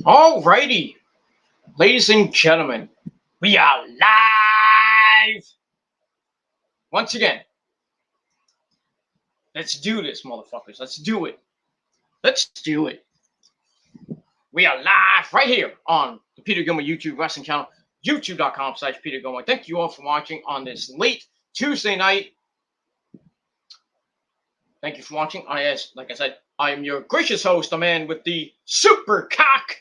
Alrighty, ladies and gentlemen, we are live once again. Let's do this, motherfuckers. Let's do it. Let's do it. We are live right here on the Peter Gilmore YouTube Wrestling channel, youtube.com/Peter Gilmore. Thank you all for watching on this late Tuesday night. Thank you for watching. Like I said, I am your gracious host, the man with the super cock,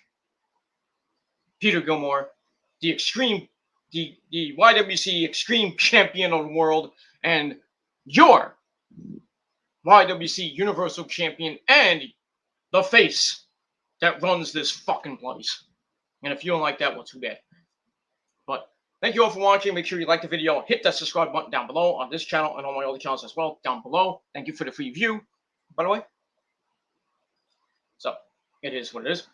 Peter Gilmore, the YWC Extreme Champion of the world, and your YWC Universal Champion, and the face that runs this fucking place. And if you don't like that, well, too bad. But thank you all for watching. Make sure you like the video. Hit that subscribe button down below on this channel and on my other channels as well down below. Thank you for the free view, by the way. So, it is what it is.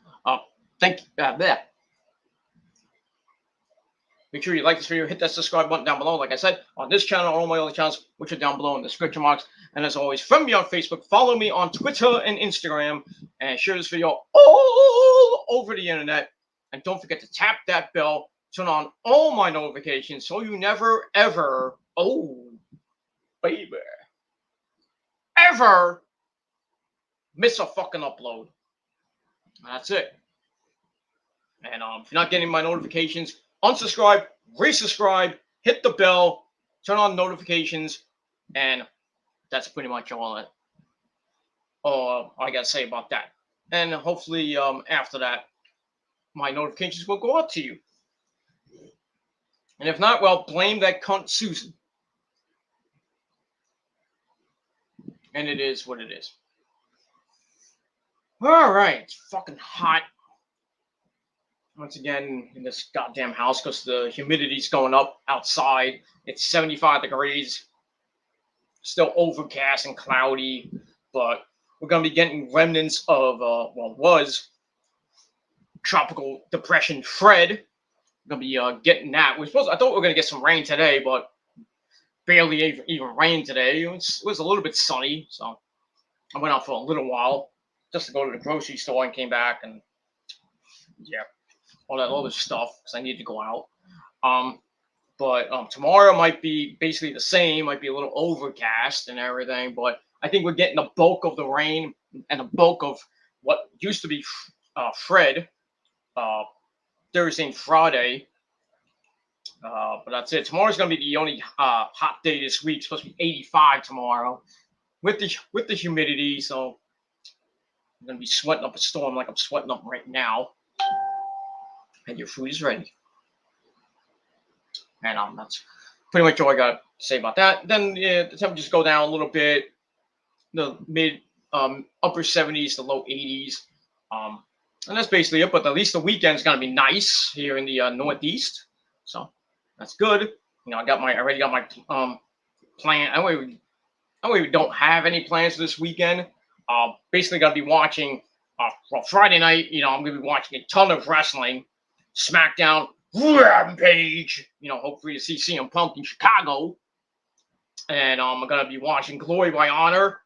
Make sure you like this video, hit that subscribe button down below, like I said, on this channel or all my other channels, which are down below in the description box. And as always, friend me on Facebook, follow me on Twitter and Instagram, and share this video all over the internet. And don't forget to tap that bell, turn on all my notifications, so you never, ever, ever miss a fucking upload. That's it. And if you're not getting my notifications, unsubscribe, resubscribe, hit the bell, turn on notifications, and that's pretty much all I gotta say about that. And hopefully, after that, my notifications will go up to you. And if not, well, blame that cunt Susan. And it is what it is. All right, it's fucking hot. Once again, in this goddamn house, because the humidity's going up outside. It's 75 degrees. Still overcast and cloudy, but we're going to be getting remnants of, was Tropical Depression Fred. We're going to be getting that. I thought we were going to get some rain today, but barely even rain today. It was a little bit sunny, so I went out for a little while just to go to the grocery store and came back, and yeah, all that other stuff because I need to go out. But tomorrow might be basically the same, might be a little overcast and everything, but I think we're getting the bulk of the rain and the bulk of what used to be Fred Thursday and Friday. But that's it. Tomorrow's going to be the only hot day this week. It's supposed to be 85 tomorrow with the humidity, so I'm going to be sweating up a storm like I'm sweating up right now. And your food is ready. And that's pretty much all I got to say about that. Then the temperatures go down a little bit, the mid upper 70s to low 80s. And that's basically it. But at least the weekend's going to be nice here in the Northeast. So that's good. I already got my plan. Anyway, we don't have any plans for this weekend. Basically going to be watching, Friday night, I'm going to be watching a ton of wrestling. SmackDown, Rampage, hopefully to see CM Punk in Chicago. And I'm going to be watching Glory by Honor.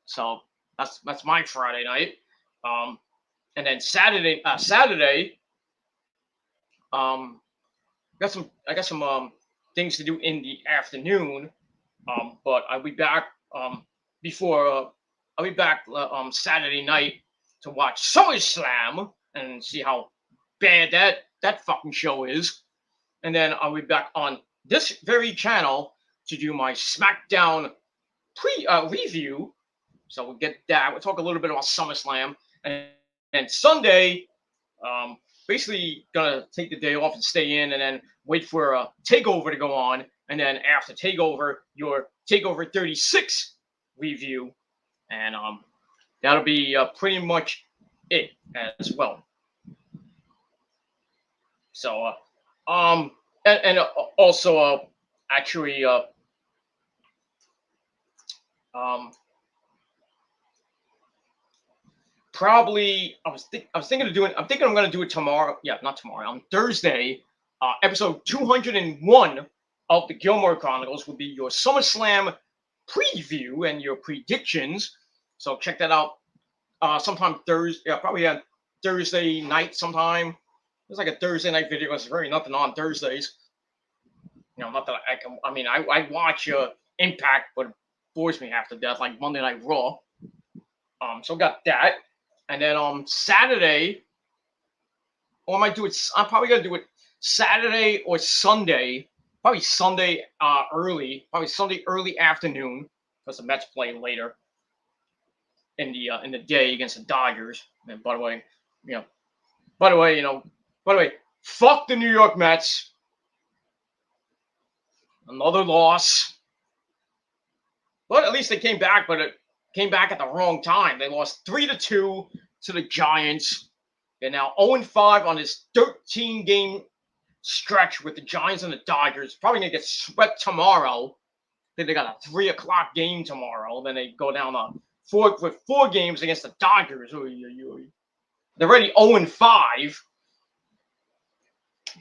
So that's my Friday night. And then Saturday, I got some things to do in the afternoon. But I'll be back Saturday night to watch SummerSlam and see how bad that fucking show is. And then I'll be back on this very channel to do my SmackDown review. So we'll get that. We'll talk a little bit about SummerSlam. And Sunday, basically gonna take the day off and stay in and then wait for a TakeOver to go on. And then after TakeOver, your TakeOver 36 review. And that'll be pretty much it as well. So, and also, actually, probably I was thinking of doing. I'm thinking I'm going to do it tomorrow. Yeah, not tomorrow. On Thursday, episode 201 of the Gilmore Chronicles will be your SummerSlam preview and your predictions. So check that out sometime Thursday. Yeah, probably Thursday night sometime. It's like a Thursday night video. There's really nothing on Thursdays. Not that I can. I mean, I watch Impact, but it bores me half to death, like Monday Night Raw. So got that, and then Saturday, or I might do it. I'm probably gonna do it Saturday or Sunday. Probably Sunday early. Probably Sunday early afternoon, because the Mets play later in the day against the Dodgers. And by the way, fuck the New York Mets. Another loss. But at least they came back, but it came back at the wrong time. They lost 3-2 to the Giants. They're now 0-5 on this 13-game stretch with the Giants and the Dodgers. Probably going to get swept tomorrow. I think they got a 3 o'clock game tomorrow. Then they go down with 4 games against the Dodgers. They're already 0-5.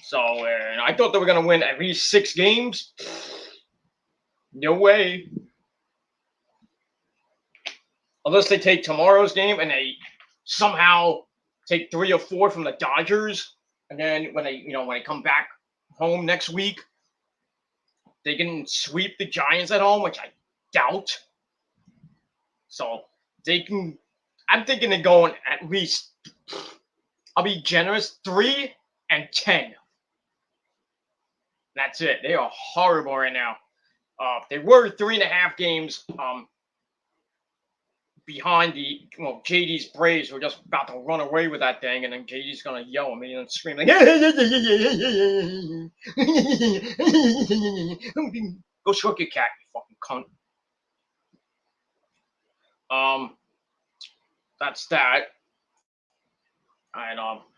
So I thought they were going to win at least 6 games. No way. Unless they take tomorrow's game and they somehow take 3 or 4 from the Dodgers, and then when they come back home next week, they can sweep the Giants at home, which I doubt. So they can. I'm thinking they're going at least. I'll be generous, 3-10. That's it. They are horrible right now. They were 3.5 games behind the JD's Braves, who are just about to run away with that thing, and then JD's gonna yell at me and scream like, "Go stroke your cat, you fucking cunt." That's that. And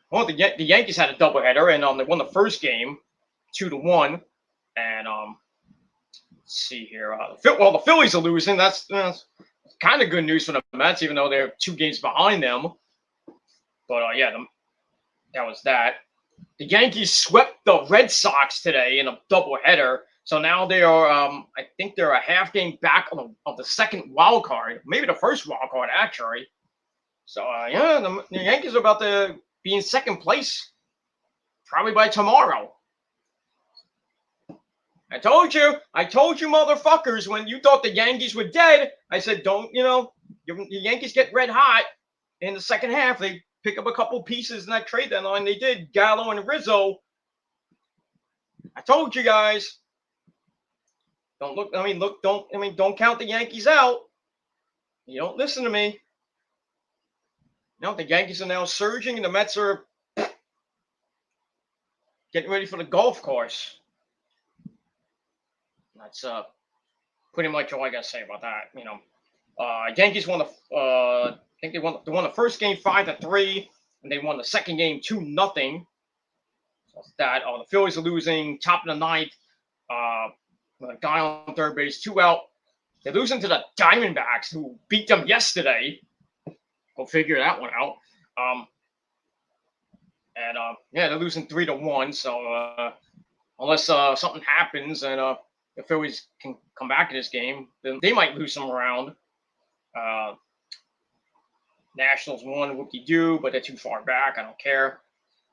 the Yankees had a doubleheader, and they won the first game 2-1. And let's see here. The Phillies are losing. That's kind of good news for the Mets, even though they're 2 games behind them. But that was that. The Yankees swept the Red Sox today in a doubleheader, so now they are. I think they're a half game back of the second wild card, maybe the first wild card actually. So the Yankees are about to be in second place, probably by tomorrow. I told you, motherfuckers, when you thought the Yankees were dead, I said, the Yankees get red hot in the second half. They pick up a couple pieces in that trade deadline. They did, Gallo and Rizzo. I told you guys. Don't count the Yankees out. You don't listen to me. The Yankees are now surging, and the Mets are getting ready for the golf course. That's pretty much all I gotta say about that. Yankees won I think they won the first game 5-3, and they won the second game 2-0. So that's that. The Phillies are losing top of the ninth. With a guy on third base, 2 out. They're losing to the Diamondbacks, who beat them yesterday. Go figure that one out. They're losing 3-1. So unless something happens and the Phillies can come back in this game, then they might lose some round. Nationals won, whoop-de-doo, but they're too far back. I don't care.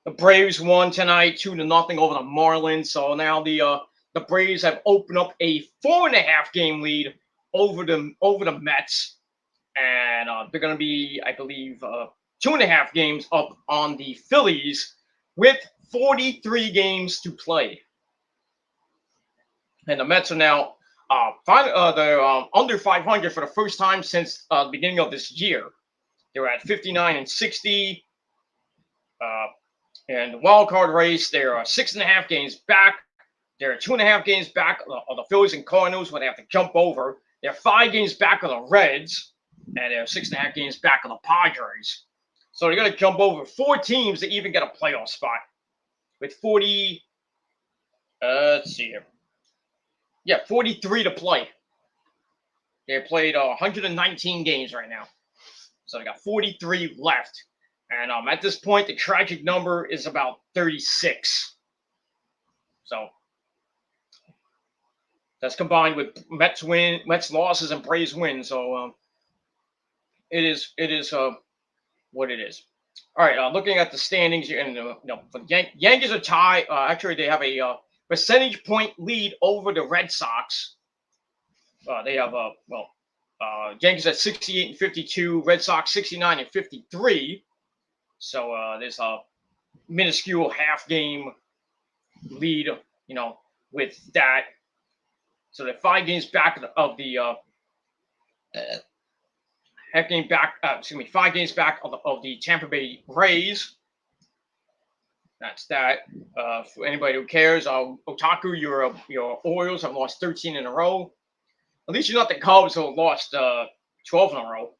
The Braves won tonight, 2-0 over the Marlins. So now the Braves have opened up a 4.5 game lead over the Mets, and they're going to be, I believe, 2.5 games up on the Phillies with 43 games to play. And the Mets are now they're under 500 for the first time since the beginning of this year. They were at 59-60. And the wild card race, they're 6.5 games back. They're 2.5 games back of the Phillies and Cardinals, where they have to jump over. They're 5 games back of the Reds, and they're 6.5 games back of the Padres. So they're going to jump over 4 teams to even get a playoff spot. With 40, let's see here. Yeah, 43 to play. They played 119 games right now. So they got 43 left. And at this point, the tragic number is about 36. So that's combined with Mets losses and Braves wins. So it is what it is. All right, looking at the standings, and for the Yankees are tied. Actually, they have a percentage point lead over the Red Sox. They have Yankees at 68 and 52, Red Sox 69 and 53. So there's a minuscule half game lead, with that. So they're 5 games back of the half game back. 5 games back of the Tampa Bay Rays. That's that. For anybody who cares, Otaku, your Orioles have lost 13 in a row. At least you're not the Cubs who lost 12 in a row.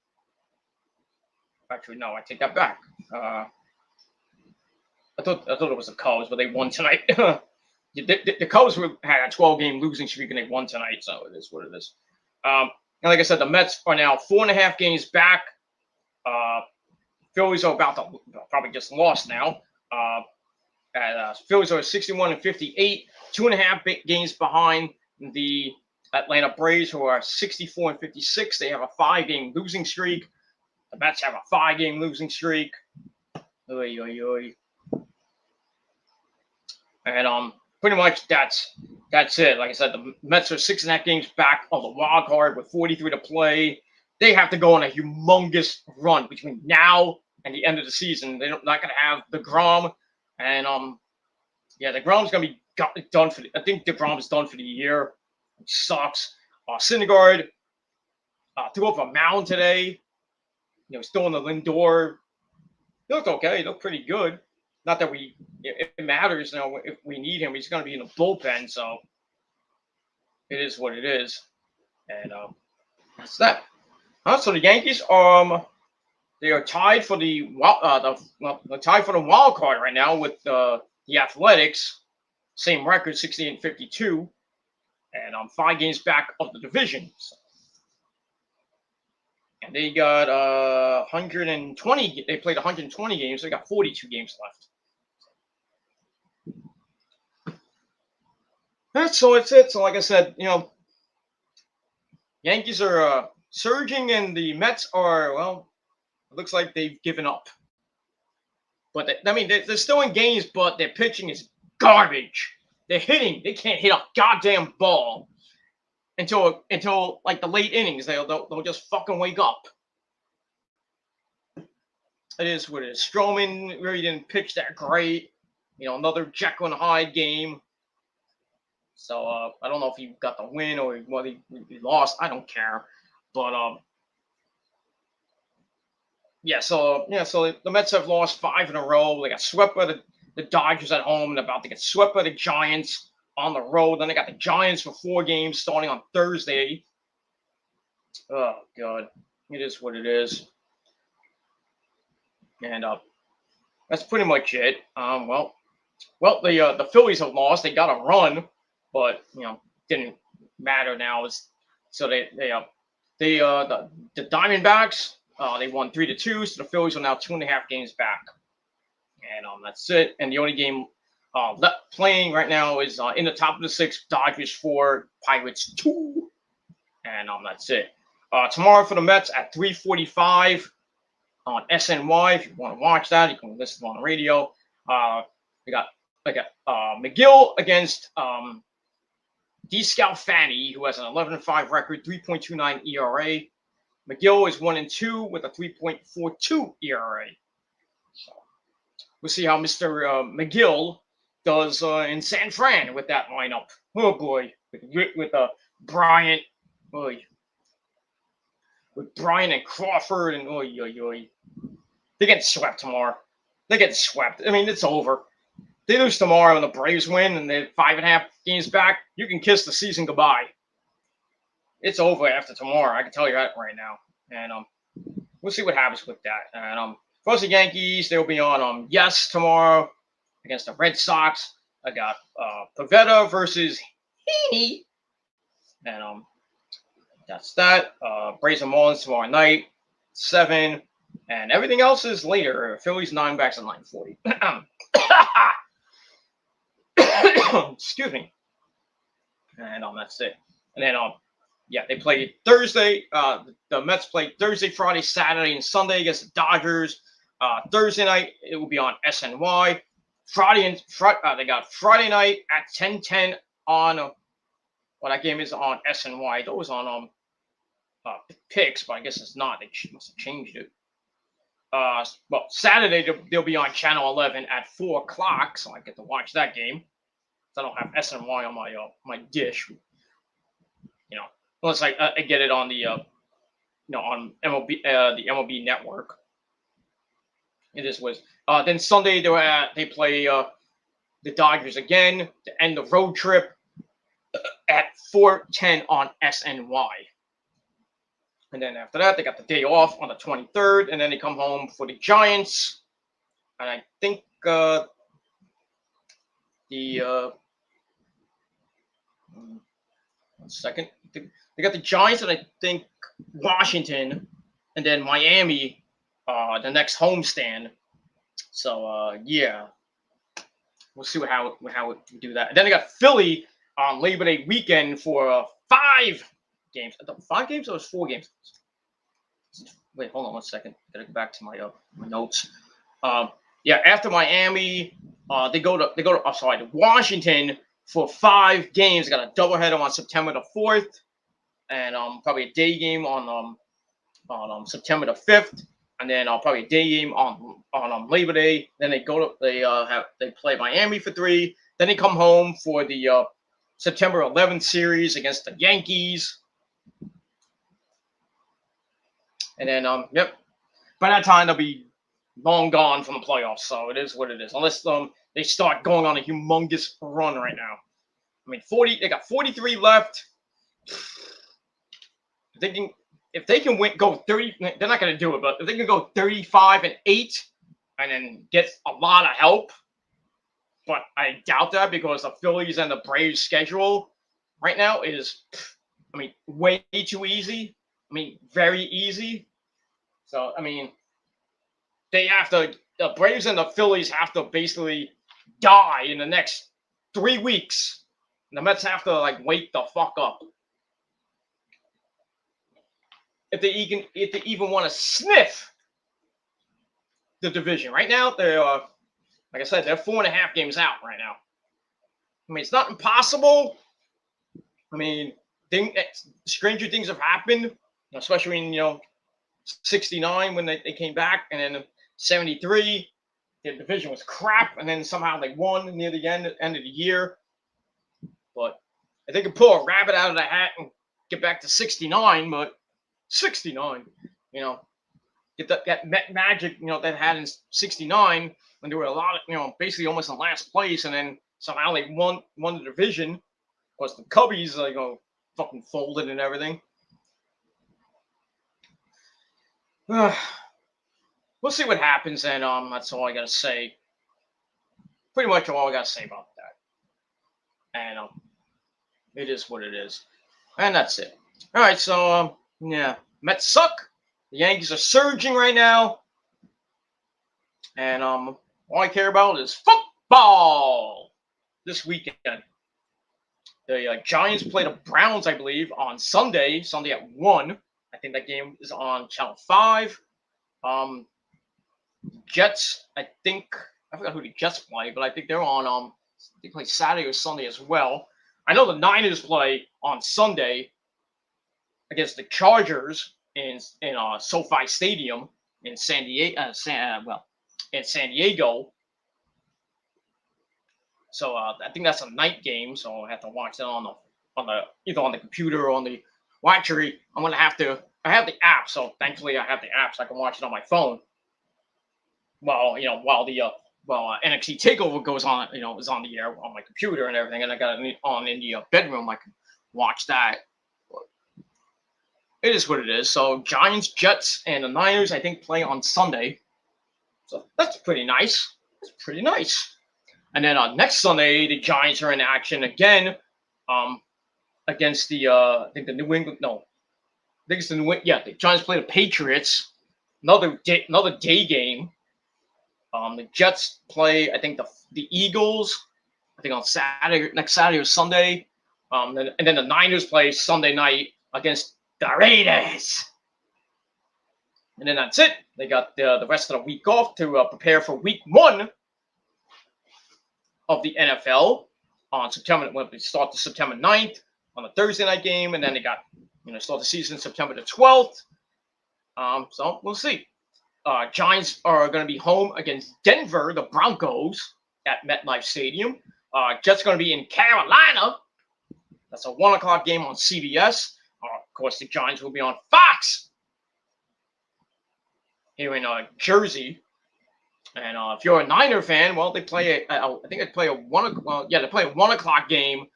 Actually, no, I take that back. I thought it was the Cubs, but they won tonight. The Cubs had a 12-game losing streak and they won tonight, so it is what it is. And like I said, the Mets are now 4.5 games back. Phillies are about to probably just lost now. Phillies are 61 and 58, 2.5 games behind the Atlanta Braves, who are 64 and 56. They have a 5-game losing streak. The Mets have a 5-game losing streak. Oy, oy, oy. And pretty much that's it. Like I said, the Mets are 6.5 games back on the wild card with 43 to play. They have to go on a humongous run between now and the end of the season. They're not going to have DeGrom, and DeGrom's going to be done for. I think DeGrom's done for the year. It sucks. Syndergaard threw up a mound today. Still in the Lindor. He looked okay. He looked pretty good. Not that it matters. If we need him, he's going to be in the bullpen. So it is what it is. And that's that. So the Yankees, they are tied for the wild card right now with the Athletics, same record, 68 and 52, and 5 games back of the division. So. And they got 120. They played 120 games. So they got 42 games left. That's it. So like I said, Yankees are surging, and the Mets are, it looks like they've given up. But they're still in games, but their pitching is garbage. They're hitting. They can't hit a goddamn ball until like the late innings. They'll just fucking wake up. It is what it is. Stroman really didn't pitch that great. Another Jekyll and Hyde game. So I don't know if he got the win or whether he lost. I don't care. But so the Mets have lost 5 in a row. They got swept by the Dodgers at home and about to get swept by the Giants on the road. Then they got the Giants for 4 games starting on Thursday. Oh God, it is what it is. And that's pretty much it. The Phillies have lost. They got a run, but didn't matter now. So the Diamondbacks. They won 3-2, so the Phillies are now 2.5 games back, and that's it. And the only game left playing right now is in the top of the 6th, Dodgers 4, Pirates 2, and that's it. Tomorrow for the Mets at 3:45 on SNY. If you want to watch that, you can listen on the radio. We got McGill against DeScalfani, who has an 11-5 record, 3.29 ERA. McGill is 1-2 with a 3.42 ERA. So we'll see how Mr. McGill does in San Fran with that lineup. Oh boy, with Bryant, with Bryant and Crawford, and they get swept tomorrow. They get swept. It's over. They lose tomorrow and the Braves win, and they're 5.5 games back. You can kiss the season goodbye. It's over after tomorrow. I can tell you that right now. And we'll see what happens with that. And for the Yankees, they'll be on Yes tomorrow against the Red Sox. I got Pavetta versus Heaney. And that's that. Braves and Marlins tomorrow night, 7. And everything else is later. Phillies, Diamondbacks at 9:40. Excuse me. And that's it. And then they play Thursday. The Mets play Thursday, Friday, Saturday, and Sunday against the Dodgers. Thursday night it will be on SNY. They got Friday night at 10:10 on well, that game is on SNY. I thought it was on Pix, but I guess it's not. They must have changed it. Well, Saturday they'll be on Channel 11 at 4 o'clock, so I get to watch that game. I don't have SNY on my dish, unless I get it on the on MLB the MLB network. It is was. Then Sunday they play the Dodgers again to end the road trip at 4:10 on SNY. And then after that, they got the day off on the 23rd, and then they come home for the Giants. And I think one second. They got the Giants, and I think Washington, and then Miami, the next homestand. So yeah, we'll see how we do that. And then they got Philly on Labor Day weekend for 5 games. 5 games or was 4 games? Wait, hold on 1 second. Gotta go back to my notes. Yeah, after Miami, they go to Washington for 5 games. They got a doubleheader on September the 4th, and probably a day game on September the 5th, and then probably a day game on Labor Day. Then they they play Miami for 3. Then they come home for the September 11th series against the Yankees. And then, yep, by that time, they'll be long gone from the playoffs. So it is what it is. Unless they start going on a humongous run right now. I mean, they got 43 left. If they can go 30, they're not going to do it. But if they can go 35-8 and then get a lot of help, but I doubt that because the Phillies and the Braves schedule right now is, I mean, way too easy. I mean, very easy. So, I mean, the Braves and the Phillies have to basically die in the next 3 weeks. And the Mets have to, wake the fuck up. If they even want to sniff the division. Right now, they're, like I said, they're 4.5 games out right now. I mean, it's not impossible. I mean, stranger things have happened, especially in, 69 when they came back, and then 73, the division was crap, and then somehow they won near the end of the year. But if they could pull a rabbit out of the hat and get back to 69, but 69, get that magic, that had in 69 when there were a lot of, basically almost in last place, and then somehow they won the division. Of course, the Cubbies, fucking folded and everything. We'll see what happens, and that's all I gotta say. Pretty much all I gotta say about that. And it is what it is, and that's it. All right, so yeah, Mets suck. The Yankees are surging right now, and all I care about is football this weekend. The Giants play the Browns, I believe, on Sunday at 1. I think that game is on Channel 5. Jets, I forgot who the Jets play, but I think they're on they play Saturday or Sunday as well. I know the Niners play on Sunday against the Chargers in SoFi Stadium in San Diego. In San Diego. So I think that's a night game, so I have to watch that on the either on the computer or on the. Well, actually, I'm gonna have to. I have the app, so thankfully I have the app, so I can watch it on my phone. While the NXT Takeover goes on, is on the air on my computer and everything, and I got it on in the bedroom. I can watch that. But it is what it is. So Giants, Jets, and the Niners, I think, play on Sunday. So that's pretty nice. That's pretty nice. And then next Sunday, the Giants are in action again. Against the I think the New England. No, I think it's the the Giants play the Patriots. Another day game. The Jets play, I think, the Eagles. I think on next Saturday or Sunday. And then the Niners play Sunday night against the Raiders. And then that's it. They got the rest of the week off to prepare for week 1 of the NFL on September. When they start the September 9th on the Thursday night game, and then they got start the season September the 12th. So we'll see. Giants are going to be home against Denver, the Broncos, at MetLife Stadium. Jets going to be in Carolina. That's a 1 o'clock game on CBS. Of course, the Giants will be on Fox here in Jersey. And if you're a Niner fan, well, they play I think they play a 1 o'clock game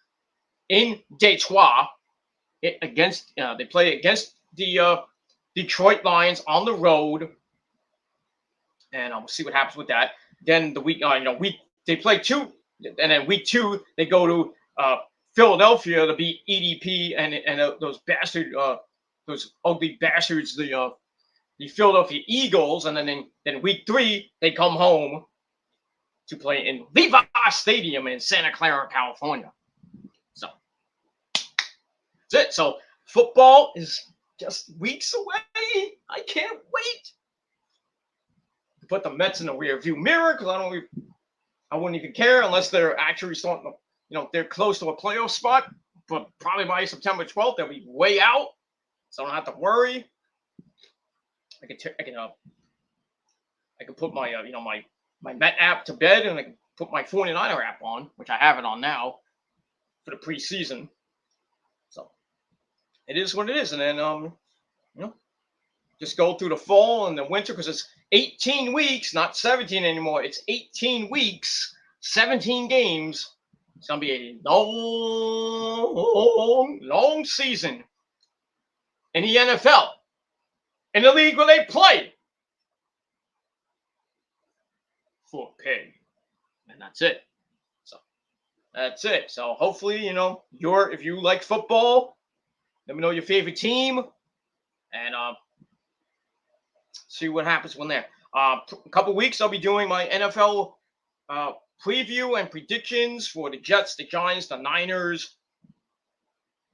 in Detroit against. They play against the Detroit Lions on the road, and we'll see what happens with that. Then the week they play 2, and then week 2 they go to Philadelphia to beat EDP and those ugly bastards, the Philadelphia Eagles, and then week 3 they come home to play in Levi Stadium in Santa Clara, California. So that's it. So football is just weeks away. I can't wait to put the Mets in the rearview mirror because I wouldn't even care unless they're actually starting to. They're close to a playoff spot, but probably by September 12th, they'll be way out. So I don't have to worry. I can put my my Met app to bed, and I can put my 49er app on, which I have it on now for the preseason. So it is what it is, and then just go through the fall and the winter because it's 18 weeks, not 17 anymore. It's 18 weeks, 17 games. It's going to be a long season in the NFL, in the league where they play for pay. And that's it. So that's it. So hopefully, if you like football, let me know your favorite team and see what happens when there. A couple weeks, I'll be doing my NFL preview and predictions for the Jets, the Giants, the Niners,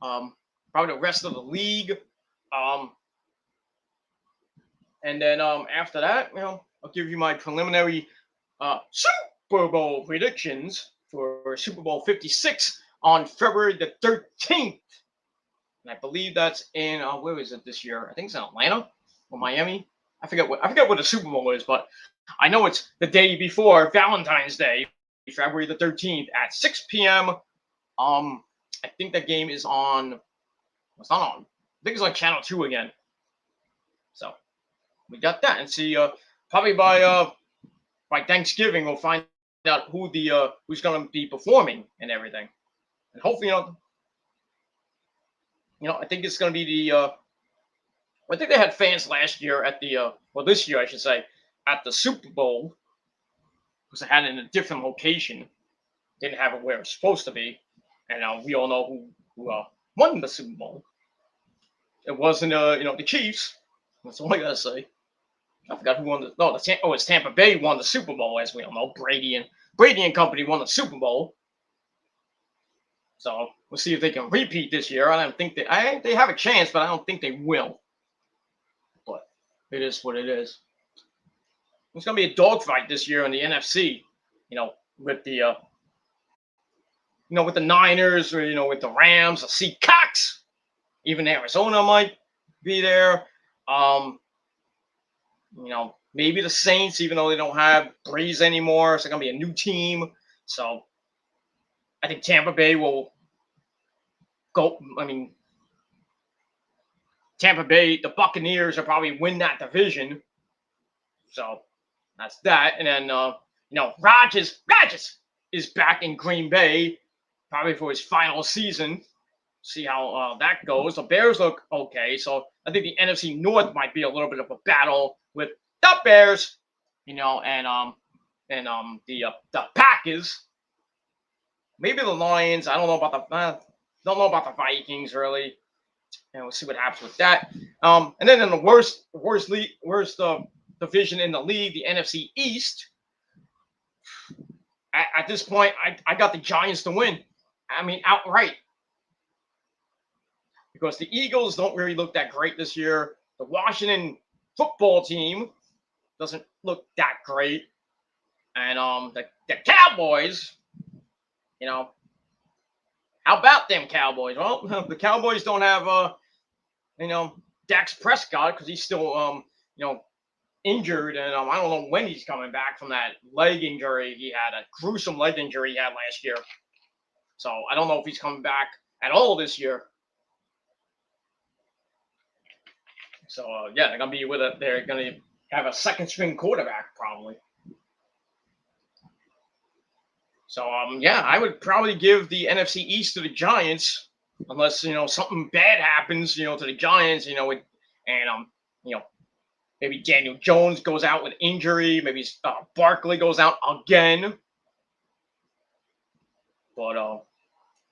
probably the rest of the league. And then after that, I'll give you my preliminary Super Bowl predictions for Super Bowl 56 on February the 13th. And I believe that's in where is it this year? I think it's in Atlanta or Miami. I forget what the Super Bowl is, but I know it's the day before Valentine's Day, February the 13th at 6 p.m. I think that game is on. It's not on. I think it's on Channel 2 again. So we got that, and see probably by Thanksgiving we'll find out who's going to be performing and everything, and hopefully I think it's going to be I think they had fans last year at this year I should say at the Super Bowl because they had it in a different location, didn't have it where it's supposed to be, and we all know who won the Super Bowl. It wasn't the Chiefs. That's all I gotta say. I forgot who won it's Tampa Bay won the Super Bowl, as we all know. Brady and company won the Super Bowl. So we'll see if they can repeat this year. I don't think they have a chance, but I don't think they will. But it is what it is. It's gonna be a dogfight this year in the NFC. With the with the Niners or with the Rams, the Seahawks, even Arizona might be there. Maybe the Saints, even though they don't have Breeze anymore, it's going to be a new team. So I think Tampa Bay will go. Tampa Bay, the Buccaneers will probably win that division. So that's that. And then, Rodgers is back in Green Bay, probably for his final season. See how that goes. The Bears look okay. So I think the NFC North might be a little bit of a battle with the Bears, and the Packers. Maybe the Lions. I don't know about the Vikings really. And we'll see what happens with that. And then in the worst division in the league, the NFC East. At this point, I got the Giants to win. Outright. Because the Eagles don't really look that great this year. The Washington football team doesn't look that great. And the Cowboys, you know, how about them Cowboys? Well, the Cowboys don't have Dax Prescott because he's still injured, and I don't know when he's coming back from that leg injury he had, a gruesome leg injury he had last year. So I don't know if he's coming back at all this year. So yeah, they're gonna be with it. They're gonna have a second string quarterback probably. So yeah, I would probably give the NFC East to the Giants, unless something bad happens, to the Giants, maybe Daniel Jones goes out with injury, maybe Barkley goes out again. But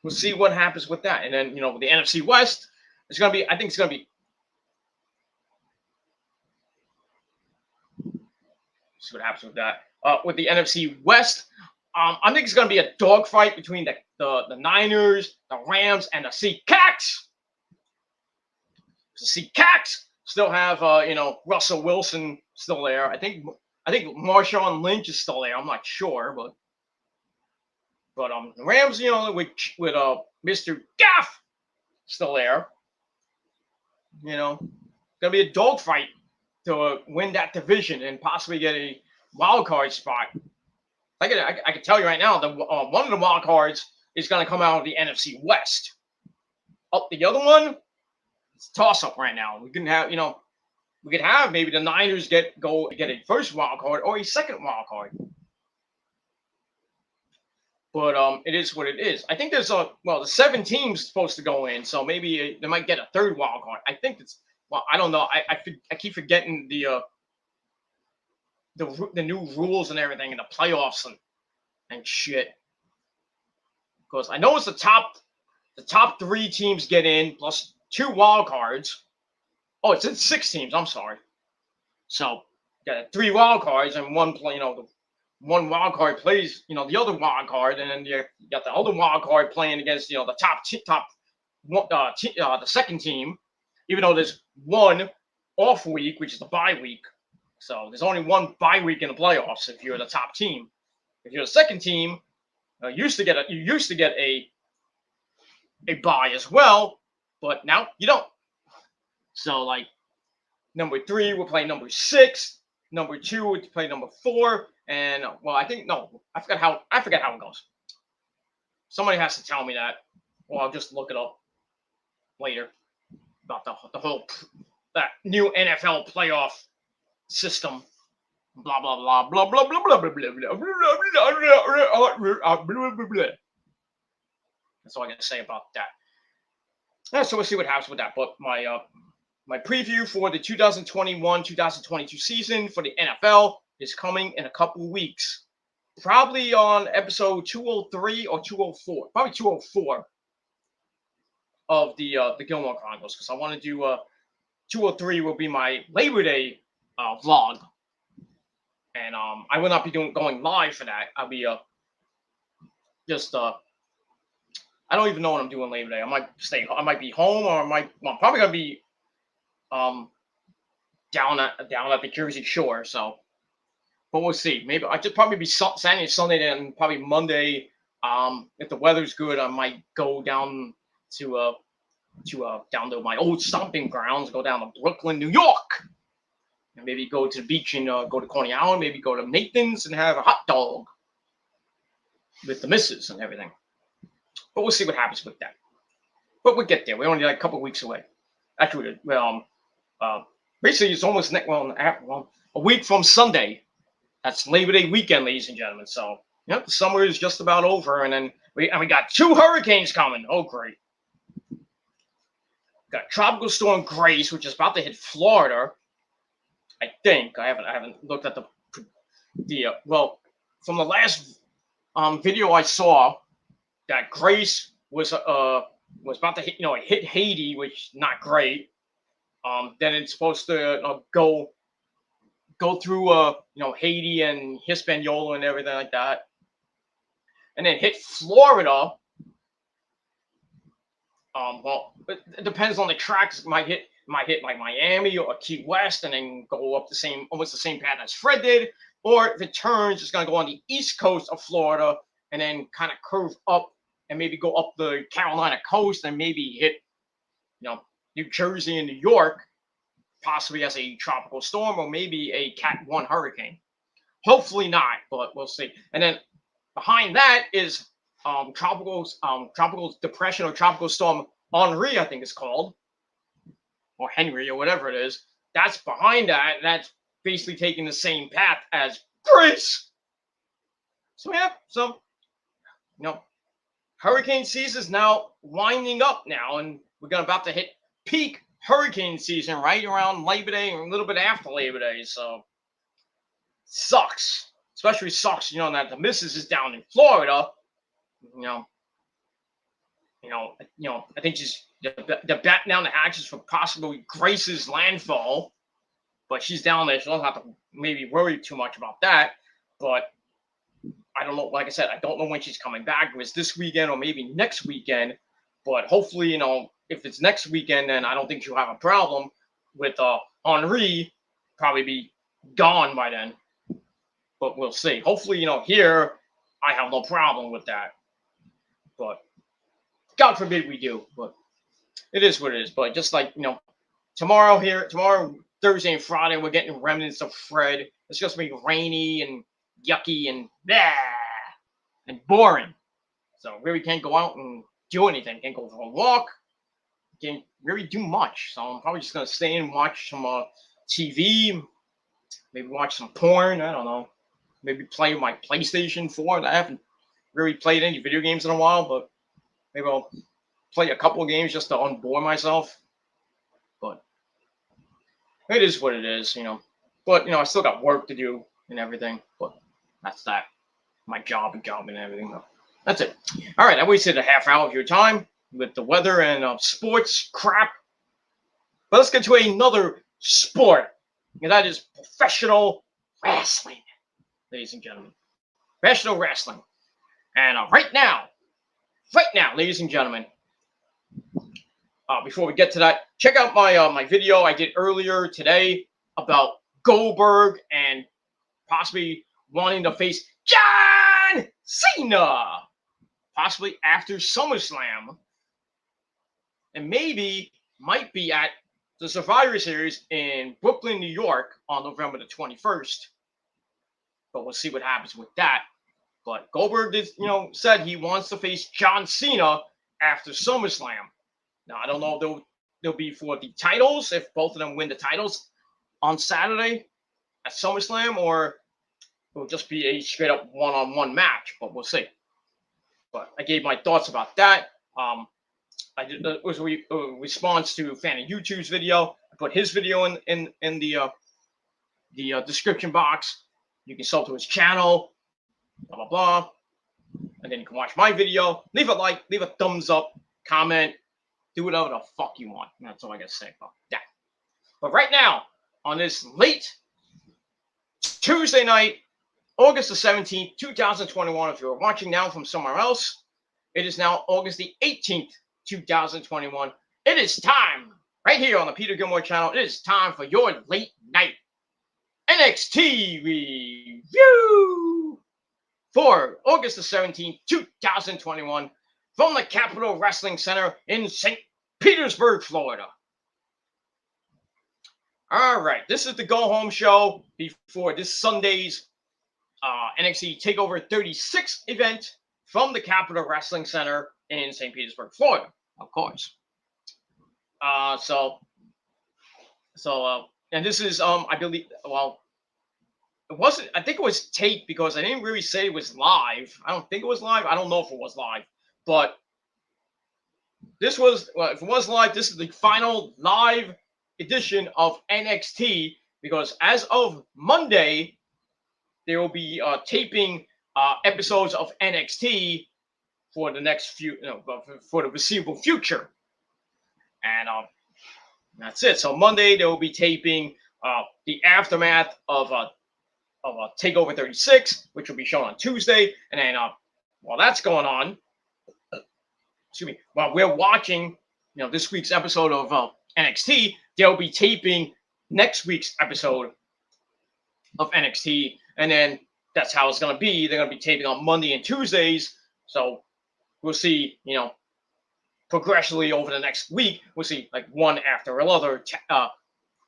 we'll see what happens with that. And then with the NFC West, it's gonna be. I think it's gonna be. See what happens with that. With the NFC West. I think it's going to be a dogfight between the Niners, the Rams, and the Seacats. The Seacats still have Russell Wilson still there. I think Marshawn Lynch is still there. I'm not sure, but the Rams, with Mr. Gaff still there. Gonna be a dogfight to win that division and possibly get a wild card spot. I can tell you right now that one of the wild cards is going to come out of the NFC West. Up the other one, it's a toss-up right now. We can have maybe the Niners get a first wild card or a second wild card. But it is what it is. I think there's the 7 teams supposed to go in, so maybe they might get a third wild card. I think I don't know. I keep forgetting the new rules and everything and the playoffs and shit. Because I know it's the top 3 teams get in plus 2 wild cards. Oh, it's in 6 teams. I'm sorry. So you got 3 wild cards and one play. The one wild card plays the other wild card, and then you got the other wild card playing against the the second team. Even though there's one off week, which is the bye week. So there's only one bye week in the playoffs if you're the top team. If you're the second team, you used to get a bye as well, but now you don't. So like number 3 will play number 6, number 2 would play number 4, and I forgot how it goes. Somebody has to tell me that, or I'll just look it up later about the whole that new NFL playoff system. Blah blah blah blah blah blah blah blah blah blah blah. That's all I gotta say about that. Yeah, so we'll see what happens with that. But my preview for the 2021-2022 season for the NFL is coming in a couple of weeks. Probably on episode 203 or 204. Probably 204 of the Gilmore Chronicles, because I want to do 203 will be my Labor Day vlog. And I will not be going live for that. I'll be I don't even know what I'm doing Labor Day. I might be home, or I'm probably gonna be down at the Jersey Shore. So, but we'll see. Maybe I just probably be Saturday, Sunday, and probably Monday. If the weather's good, I might go down to my old stomping grounds. Go down to Brooklyn, New York. And maybe go to the beach and go to Coney Island, maybe go to Nathan's and have a hot dog with the missus and everything. But we'll see what happens with that. But we'll get there. We're only like a couple of weeks away. Actually, basically it's almost a week from Sunday. That's Labor Day weekend, ladies and gentlemen. So, the summer is just about over, and then we got 2 hurricanes coming. Oh, great! Got Tropical Storm Grace, which is about to hit Florida. I think I haven't looked at the from the last video I saw, that Grace was about to hit it hit Haiti, which is not great. Then it's supposed to go through Haiti and Hispaniola and everything like that, and then hit Florida. It depends on the tracks. It might hit might hit like Miami or Key West and then go up almost the same path as Fred did, or if it turns, it's going to go on the east coast of Florida and then kind of curve up and maybe go up the Carolina coast and maybe hit, New Jersey and New York, possibly as a tropical storm or maybe a Cat 1 hurricane. Hopefully not, but we'll see. And then behind that is tropical depression or tropical storm Henri, I think it's called, or Henry or whatever it is. That's behind that. That's basically taking the same path as Grace. So yeah, hurricane season is now winding up now, and we're about to hit peak hurricane season right around Labor Day and a little bit after Labor Day. So sucks, especially sucks, that the missus is down in Florida. I think she's the bat down the hatches for possibly Grace's landfall, but she's down there. She doesn't have to maybe worry too much about that. But I don't know. Like I said, I don't know when she's coming back. If it's this weekend or maybe next weekend. But hopefully, if it's next weekend, then I don't think she'll have a problem with Henri probably be gone by then. But we'll see. Hopefully, here I have no problem with that. But God forbid we do. But it is what it is. But just like, tomorrow, Thursday and Friday, we're getting remnants of Fred. It's just going to be rainy and yucky and blah and boring. So really can't go out and do anything. Can't go for a walk. Can't really do much. So I'm probably just going to stay and watch some TV. Maybe watch some porn. I don't know. Maybe play my PlayStation 4. I haven't really played any video games in a while, but maybe I'll play a couple of games just to unbore myself. But it is what it is, But, I still got work to do and everything. But that's that. My job and everything. That's it. All right, I wasted a half hour of your time with the weather and sports crap. But let's get to another sport. And that is professional wrestling, ladies and gentlemen. Professional wrestling. And right now, ladies and gentlemen, before we get to that, check out my video I did earlier today about Goldberg and possibly wanting to face John Cena, possibly after SummerSlam, and might be at the Survivor Series in Brooklyn, New York on November the 21st. But we'll see what happens with that. But Goldberg did, said he wants to face John Cena after SummerSlam. Now, I don't know if they'll be for the titles, if both of them win the titles on Saturday at SummerSlam, or it'll just be a straight-up one-on-one match, but we'll see. But I gave my thoughts about that. I did it was a response to fan of YouTube's video. I put his video in the description box. You can sub to his channel, blah blah blah, and then you can watch my video. Leave a like, leave a thumbs up, comment, do whatever the fuck you want. And that's all I gotta say about that. But right now, on this late Tuesday night, August the 17th, 2021, if you're watching now from somewhere else, it is now August the 18th, 2021. It is time, right here on the Peter Gilmore channel, it is time for your late night NXT review for August the 17th, 2021, from the Capitol Wrestling Center in St. Petersburg, Florida. All right, this is the go-home show before this Sunday's NXT TakeOver 36 event from the Capitol Wrestling Center in St. Petersburg, Florida, of course. And this is, I believe, well, it wasn't, I think it was taped because I didn't really say it was live. I don't think it was live. I don't know if it was live, but this was, well, if it was live, this is the final live edition of NXT, because as of Monday, there will be taping episodes of NXT for the next few, for the foreseeable future. And that's it. So Monday, they will be taping the aftermath of TakeOver 36, which will be shown on Tuesday. And then while that's going on, while we're watching, this week's episode of NXT, they'll be taping next week's episode of NXT, and then that's how it's going to be. They're going to be taping on Monday and Tuesdays, so we'll see, progressively over the next week. We'll see like one after another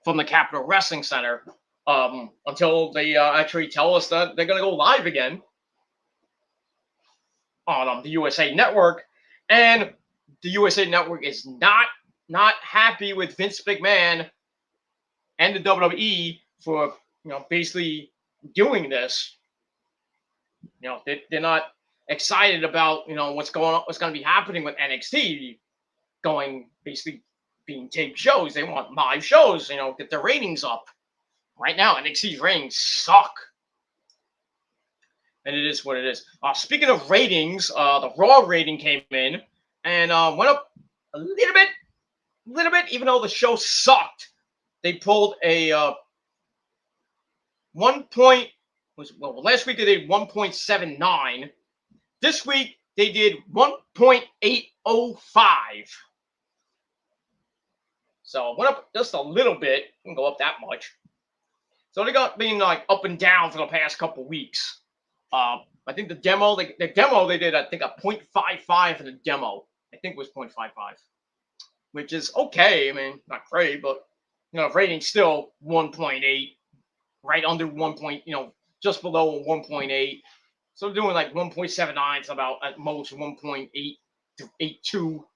from the Capitol Wrestling Center until they actually tell us that they're going to go live again on the USA Network. And the USA Network is not happy with Vince McMahon and the WWE for basically doing this. They're not excited about what's going to be happening with NXT basically being taped shows. They want live shows, get their ratings up. Right now, NXT's ratings suck. And it is what it is. Speaking of ratings, the Raw rating came in and went up a little bit, even though the show sucked. They pulled a last week they did 1.79. This week they did 1.805. So it went up just a little bit. Didn't go up that much. So they got being like up and down for the past couple weeks. I think the demo they did, I think a 0.55 for the demo. I think it was 0.55, which is okay. I mean, not great, but rating's still 1.8, right under 1. Just below 1.8. So they're doing like 1.79. It's about at most 1.8 to 82.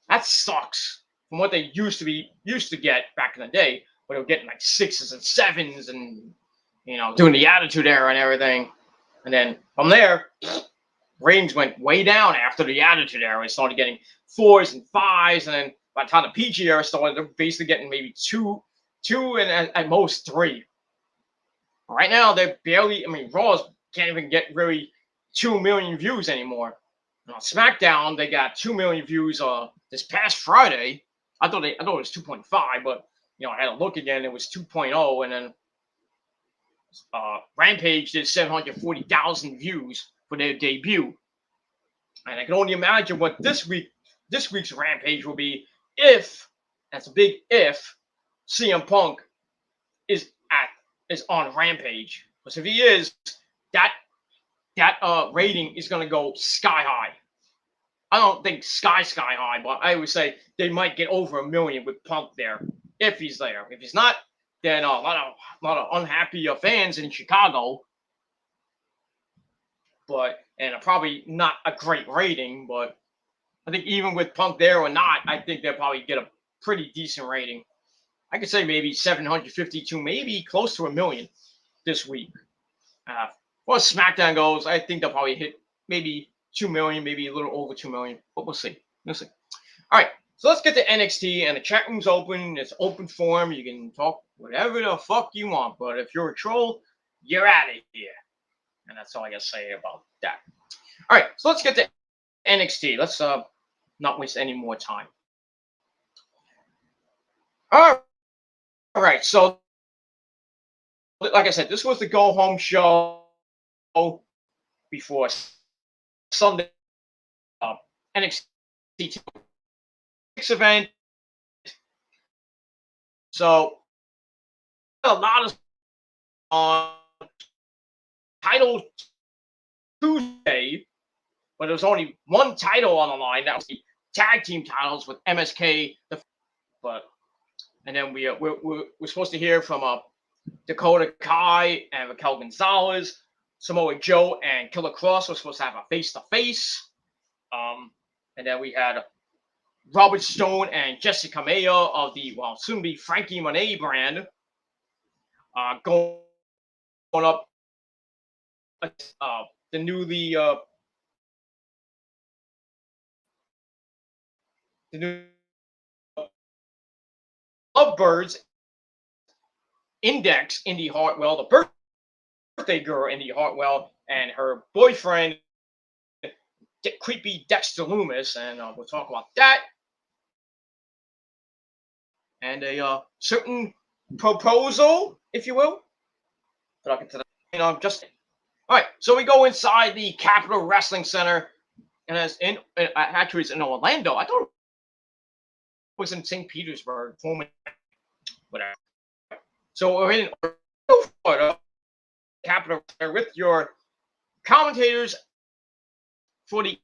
That sucks from what they used to get back in the day, where they were getting like 6s and 7s and doing the Attitude Era and everything. And then from there, ratings went way down after the Attitude Era. They started getting 4s and 5s, and then by the time the PG era started, they're basically getting maybe 2 and at most 3. Right now, they're barely. I mean, Raw can't even get really 2 million views anymore. On SmackDown, they got 2 million views this past Friday. I thought it was 2.5, but I had to look again. It was 2.0, and then Rampage did 740,000 views for their debut. And I can only imagine what this week's Rampage will be if, that's a big if, CM Punk is on Rampage. Because if he is, that rating is going to go sky high. I don't think sky high, but I would say they might get over 1 million with Punk there if he's there. If he's not, then a lot of unhappy fans in Chicago. And probably not a great rating, but I think even with Punk there or not, I think they'll probably get a pretty decent rating. I could say maybe 752, maybe close to 1 million this week. Well, SmackDown goes, I think they'll probably hit maybe 2 million, maybe a little over 2 million, but we'll see. All right, so let's get to NXT, and the chat room's open. It's open forum. You can talk whatever the fuck you want, but if you're a troll, you're out of here. And that's all I got to say about that. All right, so let's get to NXT. Let's not waste any more time. All right, so like I said, this was the go-home show before Sunday NXT event. So a lot of on title Tuesday, but there was only one title on the line. That was the tag team titles with MSK. And then we're supposed to hear from Dakota Kai and Raquel Gonzalez. Samoa Joe and Killer Kross were supposed to have a face-to-face. And then we had Robert Stone and Jessica Mayer of the, soon-to-be Frankie Monet brand going up the newly the new Lovebirds Index, Indy Hartwell, the birthday girl Indy Hartwell, and her boyfriend, creepy Dexter Loomis, and we'll talk about that. And a certain proposal, if you will. But I'll get to that. All right, so we go inside the Capitol Wrestling Center, and actually it's in Orlando. I thought it was in St. Petersburg. whatever. So we're in Florida, capital with your commentators for the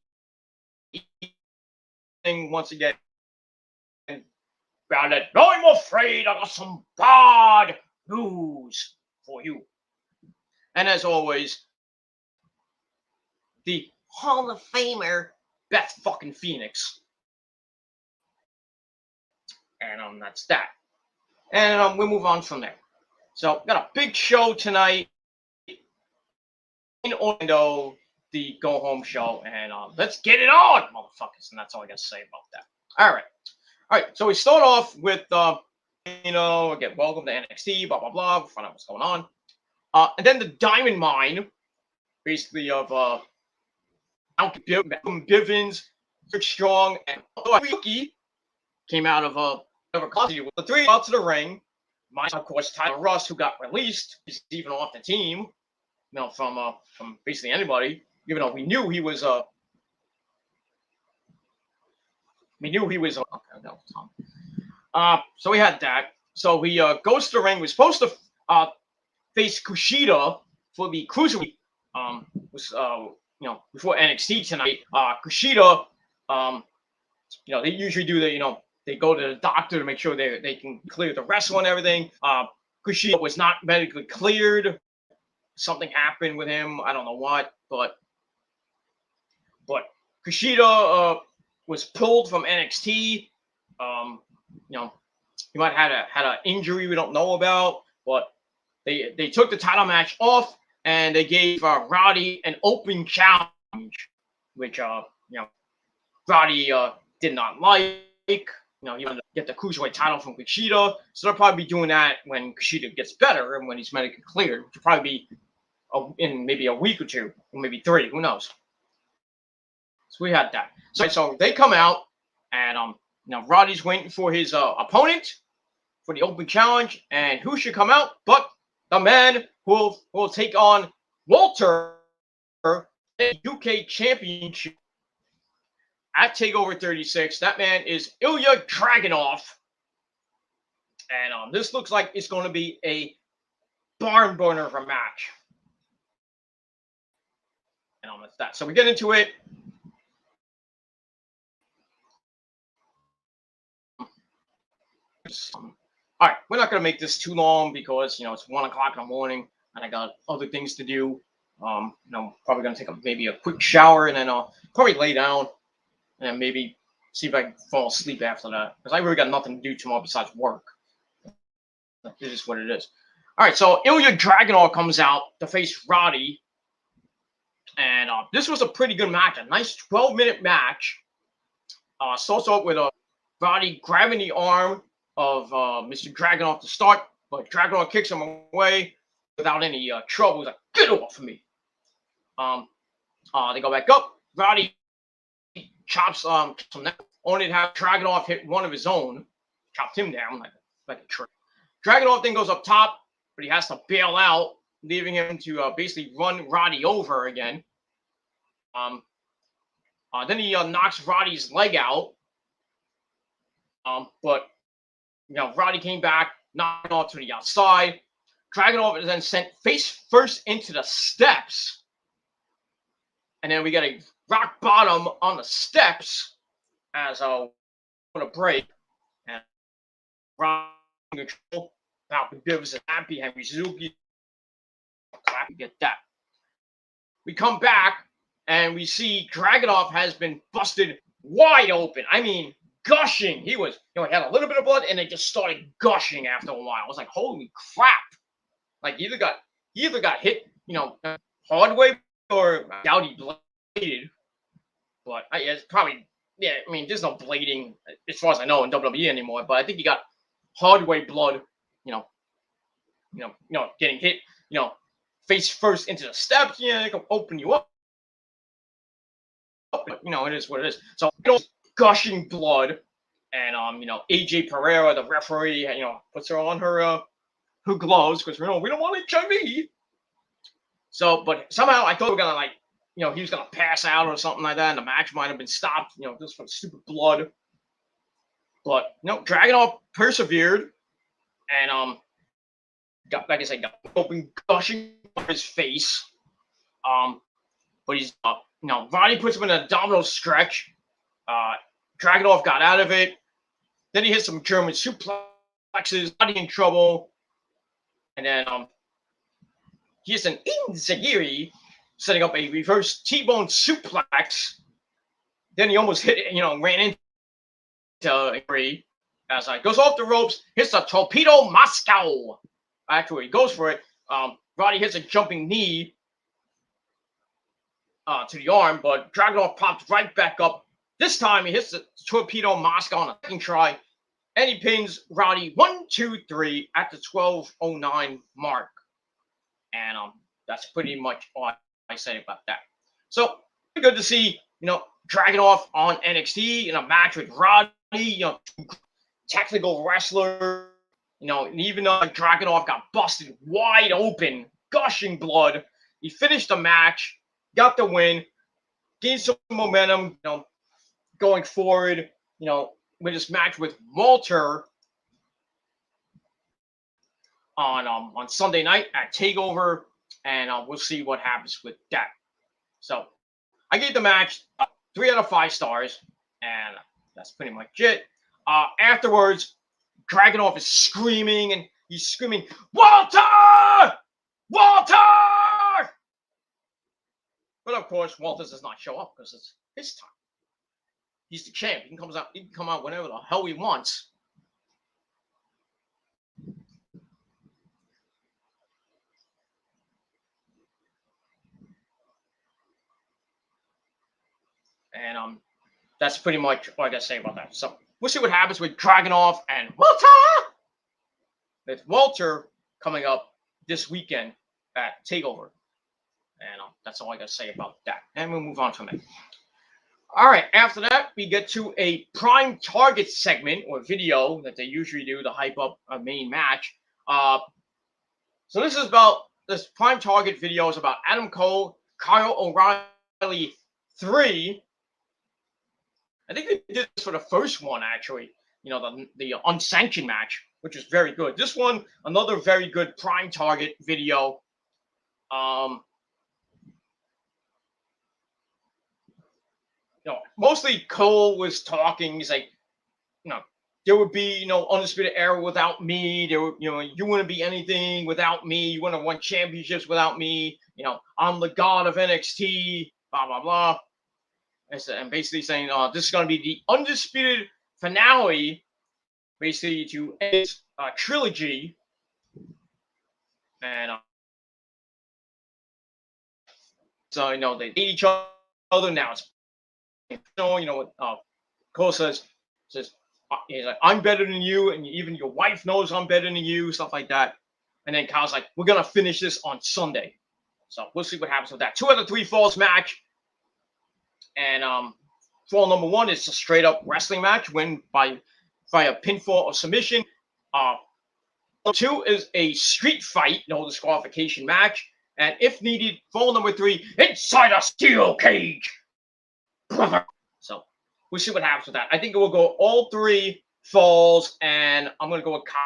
evening once again. About it. I'm afraid I got some bad news for you. And as always, the Hall of Famer Beth fucking Phoenix. And that's that. And we'll move on from there. So got a big show tonight in Orlando, the go home show, and let's get it on, motherfuckers. And that's all I got to say about that. All right. So we start off with again, welcome to NXT, blah blah blah. We'll find out what's going on. And then the Diamond Mine, basically of Bivens, Rick Strong, and Rookie came out of custody with the three out to the ring. Minus, of course, Tyler Russ, who got released. He's even off the team, from basically anybody. Even though we knew he was okay, so we had that. So he goes to the ring. We're supposed to face Kushida for the cruiserweight. Before NXT tonight. Kushida, they usually do the, they go to the doctor to make sure they can clear the wrestle and everything. Kushida was not medically cleared. Something happened with him. I don't know what, but Kushida was pulled from NXT. He might have had an injury we don't know about, but they took the title match off and they gave Roddy an open challenge, which Roddy did not like. He wanted to get the cruiserweight title from Kushida, so they'll probably be doing that when Kushida gets better and when he's medically cleared, which will probably be in maybe a week or two, or maybe 3. Who knows? So we had that. So they come out, and Roddy's waiting for his opponent for the open challenge, and who should come out but the man who will take on Walter in the UK Championship at TakeOver 36. That man is Ilya Dragunov. And this looks like it's going to be a barn burner of a match. And that's that. So we get into it. All right, we're not going to make this too long because, it's 1 o'clock in the morning and I got other things to do. I'm probably going to take maybe a quick shower and then I'll probably lay down and maybe see if I can fall asleep after that. Because I really got nothing to do tomorrow besides work. It is what it is. All right, so Ilya Dragunov comes out to face Roddy. And this was a pretty good match. A nice 12-minute match. Starts off with Roddy grabbing the arm of Mr. Dragunov to start. But Dragunov kicks him away without any trouble. He's like, get off of me. They go back up. Roddy chops him down. Only to have Dragunov hit one of his own. Chopped him down like a tree. Dragunov then goes up top, but he has to bail out, leaving him to basically run Roddy over again. Then he knocks Roddy's leg out. But Roddy came back, knocked off to the outside. Dragunov is then sent face first into the steps. And then we get a rock bottom on the steps as on a break. And Roddy control. Falcon Bivens is happy. Henry Suzuki. You get that. We come back and we see Dragunov has been busted wide open. I mean, gushing. He was, he had a little bit of blood and it just started gushing after a while. I was like, holy crap. Like, he either got hit, hard way or I doubt he bladed. But it's probably, there's no blading as far as I know in WWE anymore. But I think he got hard way blood, getting hit, face first into the steps. Yeah, they can open you up. But, it is what it is. So, gushing blood. And, AJ Pereira, the referee, puts her on her gloves because, we don't want HIV. So, but somehow I thought we were going to, he was going to pass out or something like that. And the match might have been stopped, just for stupid blood. But, Dragunov persevered. and got, like I said, got open gushing off his face. But he's Roddy puts him in a domino stretch. Dragunov got out of it. Then he hit some German suplexes. Roddy in trouble, and then he hits an Inzagiri, setting up a reverse T-bone suplex. Then he almost hit it, ran into Gary. As goes off the ropes, hits a torpedo Moscow. Actually, he goes for it. Roddy hits a jumping knee to the arm, but Dragunov pops right back up. This time, he hits the torpedo Moscow on a second try, and he pins Roddy 1, 2, 3 at the 12:09 mark. And that's pretty much all I say about that. So, good to see, Dragunov on NXT in a match with Roddy, technical wrestler, and even though Dragunov got busted wide open, gushing blood, he finished the match, got the win, gained some momentum, going forward, with this match with Walter on Sunday night at TakeOver, and we'll see what happens with that. So I gave the match 3 out of 5 stars, and that's pretty much it. Afterwards, Dragunov is screaming, and he's screaming, "Walter! Walter!" But of course, Walter does not show up because it's his time. He's the champ. He can come out whenever the hell he wants. And that's pretty much all I gotta say about that. So we'll see what happens with Dragunov and Walter. With Walter coming up this weekend at TakeOver. And that's all I gotta say about that. And we'll move on from it. All right, after that, we get to a prime target segment or video that they usually do to hype up a main match. So this prime target video is about Adam Cole, Kyle O'Reilly 3. I think they did this for the first one, actually, the unsanctioned match, which is very good. This one, another very good prime target video. Mostly Cole was talking. He's like, there would be, Undisputed Era without me. There would, you wouldn't be anything without me. You wouldn't have won championships without me. I'm the god of NXT, blah, blah, blah. And basically saying, this is going to be the Undisputed finale, basically to end this trilogy. And so, they hate each other now. It's Cole says, he's like, I'm better than you, and even your wife knows I'm better than you, stuff like that. And then Kyle's like, we're gonna finish this on Sunday. So we'll see what happens with that. 2 out of 3 falls match. And fall number 1 is a straight up wrestling match, win by a pinfall or submission. 2 is a street fight, no disqualification match. And if needed, fall number 3, inside a steel cage. So we'll see what happens with that. I think it will go all 3 falls, and I'm going to go with Kyle.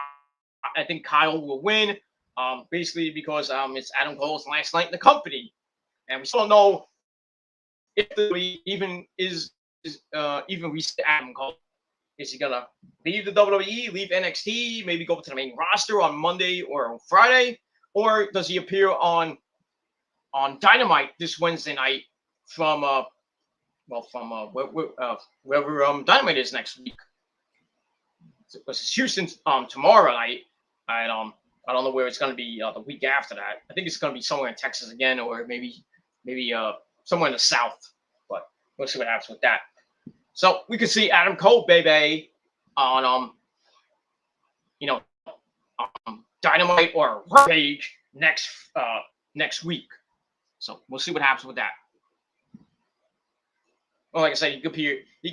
I think Kyle will win, basically because it's Adam Cole's last night in the company, and we still don't know if the even Adam Cole. Is he gonna leave the WWE, leave NXT, maybe go to the main roster on Monday or Friday, or does he appear on Dynamite this Wednesday night from wherever Dynamite is next week? It's Houston tomorrow night. I don't know where it's going to be the week after that. I think it's going to be somewhere in Texas again, or maybe somewhere in the South. But we'll see what happens with that. So we can see Adam Cole, baby, on Dynamite or Rampage next week. So we'll see what happens with that. Well, like I said, he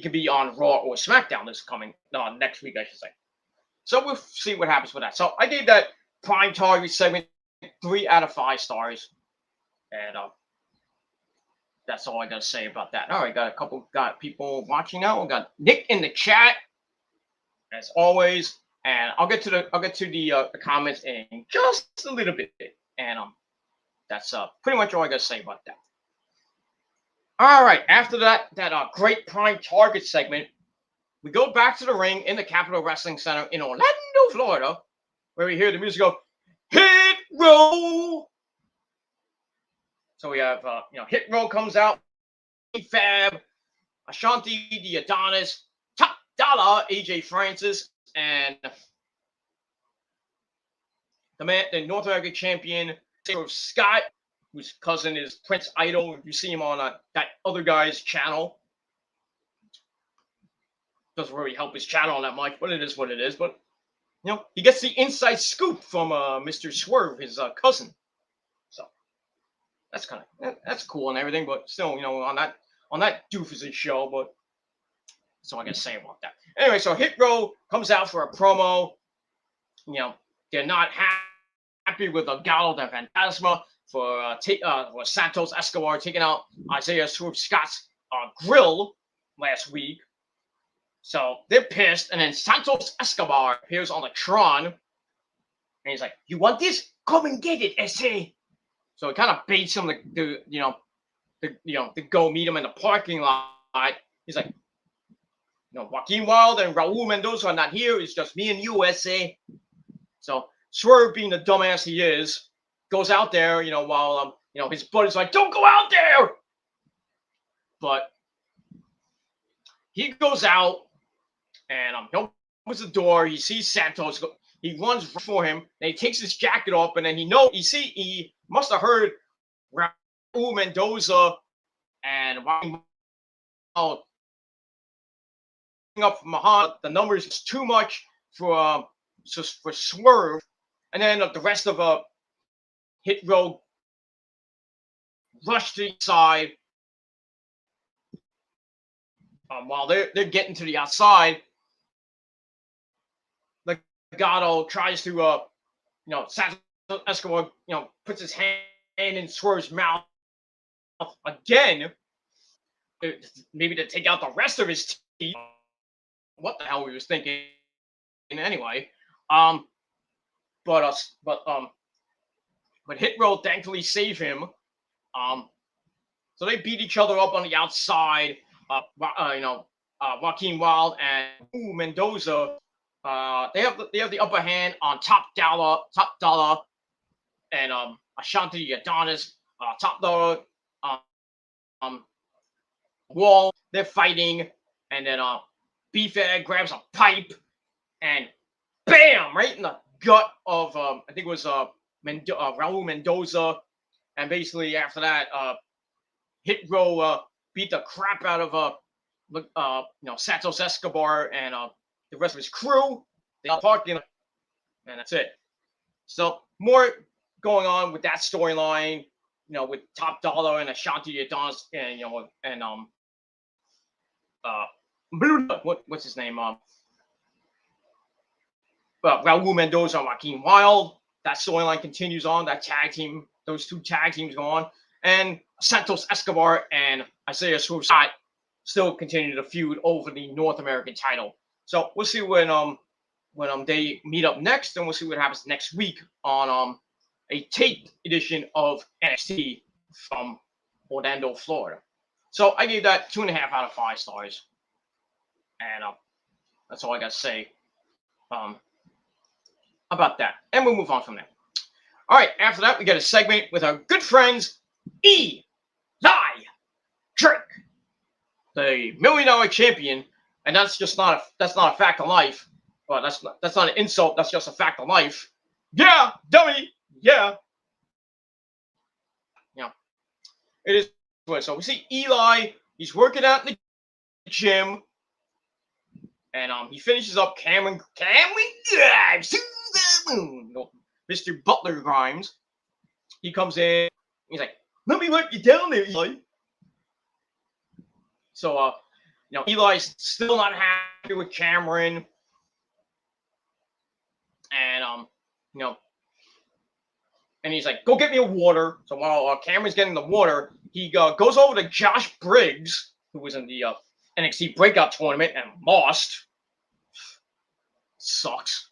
could be on Raw or SmackDown next week, I should say. So we'll see what happens with that. So I gave that prime target segment 3 out of 5 stars, and that's all I gotta say about that. All right, got people watching now. We got Nick in the chat, as always. And I'll get to the comments in just a little bit. And that's pretty much all I gotta say about that. All right, after that great prime target segment, we go back to the ring in the Capitol Wrestling Center in Orlando, Florida, where we hear the music go, Hit Row. So we have Hit Row comes out, Fab, Ashanti, the Adonis, Top Dollar, AJ Francis, and the North American champion, Scott, whose cousin is Prince Idol. You see him on that other guy's channel. Doesn't really help his channel on that much, but it is what it is. But he gets the inside scoop from Mr. Swerve, his cousin. So that's cool and everything. But still, on that doofus show. But that's all I gotta say about that. Anyway, so Hit Row comes out for a promo. They're not happy with Gallo de Fantasma for Santos Escobar taking out Isaiah Swerve Scott's grill last week. So they're pissed, and then Santos Escobar appears on the Tron, and he's like, "You want this? Come and get it, SA." So it kind of baits him to go meet him in the parking lot. He's like, Joaquin Wilde and Raul Mendoza are not here. It's just me and you, SA. So Swerve, being the dumbass he is, goes out there, while his buddy's like, "Don't go out there." But he goes out and he opens the door. He sees Santos. He runs for him. Then he takes his jacket off, and then he must have heard Raul Mendoza and up from behind. The numbers is too much for Swerve, and then the rest of Hit Row rush to the side. While they're getting to the outside, Legado tries to Santos Escobar puts his hand in Swerve's mouth again, maybe to take out the rest of his teeth. What the hell he was thinking anyway. But Hit Row thankfully save him. So they beat each other up on the outside. Joaquin Wilde and Mendoza. They have the upper hand on Top Dollar, and Ashanti Adonis. Top Dollar, Wall. They're fighting, and then B-Fag grabs a pipe and bam, right in the gut of I think it was Raul Mendoza, and basically after that, Hit Row beat the crap out of Santos Escobar and the rest of his crew. They all parking, and that's it. So more going on with that storyline, with Top Dollar and Ashanti Adonis, and what's his name? Raul Mendoza and Joaquin Wilde. That storyline continues on. That tag team, those two tag teams go on, and Santos Escobar and Isaiah Swerve Scott still continue to feud over the North American title. So we'll see when they meet up next, and we'll see what happens next week on a taped edition of NXT from Orlando, Florida. So I gave that 2.5 out of 5 stars, and that's all I got to say about that. And we'll move on from there. All right, after that, we get a segment with our good friends Eli Drake, the $1 million champion, and that's not a fact of life. Well, that's not an insult. That's just a fact of life. Yeah, dummy. Yeah. It is. So we see Eli. He's working out in the gym, and he finishes up Cameron Grimes to the moon. Mr. Butler Grimes. He comes in. He's like, "Let me wipe you down there, Eli." So Eli's still not happy with Cameron, and and he's like, "Go get me a water." So while Cameron's getting the water, he goes over to Josh Briggs, who was in the NXT Breakout Tournament and lost. Sucks.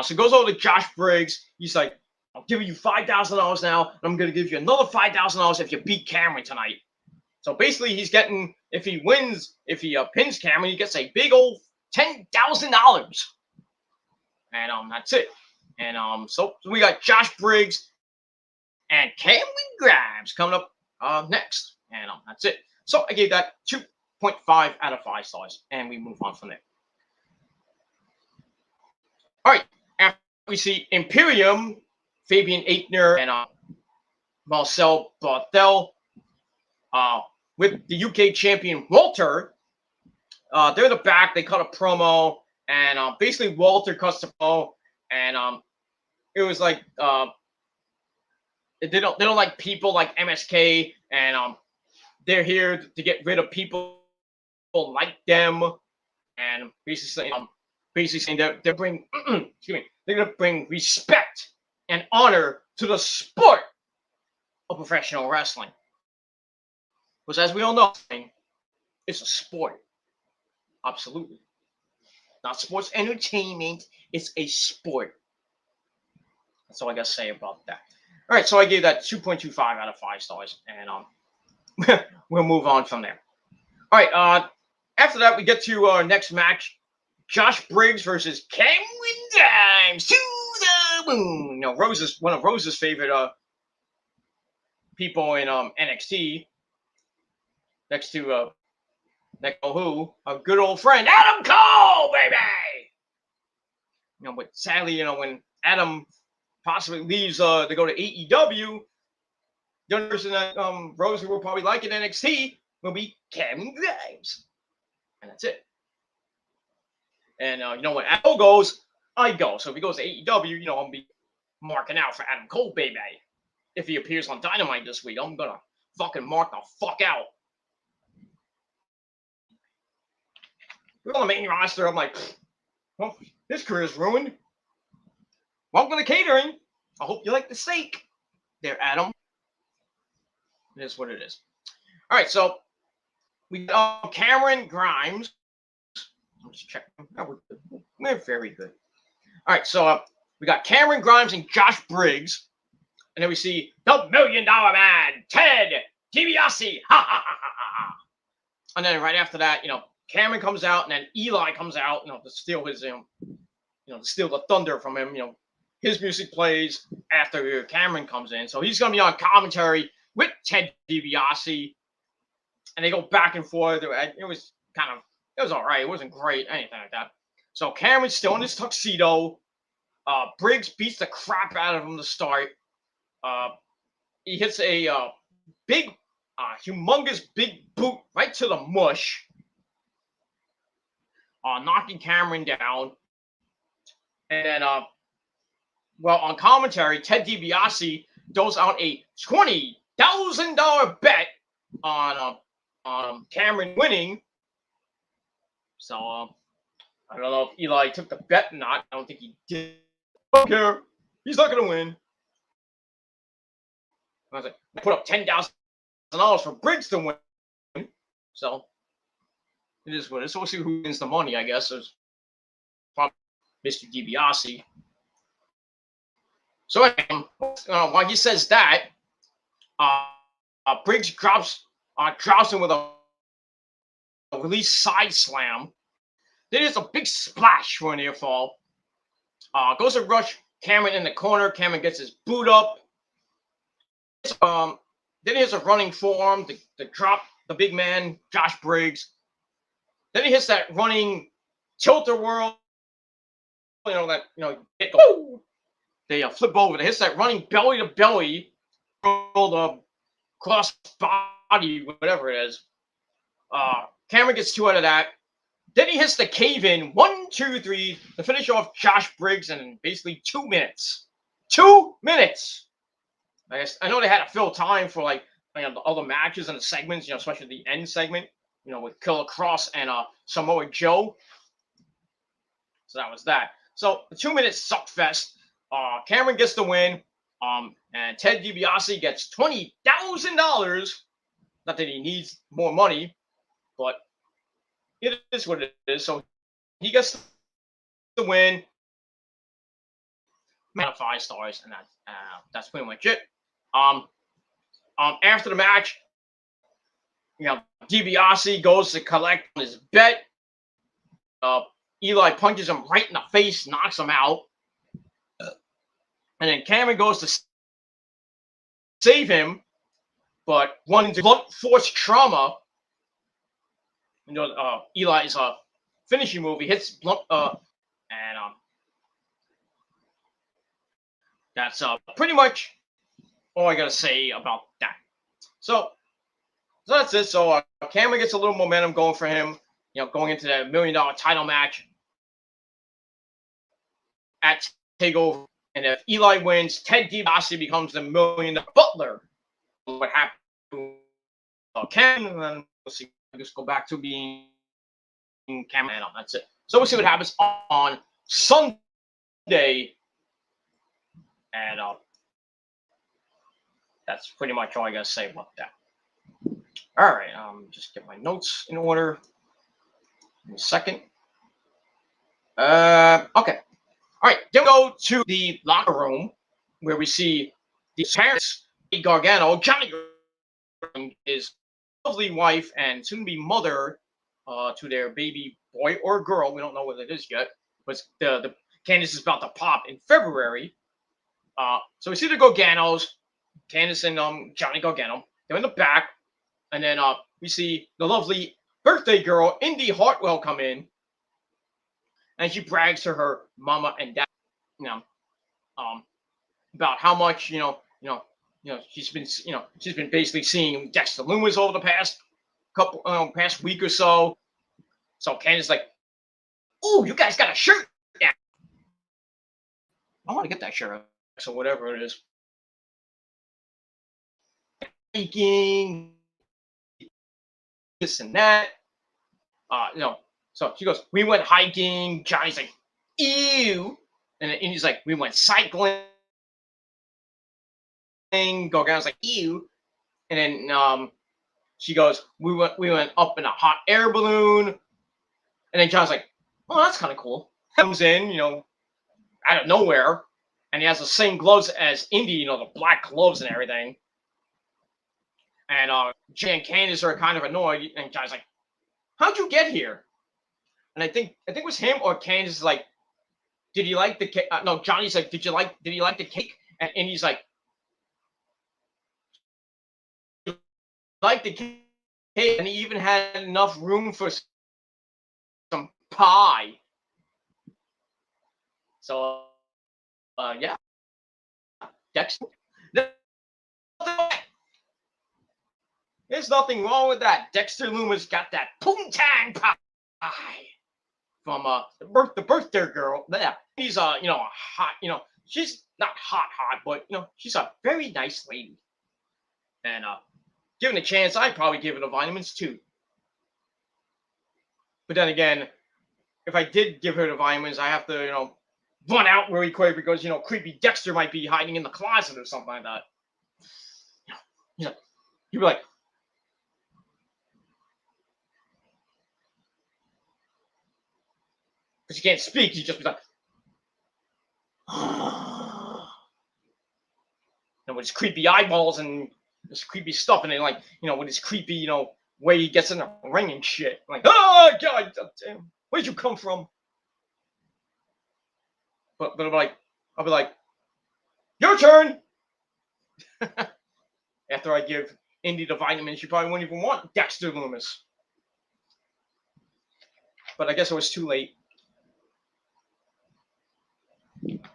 So he goes over to Josh Briggs. He's like, "I'm giving you $5,000 now, and I'm gonna give you another $5,000 if you beat Cameron tonight." So basically, he's getting, if he wins, if he pins Cameron, he gets a big old $10,000. And that's it. And so we got Josh Briggs and Cameron Grimes coming up next. And that's it. So I gave that 2.5 out of 5 stars, and we move on from there. All right, after we see Imperium, Fabian Aichner, and Marcel Barthel with the UK champion Walter. They're in the back. They cut a promo, and basically Walter cuts the promo, and it was like they don't like people like MSK, and they're here to get rid of people like them, and basically saying they're bring excuse me, they're gonna bring respect and honor to the sport of professional wrestling, which, as we all know, it's a sport. Absolutely. Not sports entertainment. It's a sport. That's all I got to say about that. All right, so I gave that 2.25 out of 5 stars, and we'll move on from there. All right, after that, we get to our next match. Josh Briggs versus Cameron Grimes to the moon. You know, one of Rose's favorite people in NXT, next to who? Our good old friend Adam Cole, baby. You know, but sadly, you know, when Adam possibly leaves to go to AEW, the only person that Rose will probably like in NXT will be Cameron Grimes, and that's it. And you know, when Adam Cole goes, I go. So if he goes to AEW, you know, I'm gonna be marking out for Adam Cole, baby. If he appears on Dynamite this week, I'm gonna fucking mark the fuck out. We're on the main roster. I'm like, well, his career's ruined. Welcome to catering. I hope you like the steak there, Adam. It is what it is. All right, so we got Cameron Grimes. Let's check. Oh, we're very good. All right, so we got Cameron Grimes and Josh Briggs. And then we see the $1 Million Man, Ted DiBiase. Ha ha ha ha ha. And then right after that, you know, Cameron comes out, and then Eli comes out, you know, to steal his, to steal the thunder from him. You know, his music plays after Cameron comes in, so he's gonna be on commentary with Ted DiBiase, and they go back and forth. It was all right. It wasn't great, anything like that. So Cameron's still in his tuxedo. Briggs beats the crap out of him to start. He hits a big, humongous big boot right to the mush. Knocking Cameron down. And then, well, on commentary, Ted DiBiase throws out a $20,000 bet on Cameron winning. So, I don't know if Eli took the bet or not. I don't think he did. I don't care. He's not going to win. I was like, I put up $10,000 for Briggs to win. So, it is what it is. So we'll see who wins the money, I guess. It's probably Mr. DiBiase. So while he says that, Briggs drops him with a release side slam. Then there's a big splash for an near fall. Goes to rush Cameron in the corner. Cameron gets his boot up. Then he has a running forearm to drop the big man, Josh Briggs. Then he hits that running tilt-a-whirl. They flip over. They hits that running belly to belly, the cross body, whatever it is. Cameron gets 2 out of that. Then he hits the cave-in, 1, 2, 3, to finish off Josh Briggs in basically 2 minutes. 2 minutes. I know they had to fill time for the other matches and the segments, especially the end segment, with Killer Kross and Samoa Joe. So that was that. So the 2 minute suck fest. Cameron gets the win. And Ted DiBiase gets $20,000. Not that he needs more money, but it is what it is. So he gets the win. out of 5 stars, and that's pretty much it. After the match, DiBiase goes to collect his bet. Eli punches him right in the face, knocks him out, and then Cameron goes to save him, but one blunt force trauma. Eli's finishing move. He hits blunt, and that's pretty much all I gotta say about that. So that's it. So Cameron gets a little momentum going for him. Going into that $1 million title match at TakeOver. And if Eli wins, Ted DiBiase becomes the $1 million butler. What happened to Cameron? And then we'll see. Just go back to being Cameron. That's it. So we'll see what happens on Sunday. And that's pretty much all I gotta say about that. All right, just get my notes in order. In a second. Okay. All right, then we go to the locker room where we see the parents, Gargano, Johnny, his lovely wife and soon-to-be mother to their baby boy or girl. We don't know what it is yet, but the Candice is about to pop in February. So we see the Garganos, Candice and Johnny Gargano. They're in the back, and then we see the lovely birthday girl, Indy Hartwell, come in, and she brags to her mama and dad, about how much she's been basically seeing Dexter Lumis over the past week or so. So Candice's like, "Oh, you guys got a shirt now. I want to get that shirt." So whatever it is, hiking, this and that. So she goes, "We went hiking." Johnny's like, "Ew," and he's like, "We went cycling." Gargano's like, "Ew," and then she goes, "We went up in a hot air balloon," and then John's like, "Oh, that's kind of cool." Comes in, out of nowhere, and he has the same gloves as Indy, the black gloves and everything. And Jay and Candice are kind of annoyed, and John's like, "How'd you get here?" And I think it was him or Candice is like, "Did you like the cake?" No, Johnny's like, did he like the cake? And Indy's like, "Like the cake," and he even had enough room for some pie. So, yeah, Dexter. There's nothing wrong with that. Dexter Lumis got that poontang pie from the birthday girl. Yeah, he's a hot. She's not hot, but she's a very nice lady. And given a chance, I'd probably give it a vitamins too. But then again, if I did give her the vitamins, I have to run out really quick because creepy Dexter might be hiding in the closet or something like that. You'd be like, because you can't speak, you just be like, with his creepy eyeballs and this creepy stuff, and then with his creepy way he gets in the ring and shit, like, "Oh God, damn, where'd you come from?" But I'll be like, "Your turn." After I give Indy the vitamins, she probably wouldn't even want Dexter Lumis. But I guess it was too late.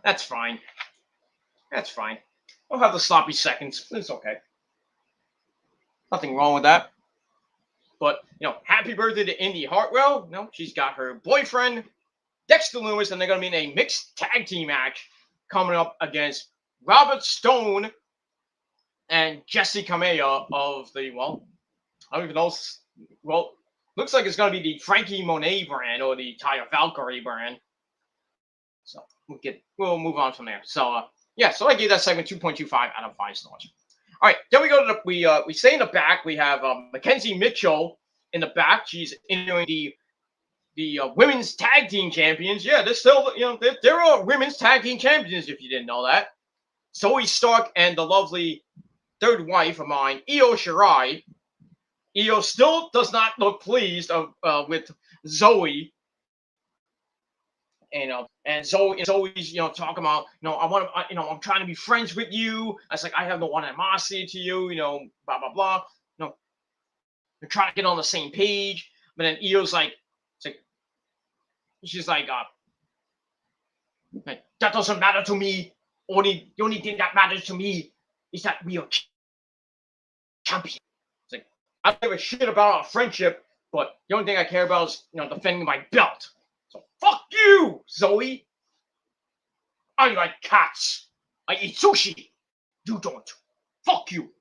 That's fine. I'll have the sloppy seconds. It's okay. Nothing wrong with that. But, happy birthday to Indy Hartwell. She's got her boyfriend, Dexter Lumis, and they're going to be in a mixed tag team match coming up against Robert Stone and Jesse Kamea of the, I don't even know. Well, looks like it's going to be the Frankie Monet brand or the Taya Valkyrie brand. So we'll move on from there. So so I gave that segment 2.25 out of 5 stars. All right, then we go to we stay in the back. We have Mackenzie Mitchell in the back. She's interviewing the women's tag team champions. Yeah, they're still, there are women's tag team champions. If you didn't know that, Zoe Stark and the lovely third wife of mine, Io Shirai. Io still does not look pleased with Zoe. And Zoe's, talking about, I want to, I'm trying to be friends with you. I was like, I have no animosity to you, blah blah blah. They're trying to get on the same page, but then Io's like, she's like, that doesn't matter to me. The only thing that matters to me is that we are champions. It's like, I don't give a shit about our friendship, but the only thing I care about is, defending my belt. So fuck you, Zoe. I like cats. I eat sushi. You don't. Fuck you.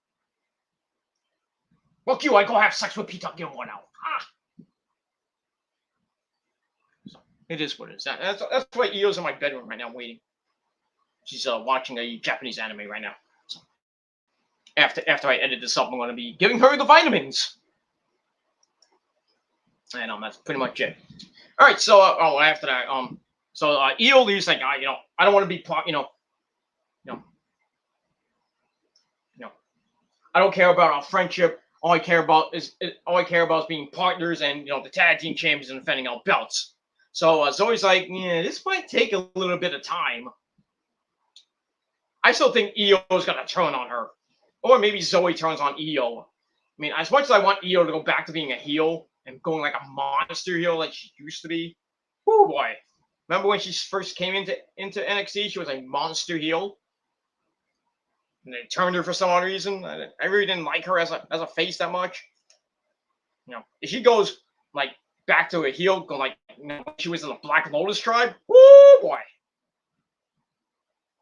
Fuck you. I go have sex with Peter Gilmore now. So it is what it is. That's why Io's in my bedroom right now waiting. She's watching a Japanese anime right now. So after I edit this up, I'm going to be giving her the vitamins. And that's pretty much it. All right, so after that, Io leaves like, I don't want to be I don't care about our friendship. All I care about is being partners and the tag team champions and defending our belts. So Zoe's like, yeah, this might take a little bit of time. I still think Io's gonna turn on her, or maybe Zoe turns on Io. I mean, as much as I want Io to go back to being a heel and going like a monster heel like she used to be, oh boy! Remember when she first came into NXT? She was a monster heel. And they turned her for some odd reason. I really didn't like her as a face that much. If she goes like back to a heel, like she was in the Black Lotus tribe. Woo boy!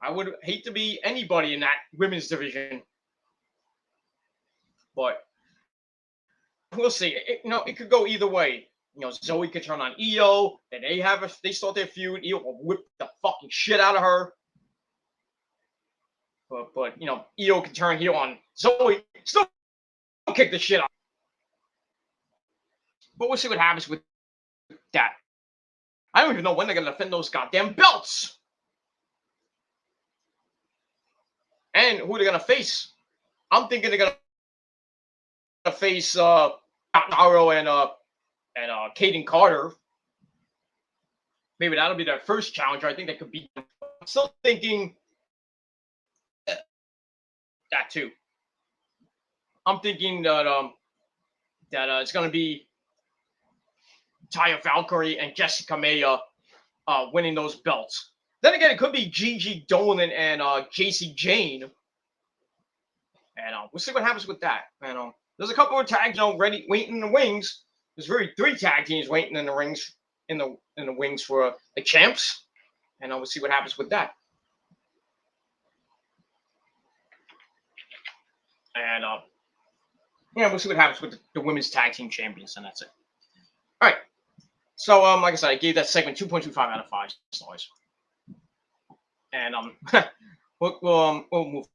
I would hate to be anybody in that women's division, but we'll see. It could go either way. Zoe could turn on Io, then they start their feud. Io will whip the fucking shit out of her. But Io can turn heel on Zoe, still kick the shit out. But we'll see what happens with that. I don't even know when they're gonna defend those goddamn belts. And who they're gonna face. I'm thinking they're gonna face Naru and Kaden Carter. Maybe that'll be their first challenger. I think they could beat them. I'm still thinking that too. I'm thinking that it's gonna be Taya Valkyrie and Jessica Maya winning those belts. Then again, it could be Gigi Dolan and JC Jane. And we'll see what happens with that. And there's a couple of tags ready, waiting in the wings. There's really 3 tag teams waiting in the rings, in the wings for the champs. And we'll see what happens with that. And we'll see what happens with the women's tag team champions, and that's it. All right. So like I said, I gave that segment 2.25 out of 5 stars. And we'll move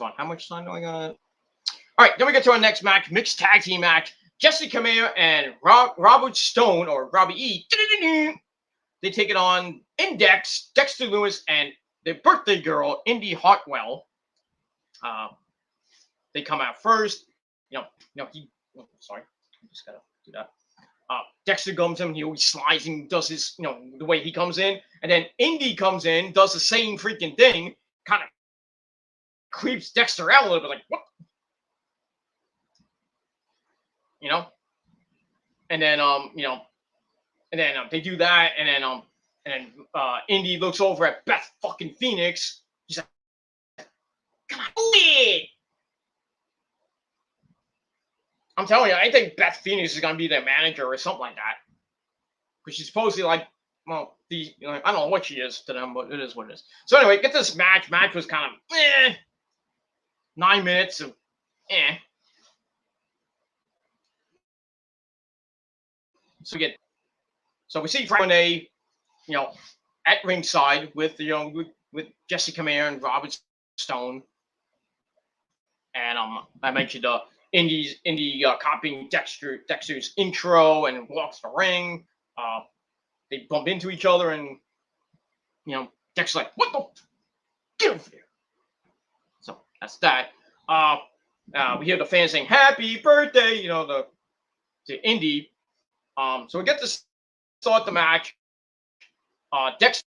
on. How much time do I got? All right, then we get to our next match, mixed tag team match. Jessica Maya and Robert Stone, or Robbie E. They take it on Index, Dexter Lewis, and their birthday girl, Indy Hartwell. They come out first. Sorry, I just gotta do that. Dexter comes in, he always slides and does his, the way he comes in. And then Indy comes in, does the same freaking thing, kind of creeps Dexter out a little bit, like, what? And then, they do that, and then Indy looks over at Beth fucking Phoenix. He's like, come on, do it! I'm telling you, I think Beth Phoenix is going to be their manager or something like that. Because she's supposedly like, I don't know what she is to them, but it is what it is. So anyway, get this match. Match was kind of 9 minutes of So we see Renee, at ringside with with Jessica Maya and Robert Stone. And I mentioned Indy copying Dexter's intro and walks the ring. They bump into each other, and Dexter's like, "What the? Get over there!" So that's that. We hear the fans saying "Happy Birthday," to Indy. So we get to start the match. Dexter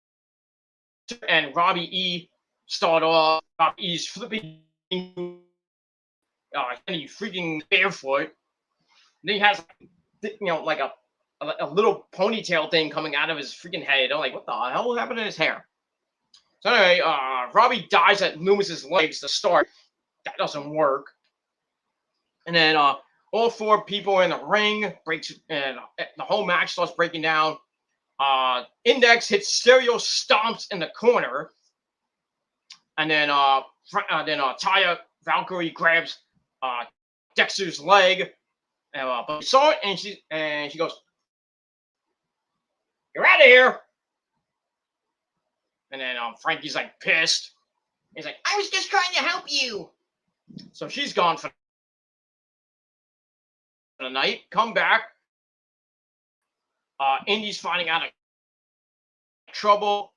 and Robbie E start off. Robbie E's flipping, he freaking barefoot. And then he has, like a little ponytail thing coming out of his freaking head. I'm like, what the hell happened to his hair? So anyway, Robbie dives at Loomis's legs to start. That doesn't work. And then all four people in the ring breaks, and the whole match starts breaking down. Index hits stereo stomps in the corner, and then Taya Valkyrie grabs Dexter's leg, but she saw it, and she goes, "You're out of here!" And then Frankie's like pissed. He's like, "I was just trying to help you." So she's gone for the night. Come back. Indy's finding out of trouble.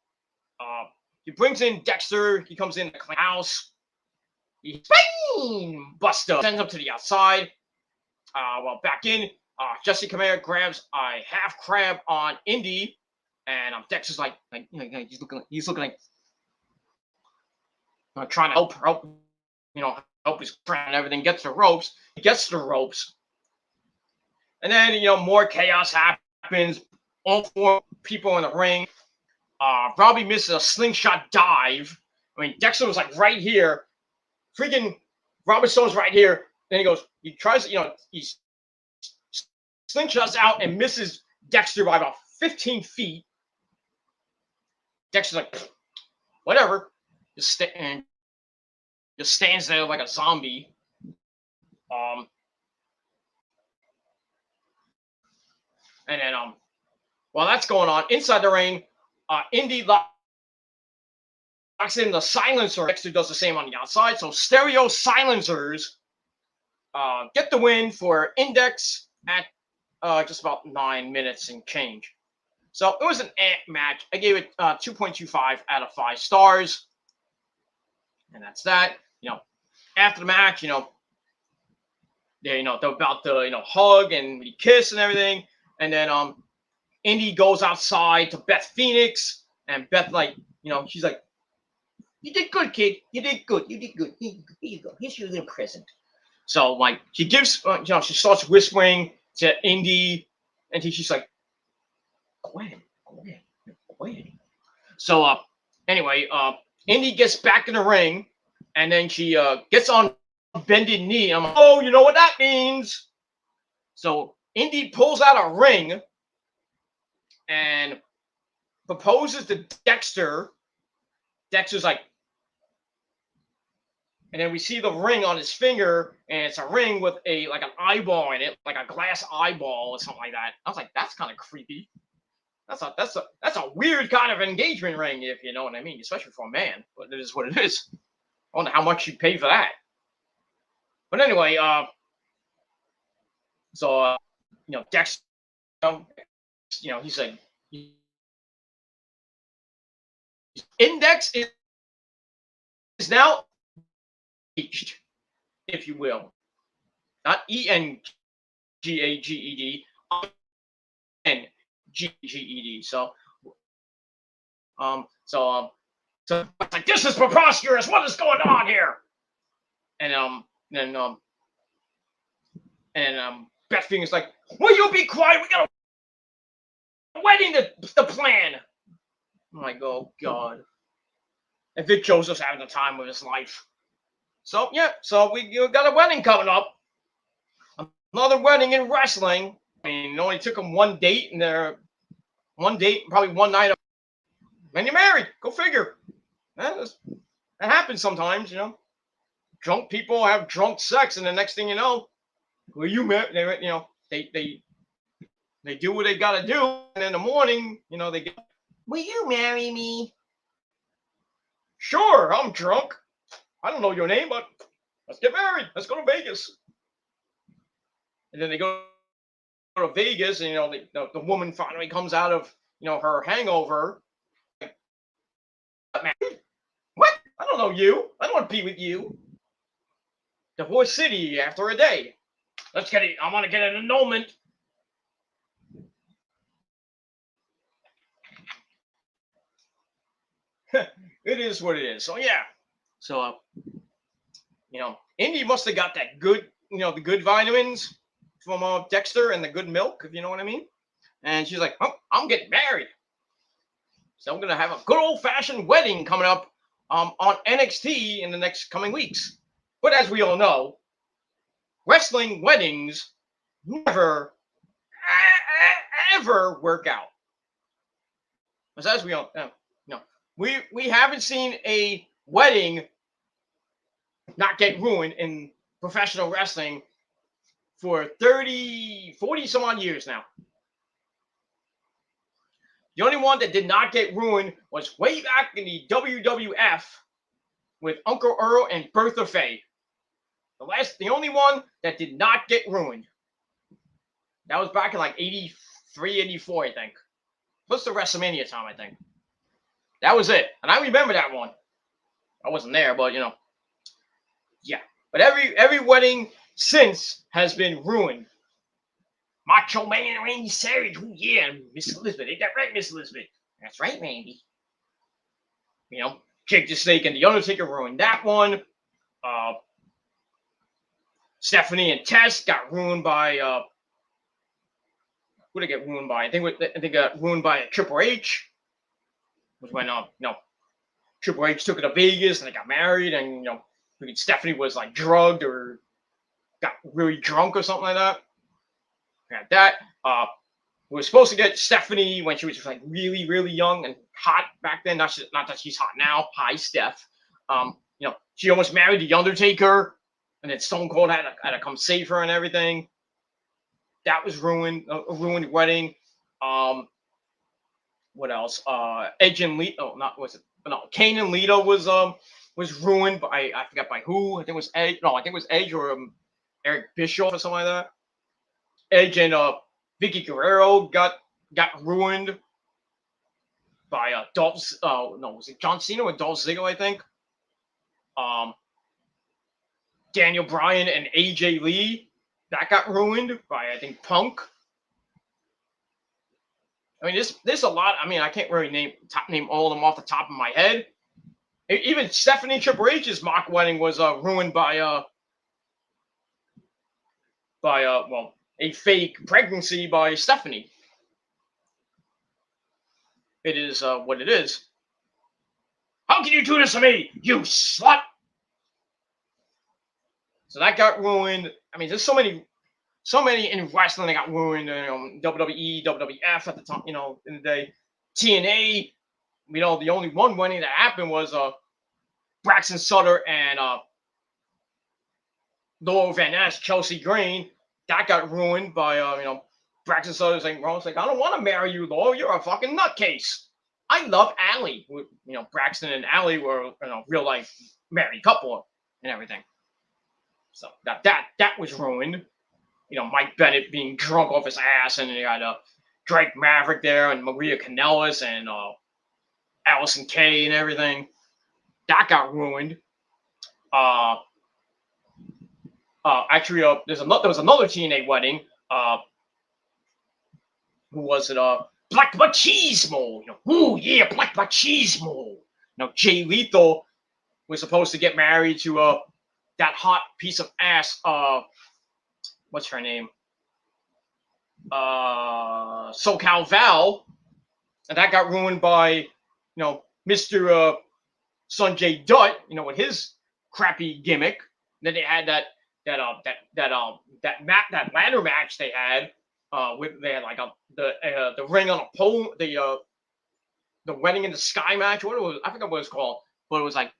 He brings in Dexter. He comes in the house. He Buster sends him to the outside. Back in, Jesse Kamara grabs a half crab on Indy, and Dexter's like he's looking like trying to help his friend and everything. Gets the ropes. He gets the ropes, and then more chaos happens. All four people in the ring. Robbie misses a slingshot dive. I mean, Dexter was like right here. Freaking Robert Stone's right here. Then he tries, he slingshots out and misses Dexter by about 15 feet. Dexter's like, whatever. Just stands there like a zombie. And then while that's going on, inside the ring, Indy locks in the silencer. Dexter does the same on the outside. So stereo silencers get the win for Index at just about 9 minutes and change. So it was an match. I gave it 2.25 out of 5 stars. And that's that. After the match, they're about to hug and kiss and everything. And then Indy goes outside to Beth Phoenix, and Beth she's like, "You did good, kid. You did good. You did good. Here you go. Here's your little present." So she gives, she starts whispering to Indy, and she's like, "Go ahead." So anyway, Indy gets back in the ring, and then she gets on bended knee. I'm like, oh, you know what that means? So Indy pulls out a ring and proposes to Dexter. Dexter's like, and then we see the ring on his finger, and it's a ring with an eyeball in it, like a glass eyeball or something like that. I was like, that's kind of creepy. That's a weird kind of engagement ring, if you know what I mean, especially for a man. But it is what it is. I wonder how much you'd pay for that. But anyway, Dex, he's like, Index is now engaged, if you will, not ENGAGED, NGGED. So it's like, this is preposterous. What is going on here? And Beth Phoenix is like, will you be quiet? We got a wedding to plan. I'm like, oh God. And Vic Joseph's having the time of his life. So we got a wedding coming up. Another wedding in wrestling. I mean, it only took them one date, probably one night. And you're married. Go figure. That happens sometimes, Drunk people have drunk sex, and the next thing you know, well, you met, they do what they got to do, and in the morning, they get, will you marry me? Sure, I'm drunk. I don't know your name, but let's get married. Let's go to Vegas. and then they go to Vegas, and the woman finally comes out of her hangover. Man, what? I don't know you. I don't want to be with you. Divorce City after a day. Let's get it. I want to get an annulment. It is what it is. So yeah. So Indy must have got that good, the good vitamins from Dexter and the good milk, if you know what I mean. And she's like, oh, I'm getting married. So I'm gonna have a good old fashioned wedding coming up on NXT in the next coming weeks. But as we all know, wrestling weddings never ever work out. As we all know, we haven't seen a wedding not get ruined in professional wrestling for 30, 40 some odd years now. The only one that did not get ruined was way back in the WWF with Uncle Earl and Bertha Faye. The only one that did not get ruined. That was back in like 83, 84, I think. Plus the WrestleMania time, I think. That was it. And I remember that one. I wasn't there, but yeah. But every wedding since has been ruined. Macho Man Randy Savage. Oh yeah, Miss Elizabeth. Ain't that right, Miss Elizabeth? That's right, Randy. Jake the Snake and The Undertaker ruined that one. Stephanie and Tess got ruined by who did it get ruined by? I think they got ruined by Triple H. Was when Triple H took it to Vegas and they got married, and Stephanie was like drugged or got really drunk or something like that. Got that. We were supposed to get Stephanie when she was like really, really young and hot back then. Not that she's hot now. Hi, Steph. She almost married The Undertaker, and then Stone Cold had to come save her and everything. That was ruined. A ruined wedding. What else? Edge and Lita. Oh, not was it? No, Kane and Lita was ruined by, I forgot by who. I think it was Edge. No, I think it was Edge or Eric Bischoff or something like that. Edge and Vicky Guerrero got ruined by Dolph. No, was it John Cena or Dolph Ziggler? I think. Daniel Bryan and AJ Lee, that got ruined by, I think, Punk. I mean, there's a lot. I mean, I can't really name all of them off the top of my head. Even Stephanie Triple H's mock wedding was ruined by a fake pregnancy by Stephanie. It is what it is. How can you do this to me, you slut? So that got ruined. I mean, there's so many in wrestling that got ruined. WWE, WWF at the time, in the day. TNA, the only one wedding that happened was Braxton Sutter and Laurel Van Ness, Chelsea Green. That got ruined by Braxton Sutter saying, "I don't want to marry you, Laurel. You're a fucking nutcase." I love Allie. Braxton and Allie were real life married couple and everything. So that was ruined. Mike Bennett being drunk off his ass, and you had Drake Maverick there, and Maria Kanellis, and Allison Kay, and everything. That got ruined. Actually, there was another TNA wedding. Who was it? Black Machismo. Ooh yeah, Black Machismo. Jay Lethal was supposed to get married to that hot piece of ass. What's her name? SoCal Val, and that got ruined by Mr. Sanjay Dutt, with his crappy gimmick. Then they had that ladder match they had. They had like the ring on a pole, the wedding in the sky match. What it was, I forgot what it was called, but it was like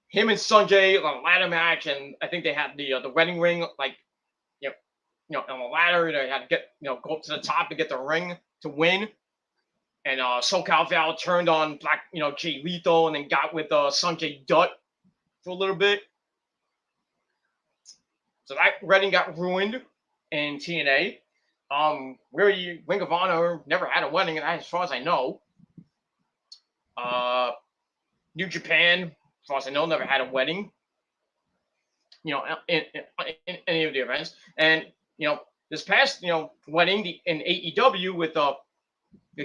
him and Sanjay on a ladder match, and I think they had the wedding ring on the ladder. They had to get go up to the top to get the ring to win. And SoCal Val turned on Jay Lethal, and then got with Sanjay Dutt for a little bit. So that wedding got ruined. in TNA. Ring of Honor never had a wedding, as far as I know. New Japan, as far as I know, never had a wedding. In any of the events, and this past wedding in AEW with the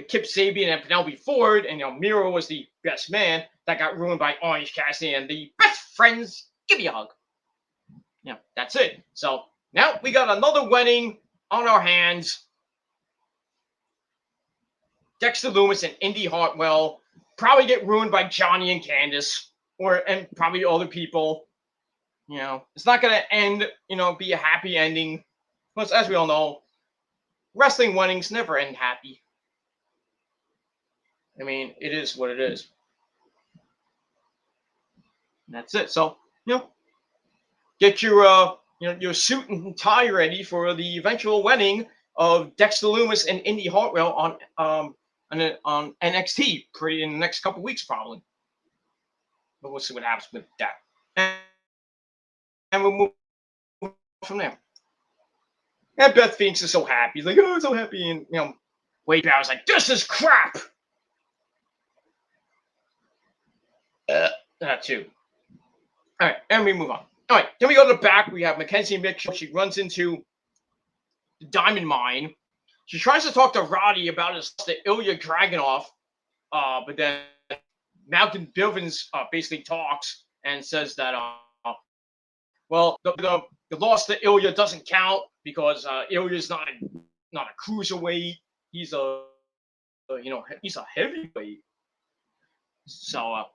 Kip Sabian and Penelope Ford, and Miro was the best man, that got ruined by Orange Cassidy and the best friends. Give me a hug. That's it. So now we got another wedding on our hands. Dexter Lumis and Indy Hartwell probably get ruined by Johnny and Candice, and probably other people. It's not going to end, be a happy ending. Because as we all know, wrestling weddings never end happy. I mean, it is what it is. And that's it. So, get your your suit and tie ready for the eventual wedding of Dexter Lumis and Indy Hartwell on NXT in the next couple weeks, probably. But we'll see what happens with that. And we'll move from there. And Beth Phoenix is so happy. He's like, oh, I'm so happy. And, Wade Barrett's like, this is crap. That too. All right, and we move on. All right, then we go to the back. We have Mackenzie Mitchell. She runs into the Diamond Mine. She tries to talk to Roddy about the Ilya Dragunov, but then Malcolm Bivens basically talks and says that, well, the loss to Ilya doesn't count because Ilya's not a cruiserweight. He's he's a heavyweight. So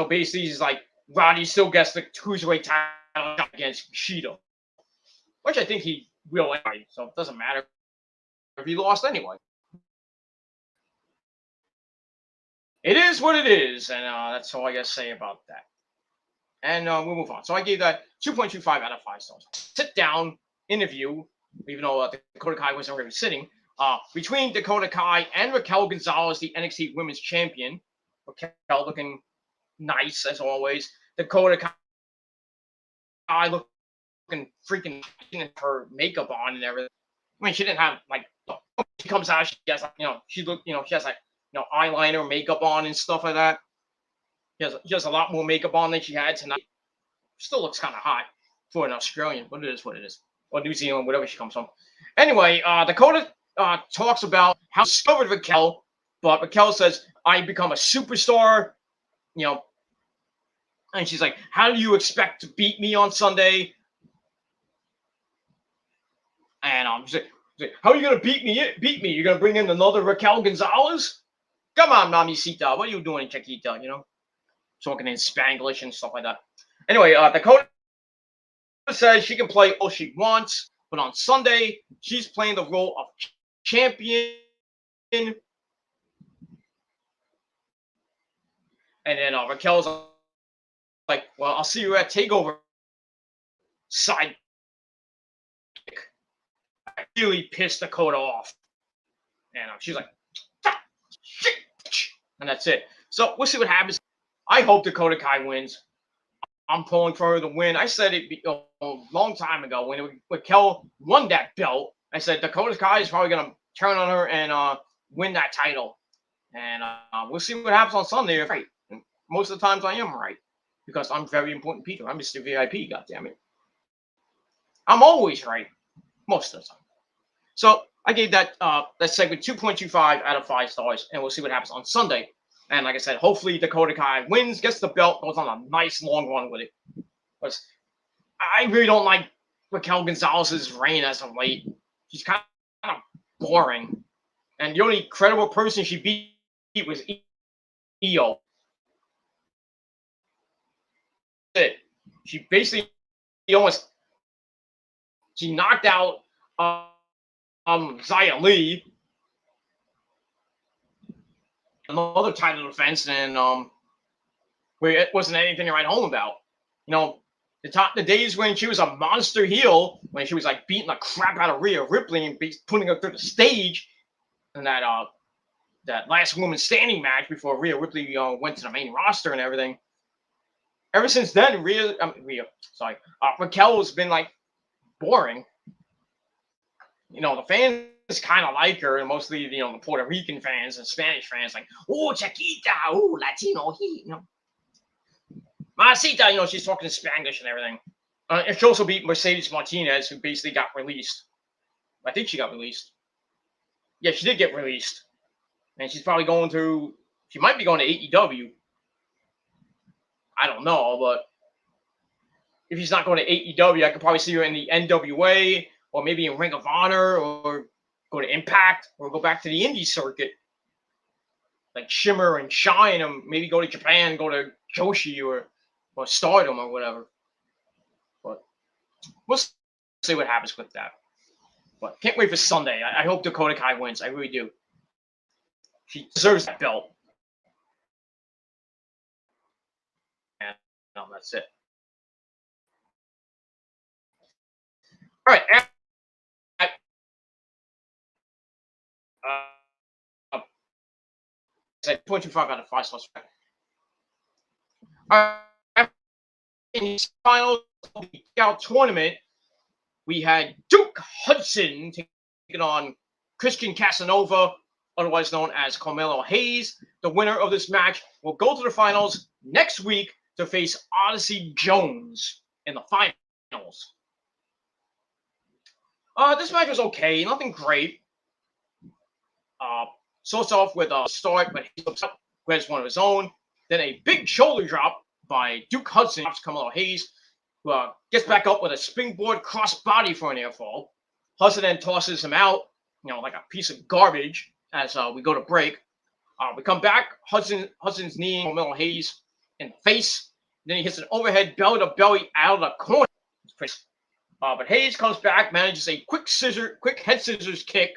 basically, he's like, Roddy still gets the cruiserweight title against Kushida, which I think he will anyway. So it doesn't matter if he lost anyway. It is what it is, and that's all I gotta say about that. And we'll move on. So I gave that 2.25 out of 5 stars. Sit down interview, even though Dakota Kai wasn't really sitting, between Dakota Kai and Raquel Gonzalez, the NXT Women's Champion. Raquel looking nice as always. Dakota Kai looking freaking her makeup on and everything. I mean, she didn't have she comes out, she has she has eyeliner, makeup on and stuff like that. She has a lot more makeup on than she had tonight. Still looks kind of hot for an Australian, but it is what it is. Or New Zealand, whatever she comes from. Anyway, Dakota talks about how she discovered Raquel, but Raquel says, I become a superstar, and she's like, how do you expect to beat me on Sunday? And she's like, how are you going to beat me? You're going to bring in another Raquel Gonzalez? Come on, Mamacita. What are you doing, Chiquita, Talking in Spanglish and stuff like that. Anyway, Dakota says she can play all she wants, but on Sunday, she's playing the role of champion. And then Raquel's like, well, I'll see you at TakeOver. Side. I really pissed Dakota off. And she's like, shit. And that's it. So we'll see what happens. I hope Dakota Kai wins. I'm pulling for her to win. I said it a long time ago when Raquel won that belt. I said Dakota Kai is probably going to turn on her and win that title. And we'll see what happens on Sunday. Right. Most of the times I am right because I'm very important, Peter. I'm Mr. VIP, goddammit. I'm always right most of the time. So I gave that segment 2.25 out of 5 stars, and we'll see what happens on Sunday. And like I said, hopefully Dakota Kai wins, gets the belt, goes on a nice long run with it. Because I really don't like Raquel Gonzalez's reign as of late. She's kind of boring. And the only credible person she beat was Io. She basically she knocked out Xia Li, another title defense, and where it wasn't anything to write home about. The days when she was a monster heel, when she was like beating the crap out of Rhea Ripley and putting her through the stage, and that last woman standing match before Rhea Ripley went to the main roster and everything. Ever since then, Raquel has been like boring. the fans kind of like her, and mostly the Puerto Rican fans and Spanish fans, like, oh, Chiquita, oh, Latino, Masita, she's talking in Spanish and everything. And she also beat Mercedes Martinez, who basically got released. I think she got released. Yeah, she did get released. And she's probably she might be going to AEW. I don't know, but if she's not going to AEW, I could probably see her in the NWA or maybe in Ring of Honor or go to Impact or go back to the indie circuit. Like Shimmer and Shine, and maybe go to Japan, go to Joshi or Stardom or whatever. But we'll see what happens with that. But can't wait for Sunday. I hope Dakota Kai wins. I really do. She deserves that belt. And that's it. All right. 0.25 out of 5 stars. All right. In the finals of the Scout tournament, we had Duke Hudson taking on Christian Casanova, otherwise known as Carmelo Hayes. The winner of this match will go to the finals next week to face Odyssey Jones in the finals. This match was okay, nothing great. Starts off with a start, but he grabs one of his own. Then a big shoulder drop by Duke Hudson, Carmelo Hayes, who gets back up with a springboard cross body for an air fall. Hudson then tosses him out, like a piece of garbage as we go to break. We come back, Hudson's knee Carmelo Hayes in the face. Then he hits an overhead belly-to-belly out of the corner. But Hayes comes back, manages a quick head scissors kick,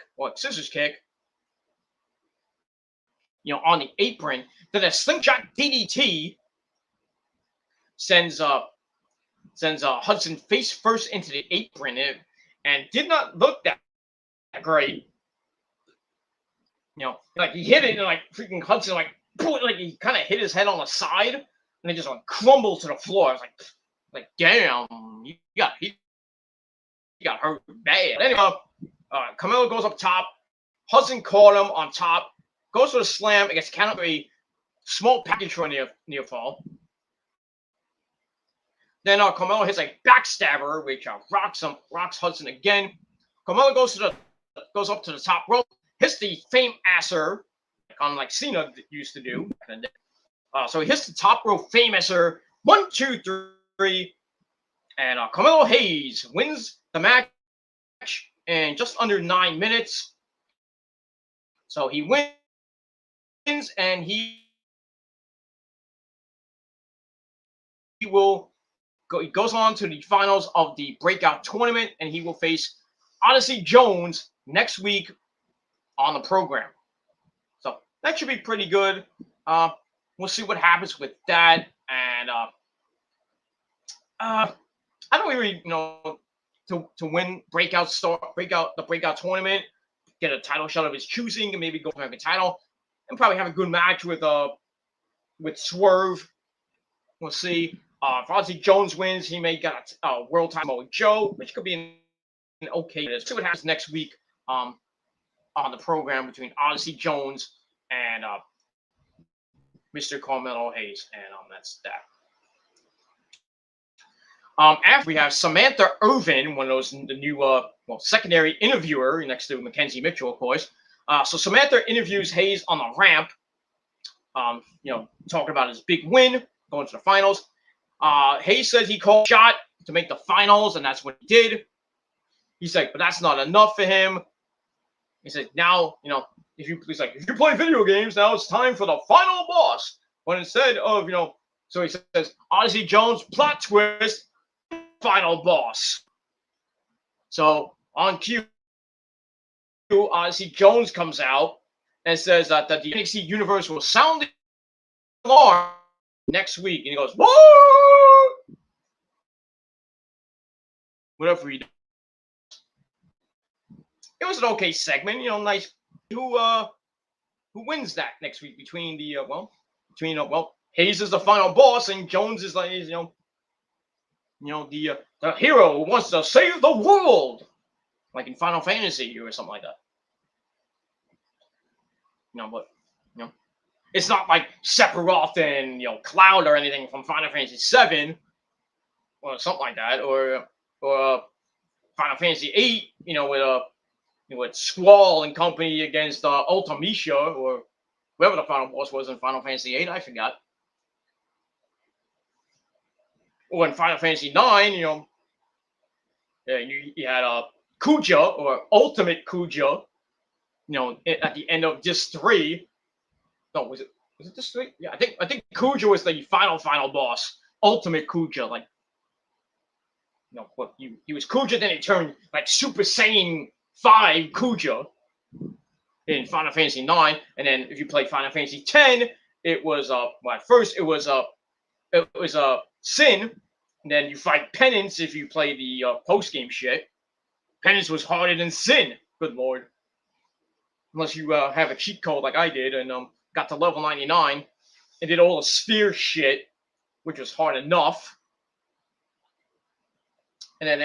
on the apron. Then a slingshot DDT sends Hudson face first into the apron and did not look that great. Like he hit it and like freaking Hudson like he kind of hit his head on the side and it just like crumbled to the floor. I was like damn, he got hurt bad. Anyway, Carmelo goes up top. Hudson caught him on top. Goes for the slam. It gets counted for a small package for a near fall. Then Carmelo hits a backstabber, which rocks Hudson again. Carmelo goes up to the top rope, hits the fame asser, like Cena used to do. So he hits the top rope fame asser. 1, 2, 3, and Carmelo Hayes wins the match in just under 9 minutes. So he wins, and he goes on to the finals of the breakout tournament, and he will face Odyssey Jones next week on the program. So that should be pretty good. We'll see what happens with that, and I don't really, to win the breakout tournament, get a title shot of his choosing, and maybe go for a title, and probably have a good match with Swerve. We'll see. If Odyssey Jones wins, he may get a world title Joe, which could be an okay. Let's see what happens next week on the program between Odyssey Jones and Mr. Carmelo Hayes, and that's that. After we have Samantha Irvin, one of the new secondary interviewer next to Mackenzie Mitchell, of course. So Samantha interviews Hayes on the ramp. Talking about his big win, going to the finals. Hayes says he called a shot to make the finals, and that's what he did. He's like, but that's not enough for him. He said, now, if you play video games, now it's time for the final boss. But instead of, so he says, Odyssey Jones, plot twist, final boss. So on cue, Odyssey Jones comes out and says that the NXT universe will sound the alarm next week. And he goes, whoa! Whatever he does. It was an okay segment, nice. Who wins that next week between Hayes is the final boss and Jones is like, the hero who wants to save the world. like in Final Fantasy or something like that. But it's not like Sephiroth and Cloud or anything from Final Fantasy VII or something like that, or Final Fantasy VIII, with Squall and company against Ultimecia or whoever the final boss was in Final Fantasy VIII, I forgot. Or in Final Fantasy IX, you had Kuja or Ultimate Kuja, at the end of Disc 3. No, was it Disc 3? Yeah, I think Kuja was the final boss. Ultimate Kuja, like what he was Kuja, then he turned like Super Saiyan 5 Kuja in Final Fantasy IX, and then if you play Final Fantasy X, it was at first it was Sin, and then you fight Penance if you play the post game shit. Penance was harder than Sin. Good lord. Unless you have a cheat code like I did and got to level 99 and did all the sphere shit, which was hard enough. And then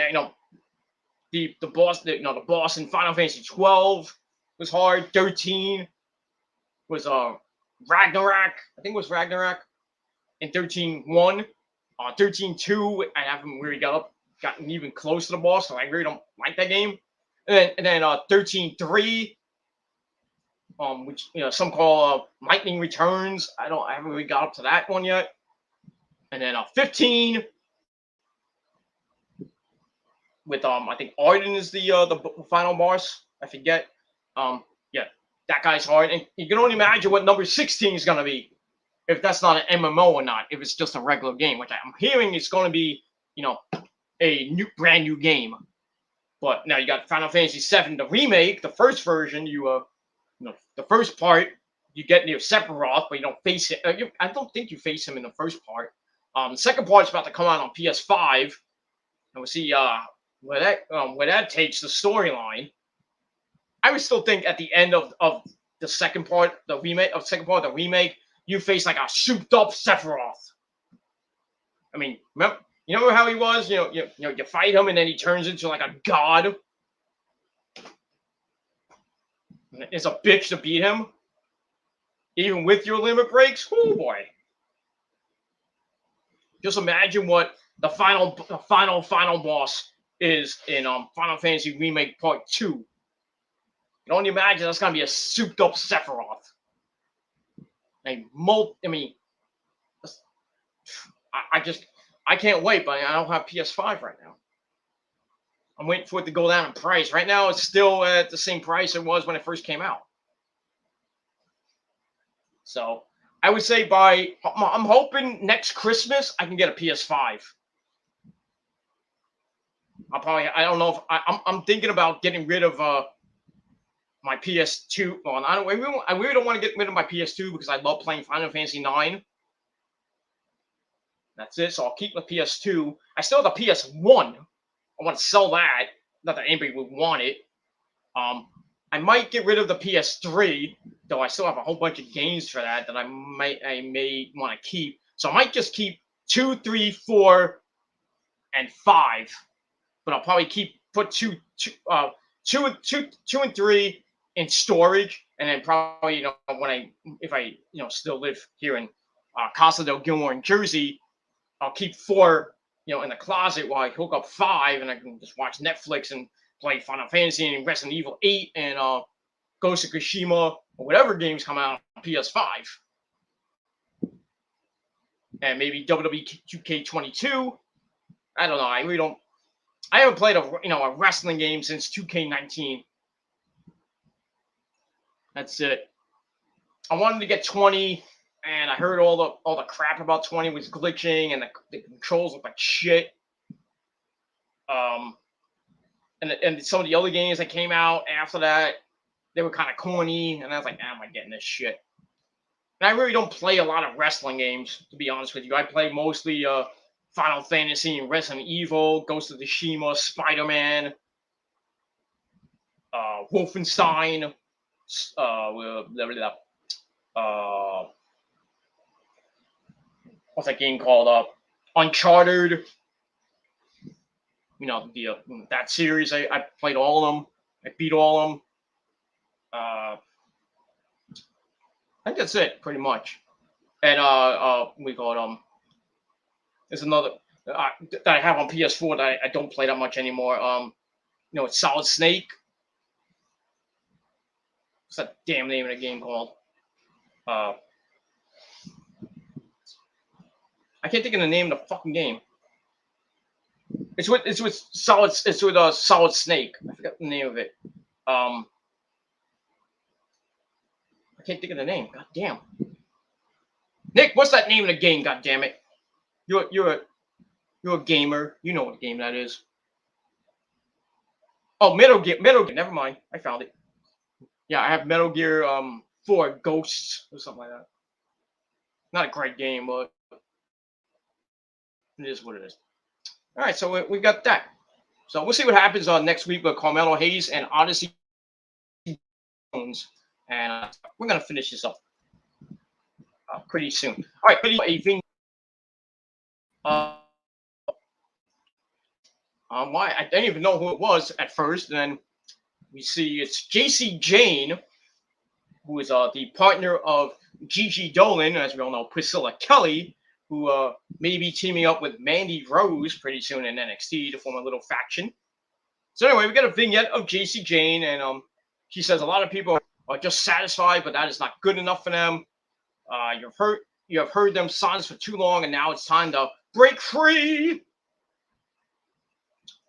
the boss the boss in Final Fantasy 12 was hard. 13 was Ragnarok. I think it was Ragnarok. And 13-1. 13-2, I haven't really gotten even close to the boss, so I really don't like that game. And then 13-3, which some call Lightning Returns. I haven't really got up to that one yet. And then 15 with I think Arden is the final boss. I forget. Yeah, that guy's hard, and you can only imagine what number 16 is gonna be. If that's not an MMO or not, if it's just a regular game, which I'm hearing it's going to be, a brand new game. But now you got Final Fantasy VII, the remake, the first version. The first part you get near Sephiroth, but you don't face it. I don't think you face him in the first part. The second part's about to come out on PS5, and we'll see where that takes the storyline. I would still think at the end of the second part, the remake. You face like a souped up Sephiroth. I mean, remember how he was? You fight him and then he turns into like a god. It's a bitch to beat him, even with your limit breaks. Oh boy! Just imagine what the final boss is in Final Fantasy Remake Part 2. You can only imagine that's gonna be a souped up Sephiroth. I can't wait, but I don't have PS5 right now. I'm waiting for it to go down in price. Right now, it's still at the same price it was when it first came out. So I would say I'm hoping next Christmas I can get a PS5. I don't know if I'm thinking about getting rid of my PS2. Well, I really don't want to get rid of my PS2 because I love playing Final Fantasy IX. That's it. So I'll keep the PS2. I still have the PS1. I want to sell that. Not that anybody would want it. I might get rid of the PS3, though I still have a whole bunch of games for that I may want to keep. So I might just keep 2, 3, 4, and 5. But I'll probably put 2 and 3 in storage, and then probably if I still live here in Casa del Gilmore in Jersey, I'll keep 4 in the closet while I hook up 5, and I can just watch Netflix and play Final Fantasy and Resident Evil 8 and Ghost of Tsushima or whatever games come out on PS5, and maybe WWE 2K22. I don't know. I haven't played a wrestling game since 2K19. That's it. I wanted to get 20, and I heard all the crap about 20 was glitching and the controls look like shit. And some of the other games that came out after that, they were kind of corny, and I was like, am I getting this shit? And I really don't play a lot of wrestling games, to be honest with you. I play mostly Final Fantasy and Resident Evil, Ghost of Tsushima, Spider-Man, Wolfenstein, what's that game called? Uncharted. that series. I played all of them. I beat all of them. I think that's it, pretty much. And we call it there's another that I have on PS4 that I don't play that much anymore. It's Solid Snake. What's that damn name of the game called? I can't think of the name of the fucking game. It's with Solid Snake. I forgot the name of it. I can't think of the name. God damn. Nick, what's that name of the game? God damn it. You're a gamer. You know what game that is. Oh, Metal Gear. Never mind. I found it. Yeah, I have Metal Gear 4 Ghosts or something like that. Not a great game, but it is what it is. All right, so we got that. So we'll see what happens next week with Carmelo Hayes and Odyssey Jones, and we're gonna finish this up pretty soon. All right, a thing. Why I didn't even know who it was at first, and then we see it's JC Jane, who is the partner of Gigi Dolan, as we all know, Priscilla Kelly, who may be teaming up with Mandy Rose pretty soon in NXT to form a little faction. So anyway, we got a vignette of JC Jane, and she says a lot of people are just satisfied, but that is not good enough for them. You have heard them songs for too long, and now it's time to break free.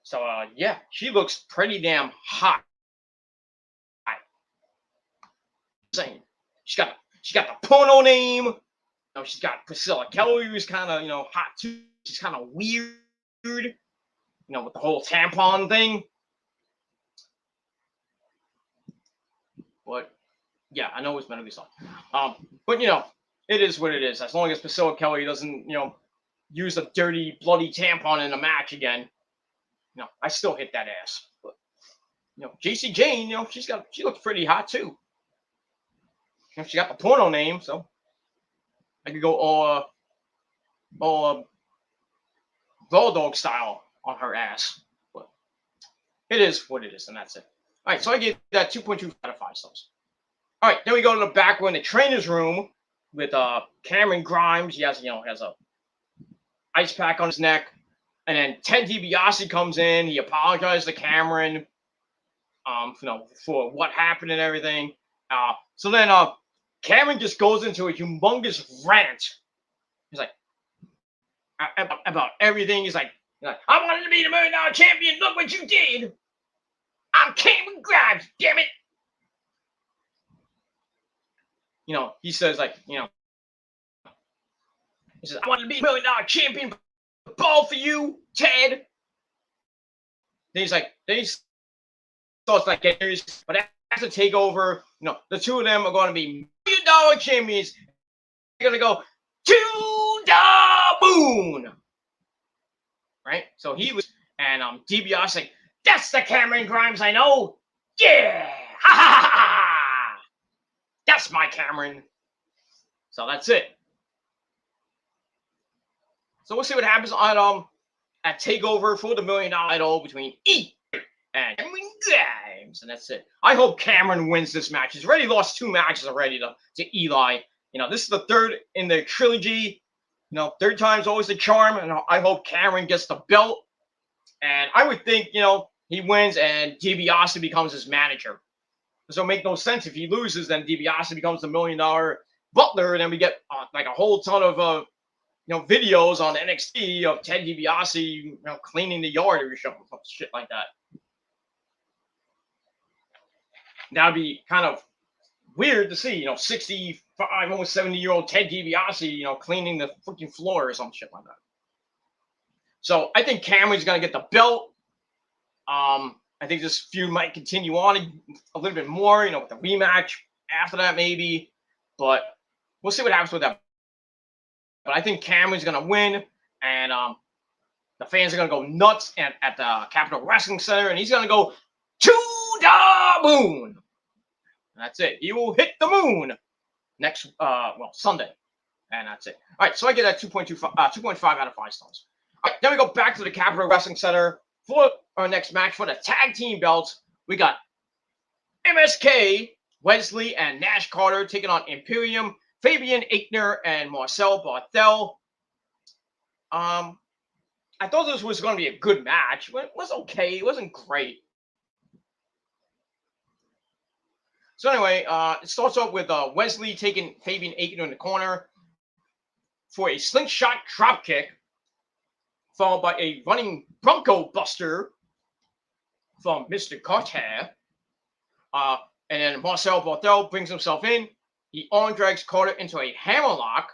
So yeah, she looks pretty damn hot. Saying she got the porno name. She's got Priscilla Kelly, who's kind of hot too. She's kind of weird, with the whole tampon thing. But yeah, I know it's meant to be something. But it is what it is. As long as Priscilla Kelly doesn't use a dirty, bloody tampon in a match again, I still hit that ass. But JC Jane, she looks pretty hot too. She got the porno name, so I could go all raw dog style on her ass. But it is what it is, and that's it. All right, so I gave that 2.25 out of 5 stars. All right, then we go to the back one, the trainer's room with Cameron Grimes. He has a ice pack on his neck. And then Ted DiBiase comes in. He apologized to Cameron, for what happened and everything. So then Cameron just goes into a humongous rant. He's like, about everything. He's like, I wanted to be the $1 million champion. Look what you did. I'm Cameron Grimes, damn it. He says he says, I wanted to be $1 million champion. Ball for you, Ted. Then he starts getting serious. But after takeover, the two of them are going to be $1 million champions. They're going to go to the moon, right? So he was, and DiBiase like, that's the Cameron Grimes I know. Yeah, ha ha ha ha. That's my Cameron. So that's it. So we'll see what happens at Takeover for the $1 million title between E and Cameron Grimes, and that's it. I hope Cameron wins this match. He's already lost 2 matches already to Eli. This is the third in the trilogy. Third time's always the charm, and I hope Cameron gets the belt. And I would think he wins and DiBiase becomes his manager. This will make no sense if he loses. Then DiBiase becomes the $1 million butler, and then we get a whole ton of videos on NXT of Ted DiBiase, cleaning the yard or something, shit like that. That'd be kind of weird to see, 65, almost 70-year-old Ted DiBiase, cleaning the freaking floor or some shit like that. So I think Cameron's gonna get the belt. I think this feud might continue on a little bit more, with the rematch after that maybe, but we'll see what happens with that. But I think Cameron's going to win, and the fans are going to go nuts at the Capitol Wrestling Center, and he's going to go to the moon. And that's it. He will hit the moon next, Sunday. And that's it. All right, so I get that 2.5 out of 5 stars. All right, then we go back to the Capitol Wrestling Center For our next match for the tag team belts, we got MSK, Wesley, and Nash Carter taking on Imperium, Fabian Aichner, and Marcel Barthel. I thought this was going to be a good match. It was okay. It wasn't great. So anyway, it starts off with Wesley taking Fabian Aichner in the corner for a slingshot dropkick, followed by a running Bronco Buster from Mr. Carter. And then Marcel Barthel brings himself in. He arm drags Carter into a hammerlock.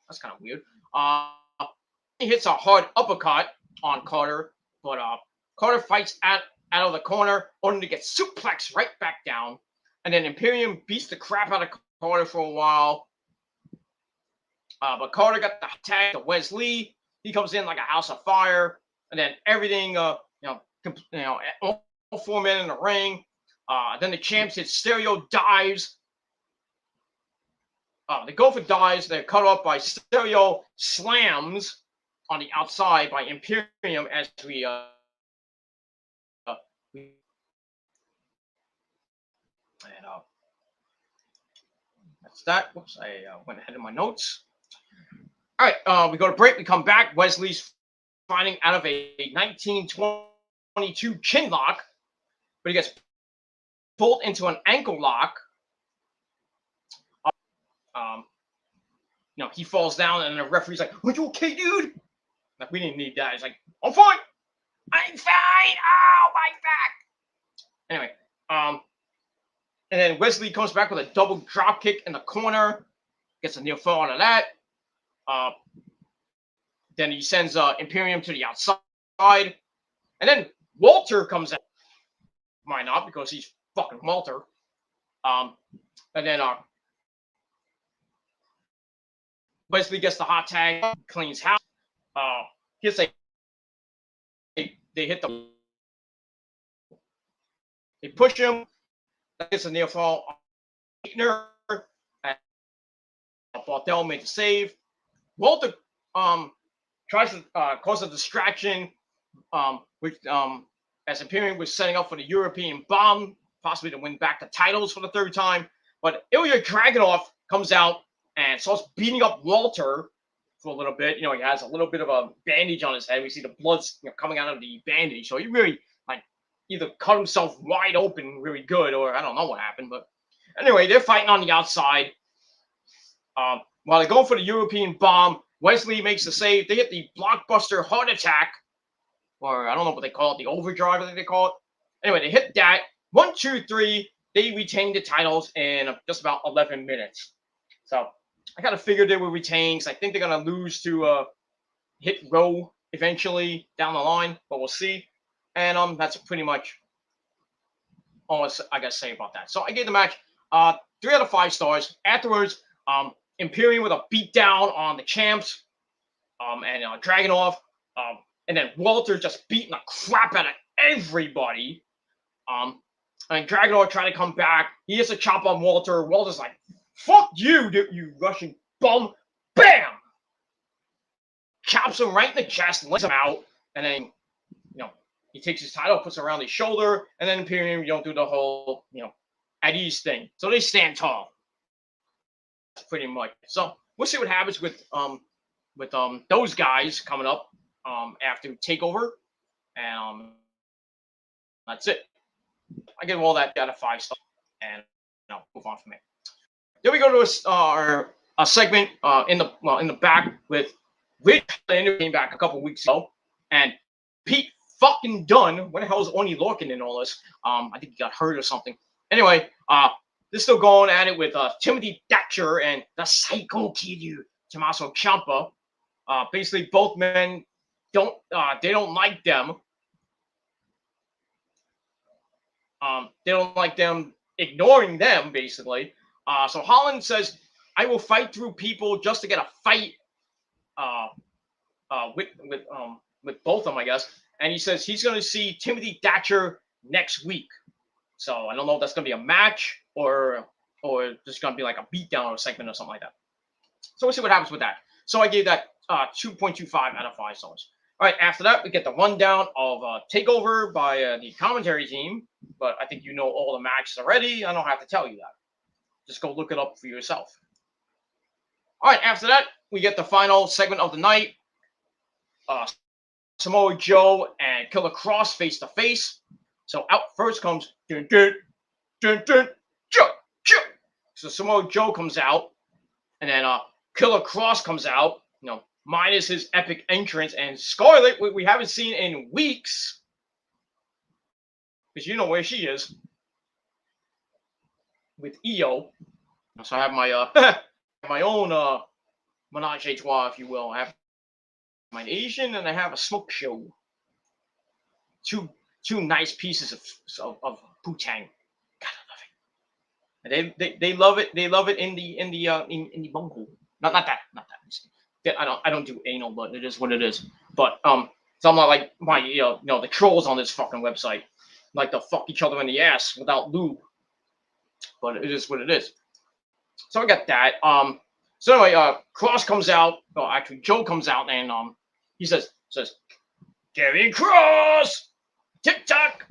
That's kind of weird. He hits a hard uppercut on Carter, but Carter fights out of the corner, only to get suplexed right back down. And then Imperium beats the crap out of Carter for a while. But Carter got the tag to Wesley. He comes in like a house of fire, and then everything, all 4 men in the ring. Then the champs hit stereo dives. They go for dives. They're cut off by stereo slams on the outside by Imperium as we that's that. Whoops, I went ahead of my notes. All right, we go to break. We come back. Wesley's fighting out of a 1922 chin lock, but he gets pulled into an ankle lock. He falls down, and the referee's like, "Are you okay, dude?" Like, we didn't need that. He's like, "I'm fine. I'm fine. Oh, my back." Anyway, and then Wesley comes back with a double drop kick in the corner, gets a near fall out of that. Then he sends Imperium to the outside, and then Walter comes out. Why not? Because he's fucking Walter. And then Wesley gets the hot tag, cleans house. They hit the. They push him. That gets a near fall. Aichner and Barthel made the save. Walter tries to cause a distraction, which as Imperium was setting up for the European bomb, possibly to win back the titles for the third time. But Ilya Dragunov comes out and starts beating up Walter for a little bit. He has a little bit of a bandage on his head. We see the blood coming out of the bandage. So he really either cut himself wide open really good, or I don't know what happened. But anyway, they're fighting on the outside. While they go for the European bomb, Wesley makes the save. They hit the blockbuster heart attack, or I don't know what they call it, the overdrive, I think they call it. Anyway, they hit that. 1, 2, 3. They retain the titles in just about 11 minutes. So I kind of figured they would retain, because I think they're going to lose to Hit Row eventually down the line, but we'll see. And that's pretty much all I got to say about that. So I gave the match 3 out of 5 stars. Afterwards, Imperium with a beatdown on the champs, and Dragunov, and then Walter just beating the crap out of everybody. And Dragunov trying to come back. He hits a chop on Walter. Walter's like, "Fuck you, you Russian bum!" Bam! Chops him right in the chest, lets him out, and then he takes his title, puts it around his shoulder, and then Imperium do the whole at ease thing. So they stand tall. Pretty much. So we'll see what happens with those guys coming up after Takeover, and that's it. I give all that out of 5 stars, and move on from it. Then we go to a segment in the back with Rich. Came back a couple weeks ago, and Pete fucking Dunne. Where the hell is Oni Lorcan in all this? I think he got hurt or something. Anyway, they're still going at it with Timothy Thatcher and the Psycho Kid, Tommaso Ciampa. Basically, both men don't like them. They don't like them ignoring them, basically. So Holland says, "I will fight through people just to get a fight with both of them, I guess." And he says he's going to see Timothy Thatcher next week. So I don't know if that's going to be a match or just going to be like a beatdown or a segment or something like that. So we'll see what happens with that. So I gave that 2.25 out of 5 stars. All right, after that, we get the rundown of Takeover by the commentary team. But I think you know all the matches already. I don't have to tell you that. Just go look it up for yourself. All right, after that, we get the final segment of the night. Samoa Joe and Killer Kross face to face. So out first comes dun dun dun dun Joe Joe. So Samoa Joe comes out, and then Killer Kross comes out. Minus his epic entrance, and Scarlett we haven't seen in weeks, because you know where she is with Io. So I have my my own menage a trois, if you will. I have my Asian, and I have a smoke show. Two nice pieces of putang. God, I love it. They love it. They love it in the bunghole. Not that. I don't do anal, but it is what it is. But so I'm not like my the trolls on this fucking website like to fuck each other in the ass without lube. But it is what it is. So I got that. So anyway, Kross comes out. Oh, actually, Joe comes out, and he says, Gary Kross, TikTok.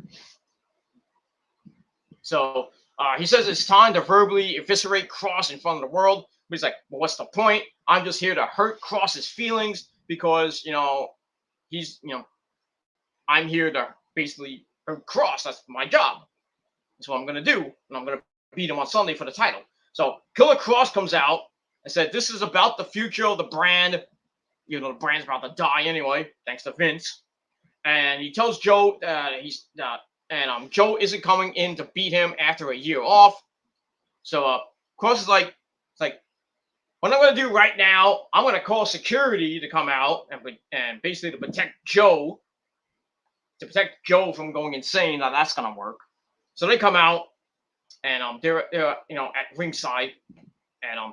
So he says it's time to verbally eviscerate Kross in front of the world. But he's like, well, what's the point? I'm just here to hurt Kross's feelings because he's I'm here to basically hurt Kross. That's my job. That's what I'm gonna do, and I'm gonna beat him on Sunday for the title. So Killer Kross comes out and said, this is about the future of the brand. The brand's about to die anyway, thanks to Vince. And he tells Joe Joe isn't coming in to beat him after a year off. So Kross is like, what I'm going to do right now, I'm going to call security to come out and basically to protect Joe from going insane. Now that's going to work. So they come out, and they're at ringside, and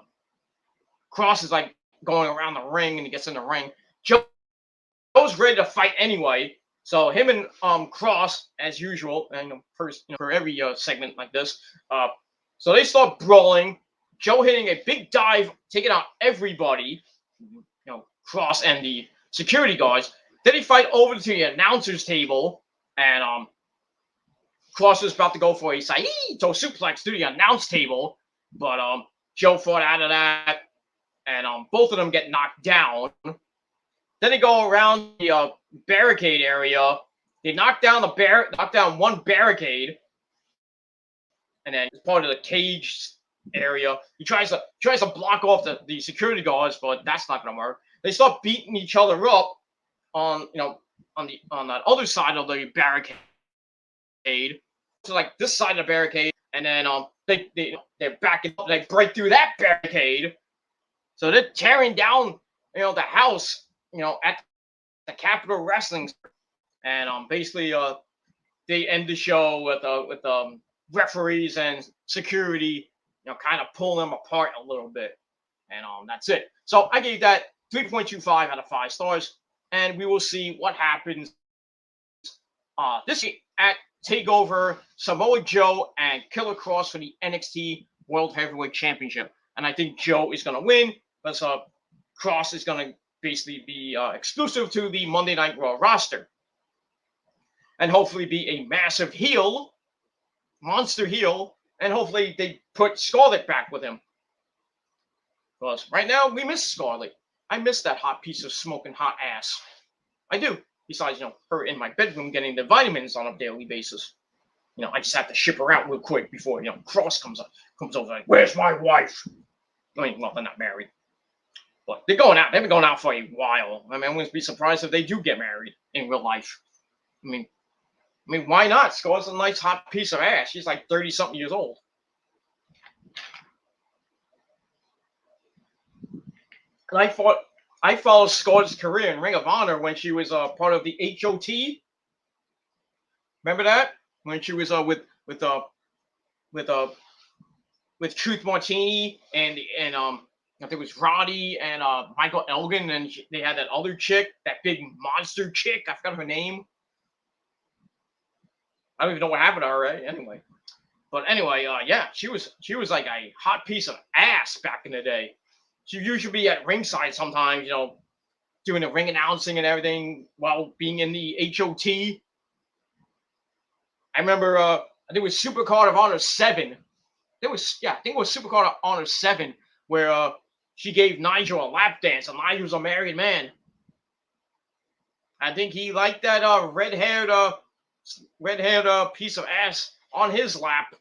Kross is like going around the ring, and he gets in the ring. Joe's ready to fight anyway. So him and Kross, as usual, and first for every segment like this, so they start brawling. Joe hitting a big dive, taking out everybody, Kross and the security guards. Then he fight over to the announcer's table, and Kross is about to go for a Saito suplex to the announce table, but Joe fought out of that, and both of them get knocked down. Then they go around the barricade area. They knock down one barricade, and then it's part of the cage area. He tries to block off the security guards, but that's not gonna work. They start beating each other up on that other side of the barricade. So like this side of the barricade, and then they're backing up. They break through that barricade, so they're tearing down the house at the Capitol Wrestling, and basically they end the show with referees and security kind of pull them apart a little bit, and that's it. So I gave that 3.25 out of 5 stars, and we will see what happens this week at TakeOver. Samoa Joe and Killer Kross for the NXT World Heavyweight Championship, and I think Joe is going to win, because Kross is going to basically be exclusive to the Monday Night Raw roster, and hopefully be a massive heel, monster heel, and hopefully they put Scarlett back with him. Because right now we miss Scarlett. I miss that hot piece of smoking hot ass. I do. Besides, her in my bedroom getting the vitamins on a daily basis. I just have to ship her out real quick before Kross comes over like, where's my wife? I mean, well, they're not married. But they're going out. They've been going out for a while. I mean, I wouldn't be surprised if they do get married in real life. I mean, why not? Scarlett's a nice hot piece of ass. She's like 30-something years old. And I followed Scarlett's career in Ring of Honor when she was part of the HOT. Remember that? When she was with Truth Martini and I think it was Roddy and Michael Elgin, and they had that other chick, that big monster chick. I forgot her name. I don't even know what happened to her, right? Anyway. But anyway, yeah, she was like a hot piece of ass back in the day. She usually be at ringside sometimes, doing the ring announcing and everything while being in the HOT. I remember, I think it was Supercard of Honor 7. I think it was Supercard of Honor 7 where she gave Nigel a lap dance, and Nigel's a married man. I think he liked that red-haired piece of ass on his lap.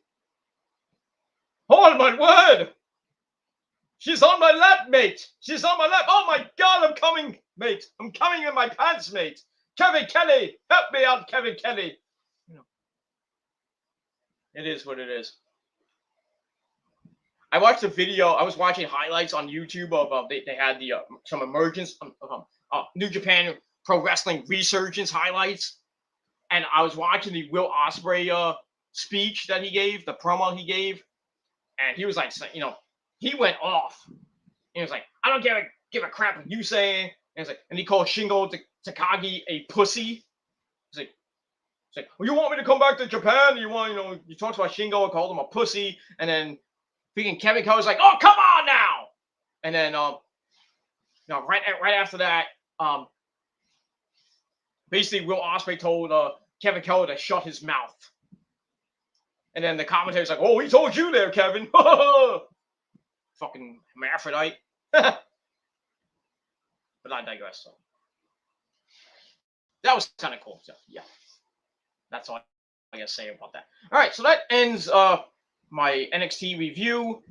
Oh my word! She's on my lap, mate. She's on my lap. Oh my God, I'm coming, mate. I'm coming in my pants, mate. Kevin Kelly, help me out, Kevin Kelly. It is what it is. I watched a video. I was watching highlights on YouTube of they had the some emergence New Japan Pro Wrestling Resurgence highlights, and I was watching the Will Ospreay speech that he gave, the promo he gave, and he was like, he went off. He was like, I don't give a crap what you say. And he called Shingo Takagi a pussy. He's like, well, you want me to come back to Japan? You talked about Shingo and called him a pussy, and then freaking Kevin Kelly was like, oh, come on now. And then right after that, basically Will Ospreay told Kevin Kelly to shut his mouth. And then the commentator's like, oh, he told you there, Kevin. Fucking hermaphrodite. But I digress. So that was kind of cool. So yeah, that's all I gotta say about that. All right, so that ends my NXT review.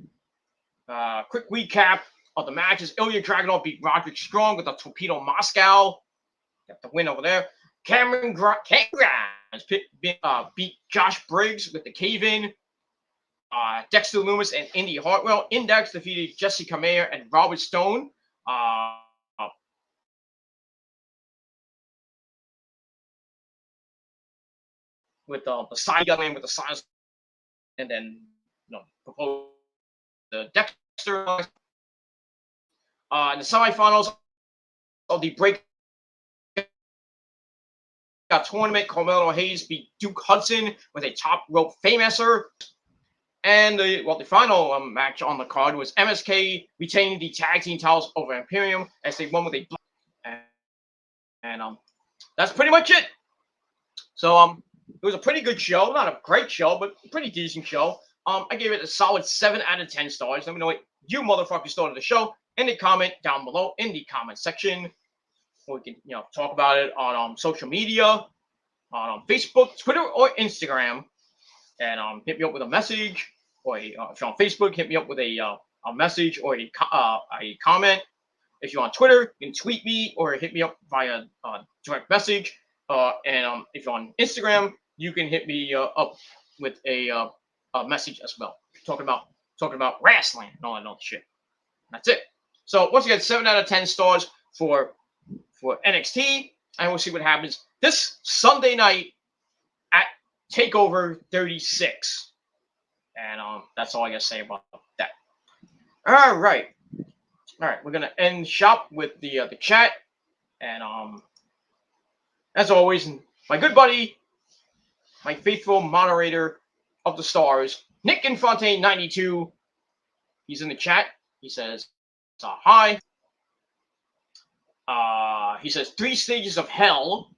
Quick recap of the matches. Ilya Dragunov beat Roderick Strong with a Torpedo Moscow. Got the win over there. Cameron Grimes beat Josh Briggs with the cave-in. Dexter Lumis and Indy Hartwell. Index defeated Jessica Mayer and Robert Stone. With the side gun with the signs, and then proposed the Dexter. In the semifinals of the break tournament, Carmelo Hayes beat Duke Hudson with a top rope famouser. And the final match on the card was MSK retaining the tag team titles over Imperium as they won with a and that's pretty much it. So it was a pretty good show, not a great show, but a pretty decent show. I gave it a solid 7 out of 10 stars. Let me know what you motherfuckers thought of the show in the comment down below in the comment section. Or we can talk about it on social media, on Facebook, Twitter, or Instagram, and hit me up with a message, or if you're on Facebook, hit me up with a message or a comment. If you're on Twitter, you can tweet me or hit me up via direct message. And if you're on Instagram, you can hit me up with a message as well. Talking about wrestling and all that other shit. That's it. So once again, 7 out of 10 stars for NXT, and we'll see what happens this Sunday night at TakeOver 36. And that's all I gotta say about that. All right, we're gonna end shop with the chat, and as always, my good buddy, my faithful moderator of the stars, Nick Infante 92. He's in the chat. He says, hi. He says 3 stages of hell.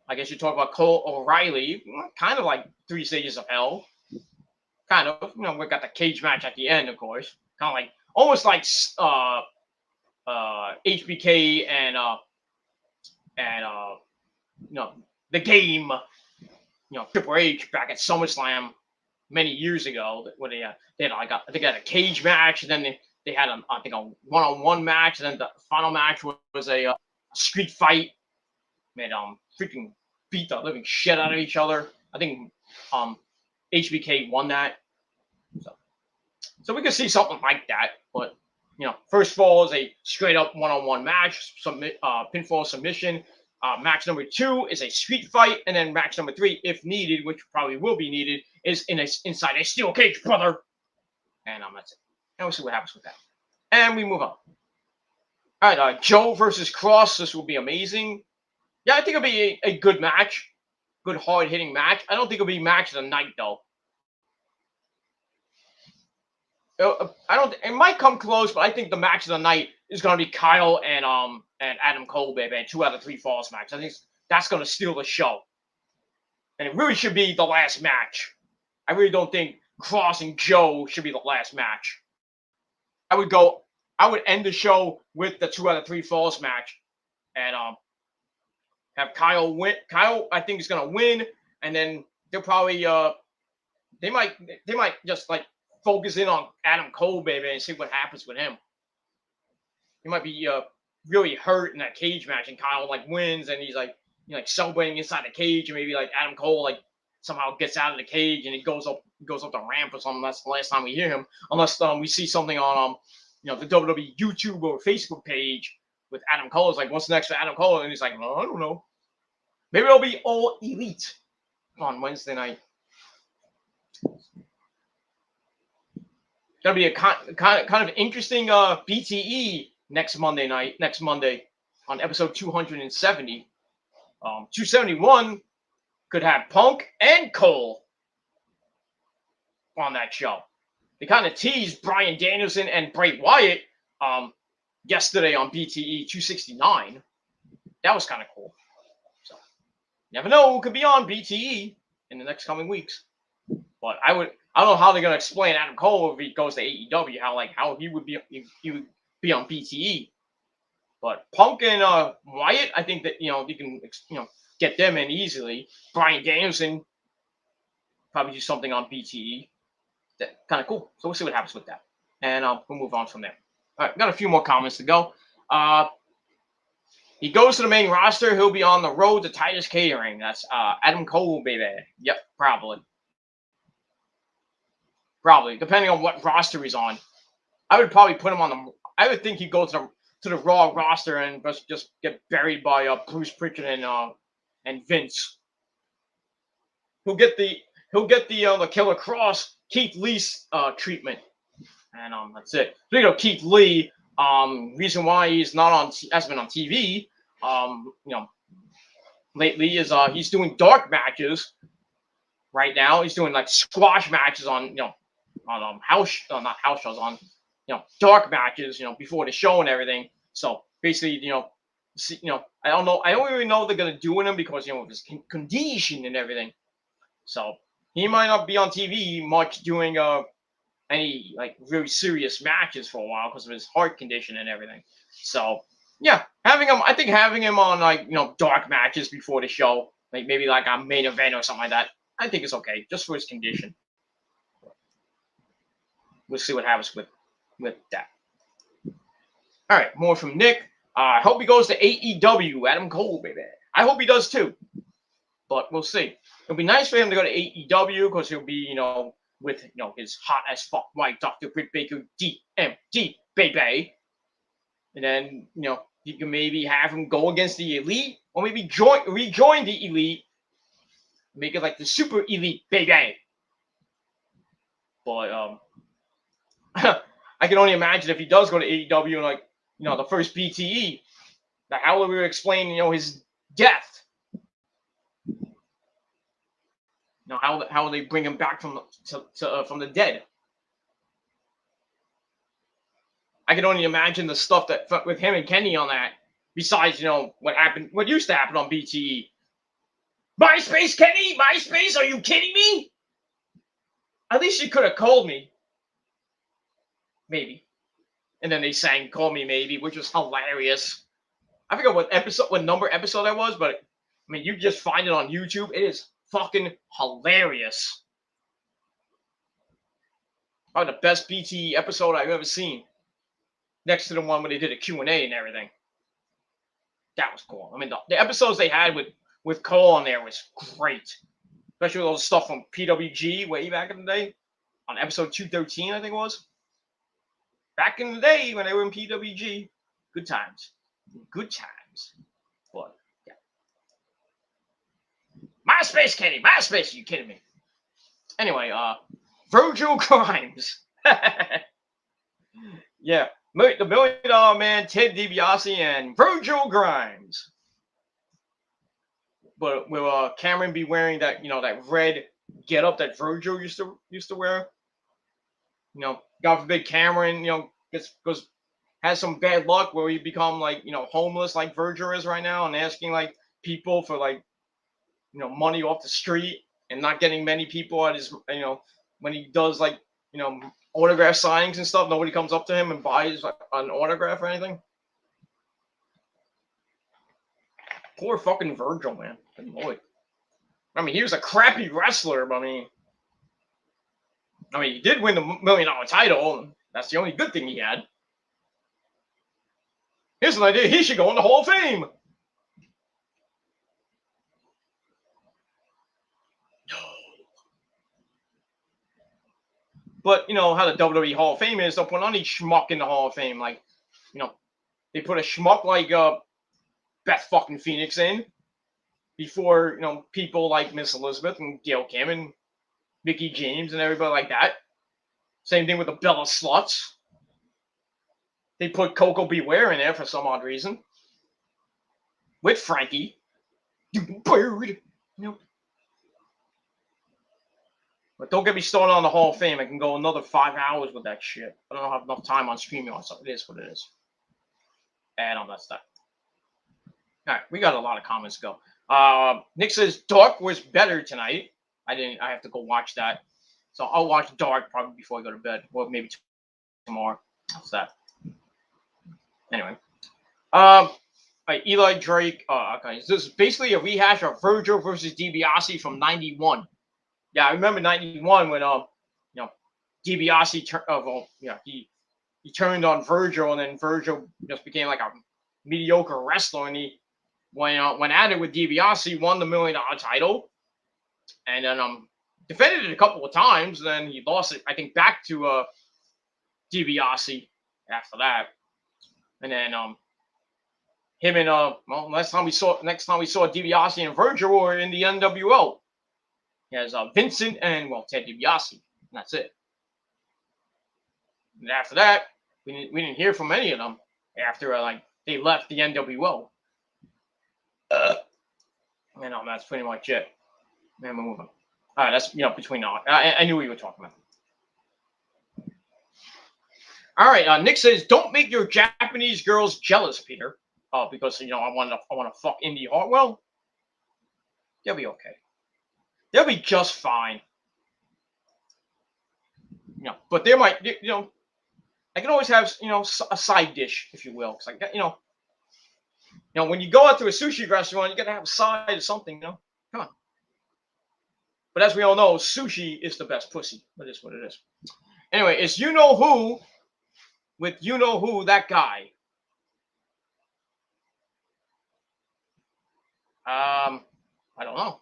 I guess you talk about Cole O'Reilly. Kind of like 3 stages of hell. Kind of. We got the cage match at the end, of course. Kind of like, almost like HBK and the game. Triple H back at SummerSlam many years ago, when they had a cage match, and then they had a one-on-one match, and then the final match was a street fight. Made freaking beat the living shit out of each other. I think HBK won that. So we could see something like that. But first of all is a straight up one-on-one match, pinfall submission. Match number 2 is a street fight, and then match number 3, if needed, which probably will be needed, is inside a steel cage, brother. And that's it. And we'll see what happens with that. And we move on. All right, Joe versus Kross. This will be amazing. Yeah, I think it'll be a good match, good hard-hitting match. I don't think it'll be match of the night though. It might come close, but I think the match of the night is gonna be Kyle and Adam Cole, baby, and 2 out of 3 falls match. I think that's gonna steal the show, and it really should be the last match. I really don't think Kross and Joe should be the last match. I would end the show with the 2 out of 3 falls match, and have Kyle win. Kyle, I think, is gonna win, and then they'll probably they might just like focus in on Adam Cole, baby, and see what happens with him. He might be really hurt in that cage match, and Kyle like wins, and he's like celebrating inside the cage, and maybe like Adam Cole like somehow gets out of the cage and he goes up the ramp or something. That's the last time we hear him, unless we see something on the WWE YouTube or Facebook page with Adam Cole. It's like, what's next for Adam Cole? And he's like, well, I don't know. Maybe it'll be All Elite on Wednesday night. That'll be a kind of interesting BTE next Monday on episode 270. 271 could have Punk and Cole on that show. They kind of teased Bryan Danielson and Bray Wyatt yesterday on BTE 269. That was kind of cool. So, never know who could be on BTE in the next coming weeks. But I don't know how they're gonna explain Adam Cole if he goes to AEW. How he would be on BTE. But Punk and Wyatt, I think that you can get them in easily. Bryan Danielson probably do something on BTE. That kind of cool. So we'll see what happens with that, and we'll move on from there. All right, got a few more comments to go. He goes to the main roster. He'll be on the road to Titus Catering. That's Adam Cole, baby. Yep, probably, depending on what roster he's on. I would probably put him on the. I would think he'd go to the Raw roster and just get buried by Bruce Pritchard and Vince. He'll get the Killer Kross Keith Lee's treatment, and that's it. Speaking of Keith Lee, reason why he's not hasn't been on TV, lately is he's doing dark matches right now. He's doing like squash matches on not house shows, on dark matches before the show and everything. So basically I don't know. I don't really know what they're gonna do with him because of his condition and everything. So he might not be on TV much doing any like really serious matches for a while because of his heart condition and everything. So yeah, having him on like dark matches before the show, like maybe like a main event or something like that, I think it's okay just for his condition. We'll see what happens with that. All right, more from Nick. I hope he goes to AEW, Adam Cole, baby. I hope he does too, but we'll see. It'll be nice for him to go to AEW because he'll be, with his hot as fuck wife, Dr. Britt Baker, DMD, baby. And then you can maybe have him go against the Elite, or maybe rejoin the Elite, make it like the Super Elite, baby. But I can only imagine if he does go to AEW and like the first BTE, like how will we explain his death? How will they bring him back from the dead? I can only imagine the stuff that with him and Kenny on that. Besides, what used to happen on BTE. MySpace, Kenny, MySpace. Are you kidding me? At least you could have called me. Maybe. And then they sang "Call Me Maybe," which was hilarious. I forget what number episode that was, but I mean, you just find it on YouTube. It is fucking hilarious. Probably the best BT episode I've ever seen. Next to the one where they did a Q&A and everything. That was cool. I mean, the episodes they had with Cole on there was great. Especially with all the stuff from PWG way back in the day. On episode 213, I think it was. Back in the day when they were in PWG. Good times. Good times. But, yeah. MySpace, Kenny. MySpace. Are you kidding me? Anyway, Virgil Grimes. Yeah. The $1 Million Man, Ted DiBiase, and Virgil Grimes. But will Cameron be wearing that, that red getup that Virgil used to wear? God forbid Cameron, goes has some bad luck where he become like homeless like Virgil is right now and asking like people for like money off the street and not getting many people at his when he does like autograph signings and stuff, nobody comes up to him and buys like, an autograph or anything. Poor fucking Virgil, man. Good boy. I mean, he was a crappy wrestler, but I mean, he did win the $1 million title. That's the only good thing he had. Here's an idea. He should go in the Hall of Fame. But you know how the WWE Hall of Fame is. They'll put any schmuck in the Hall of Fame. Like, they put a schmuck like Beth fucking Phoenix in before people like Miss Elizabeth and Gail Kim and Mickey James and everybody like that. Same thing with the Bella Sluts. They put Coco Beware in there for some odd reason. With Frankie. Bird. But don't get me started on the Hall of Fame. I can go another 5 hours with that shit. I don't have enough time on streaming on something. It is what it is. And all that stuff. All right, we got a lot of comments to go. Nick says Dark was better tonight. I have to go watch that. So I'll watch Dark probably before I go to bed. Or maybe tomorrow. That's that. Anyway. Eli Drake. Okay. This is basically a rehash of Virgil versus DiBiase from '91. Yeah, I remember '91 when DiBiase he turned on Virgil, and then Virgil just became like a mediocre wrestler, and he went at it with DiBiase, won the $1 million title, and then defended it a couple of times, and then he lost it, I think, back to DiBiase after that, and then him and next time we saw DiBiase and Virgil were in the NWO. He has Vincent and Ted DiBiase, and that's it. And after that, we didn't hear from any of them after they left the NWO. And that's pretty much it. And we're moving. All right, that's between now. I knew what you were talking about. All right, Nick says, "Don't make your Japanese girls jealous, Peter. Because I want to fuck Indy Hartwell. They'll be okay. They'll be just fine. But they might, I can always have, a side dish, if you will. Because I got, when you go out to a sushi restaurant, you got to have a side of something, Come on. But as we all know, sushi is the best pussy. That is what it is. Anyway, it's You Know Who with You Know Who, that guy. I don't know.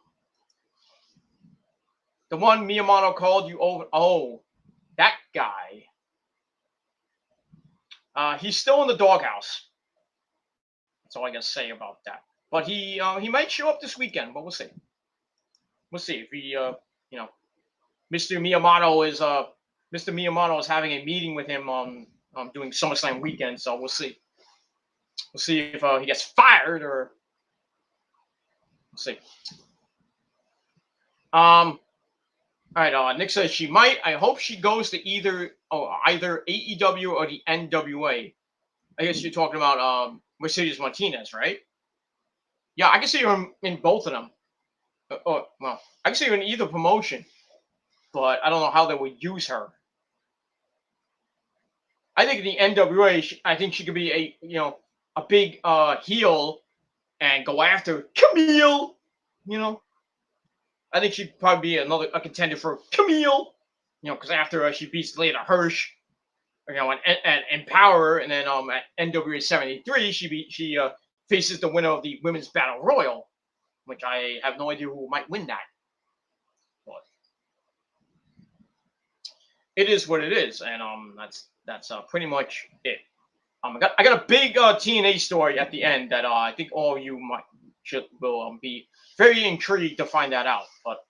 The one Miyamoto called you over. Oh, that guy. He's still in the doghouse. That's all I gotta say about that. But he might show up this weekend, but we'll see. We'll see if he Mr. Miyamoto is having a meeting with him on doing SummerSlam weekend, so we'll see. We'll see if he gets fired or we'll see. All right, Nick says she might. I hope she goes to either AEW or the NWA. I guess you're talking about Mercedes Martinez, right? Yeah, I can see her in both of them. Well, I can see her in either promotion, but I don't know how they would use her. I think in the NWA, I think she could be a big heel and go after Camille. I think she'd probably be a contender for Camille. Because after she beats Leyla Hirsch, and Empower, and then at NWA 73, she faces the winner of the Women's Battle Royal, which I have no idea who might win that. But it is what it is, and that's pretty much it. I got a big TNA story at the end that I think all of you will be very intrigued to find that out. But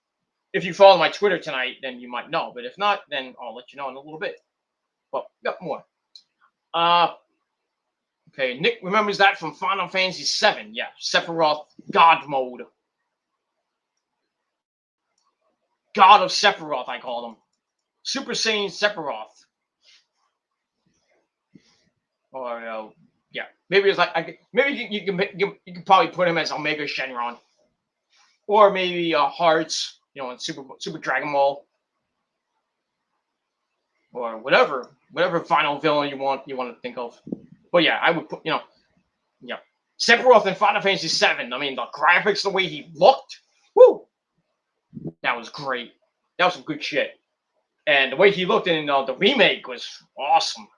if you follow my Twitter tonight, then you might know. But if not, then I'll let you know in a little bit. But got more. Okay, Nick remembers that from Final Fantasy VII. Yeah, Sephiroth God mode. God of Sephiroth, I call him. Super Saiyan Sephiroth. or yeah, maybe it's like maybe you can probably put him as Omega Shenron, or maybe Hearts, in Super Dragon Ball, or whatever final villain you want to think of. But yeah, I would put yeah, Sephiroth in Final Fantasy VII. I mean, the graphics, the way he looked, woo, that was great. That was some good shit. And the way he looked in the remake was awesome.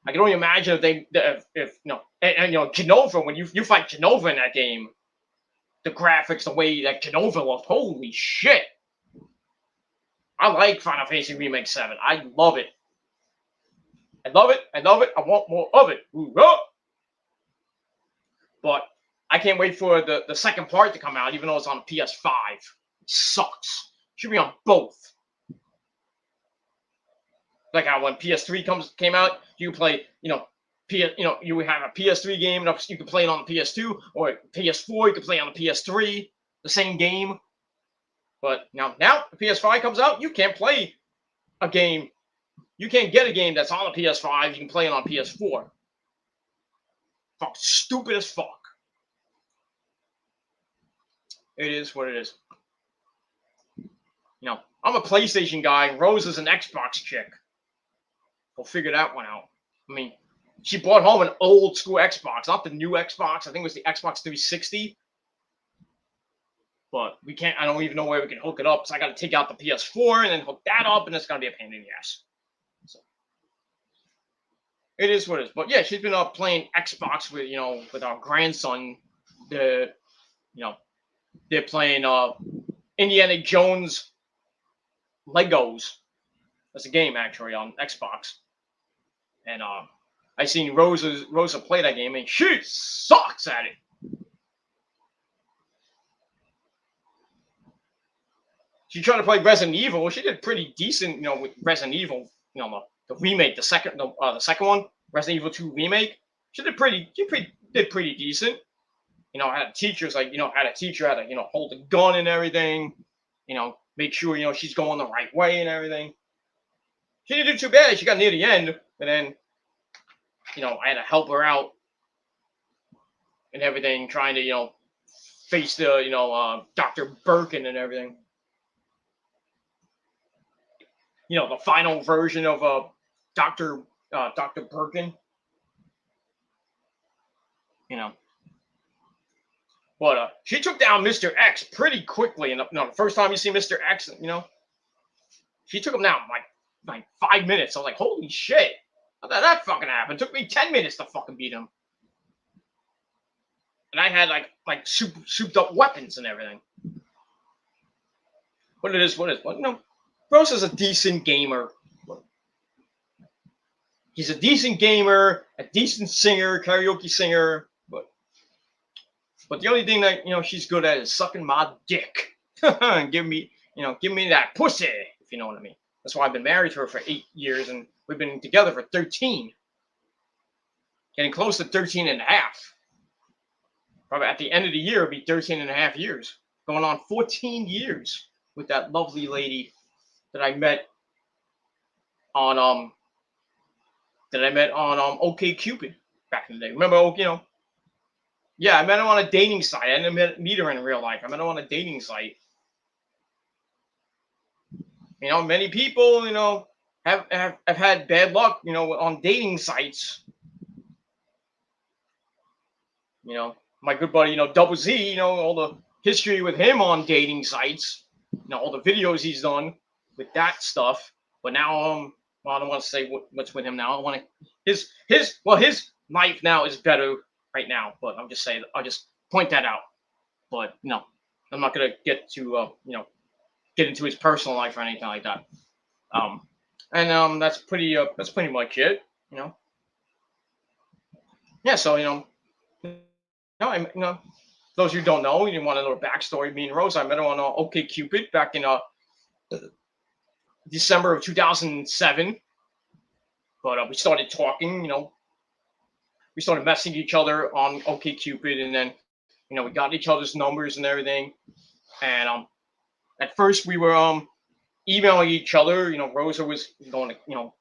I can only imagine if and Genova, when you fight Genova in that game, the graphics, the way that Genova looked, holy shit! I like Final Fantasy Remake 7. I love it. I love it. I love it. I want more of it. But I can't wait for the second part to come out, even though it's on PS5. It sucks. Should be on both. Like how when PS3 came out, you play, you have a PS3 game, and you can play it on the PS2, or PS4, you can play it on the PS3, the same game. But now the PS5 comes out, you can't play a game. You can't get a game that's on the PS5. You can play it on PS4. Fuck, stupid as fuck. It is what it is. I'm a PlayStation guy, and Rose is an Xbox chick. We'll figure that one out. I mean, she brought home an old school Xbox, not the new Xbox. I think it was the Xbox 360. But we can't. I don't even know where we can hook it up. So I got to take out the PS4 and then hook that up, and it's gonna be a pain in the ass. So it is what it is. But yeah, she's been playing Xbox with our grandson. They're playing Indiana Jones Legos. That's a game actually on Xbox. And I seen Rosa play that game, and she sucks at it. She tried to play Resident Evil. She did pretty decent, with Resident Evil. The remake, the second one, Resident Evil 2 remake. She did pretty decent. Had teachers had to hold the gun and everything. Make sure she's going the right way and everything. She didn't do too bad. She got near the end, and then I had to help her out and everything, trying to face the Dr. Birkin and everything. The final version of Dr. Birkin. But she took down Mr. X pretty quickly. And the first time you see Mr. X, she took him down like 5 minutes. I was like, holy shit. How did that fucking happen? It took me 10 minutes to fucking beat him. And I had like souped up weapons and everything. What it is. But Kross is a decent gamer. He's a decent gamer, a decent singer, karaoke singer. But the only thing that she's good at is sucking my dick and give me that pussy, if you know what I mean. That's why I've been married to her for 8 years, and we've been together for 13. Getting close to 13 and a half. Probably at the end of the year, it'll be 13 and a half years. Going on 14 years with that lovely lady that I met on OkCupid back in the day. Remember, yeah, I met her on a dating site. I didn't meet her in real life. I met her on a dating site. Many people, have had bad luck, on dating sites. My good buddy, Double Z, all the history with him on dating sites, all the videos he's done with that stuff. But now, I don't want to say what's with him now. I want to his life now is better right now. But I'm just saying, I'll just point that out. But I'm not gonna get to get into his personal life or anything like that. That's pretty much it. Yeah. So those who don't know, you want a little backstory. Me and Rose, I met her on OkCupid back in December of 2007. But we started talking. We started messaging each other on OkCupid, and then we got each other's numbers and everything. And at first we were emailing each other. Rosa was going to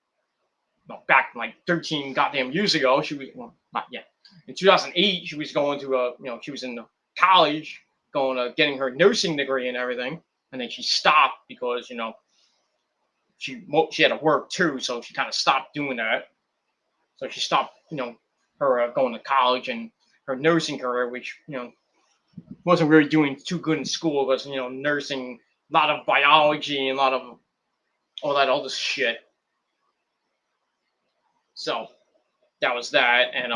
back like 13 goddamn years ago. She was, well, not yet. In 2008, she was going to she was in college, going to getting her nursing degree and everything, and then she stopped because she had to work too, so she kind of stopped doing that. So she stopped, her going to college and her nursing career, which wasn't really doing too good in school because nursing, a lot of biology and a lot of all that other shit. So that was that, and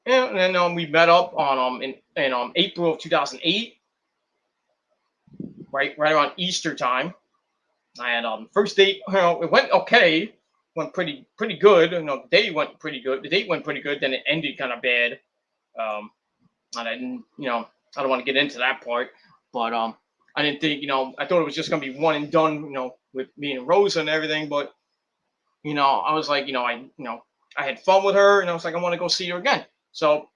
then we met up on in April of 2008, right around Easter time. And first date, it went okay, went pretty good. The day went pretty good. The date went pretty good. Then it ended kind of bad. And I didn't, I don't want to get into that part, but I didn't think, I thought it was just gonna be one and done, with me and Rosa and everything. But I was like, I had fun with her, and I was like, I want to go see her again. So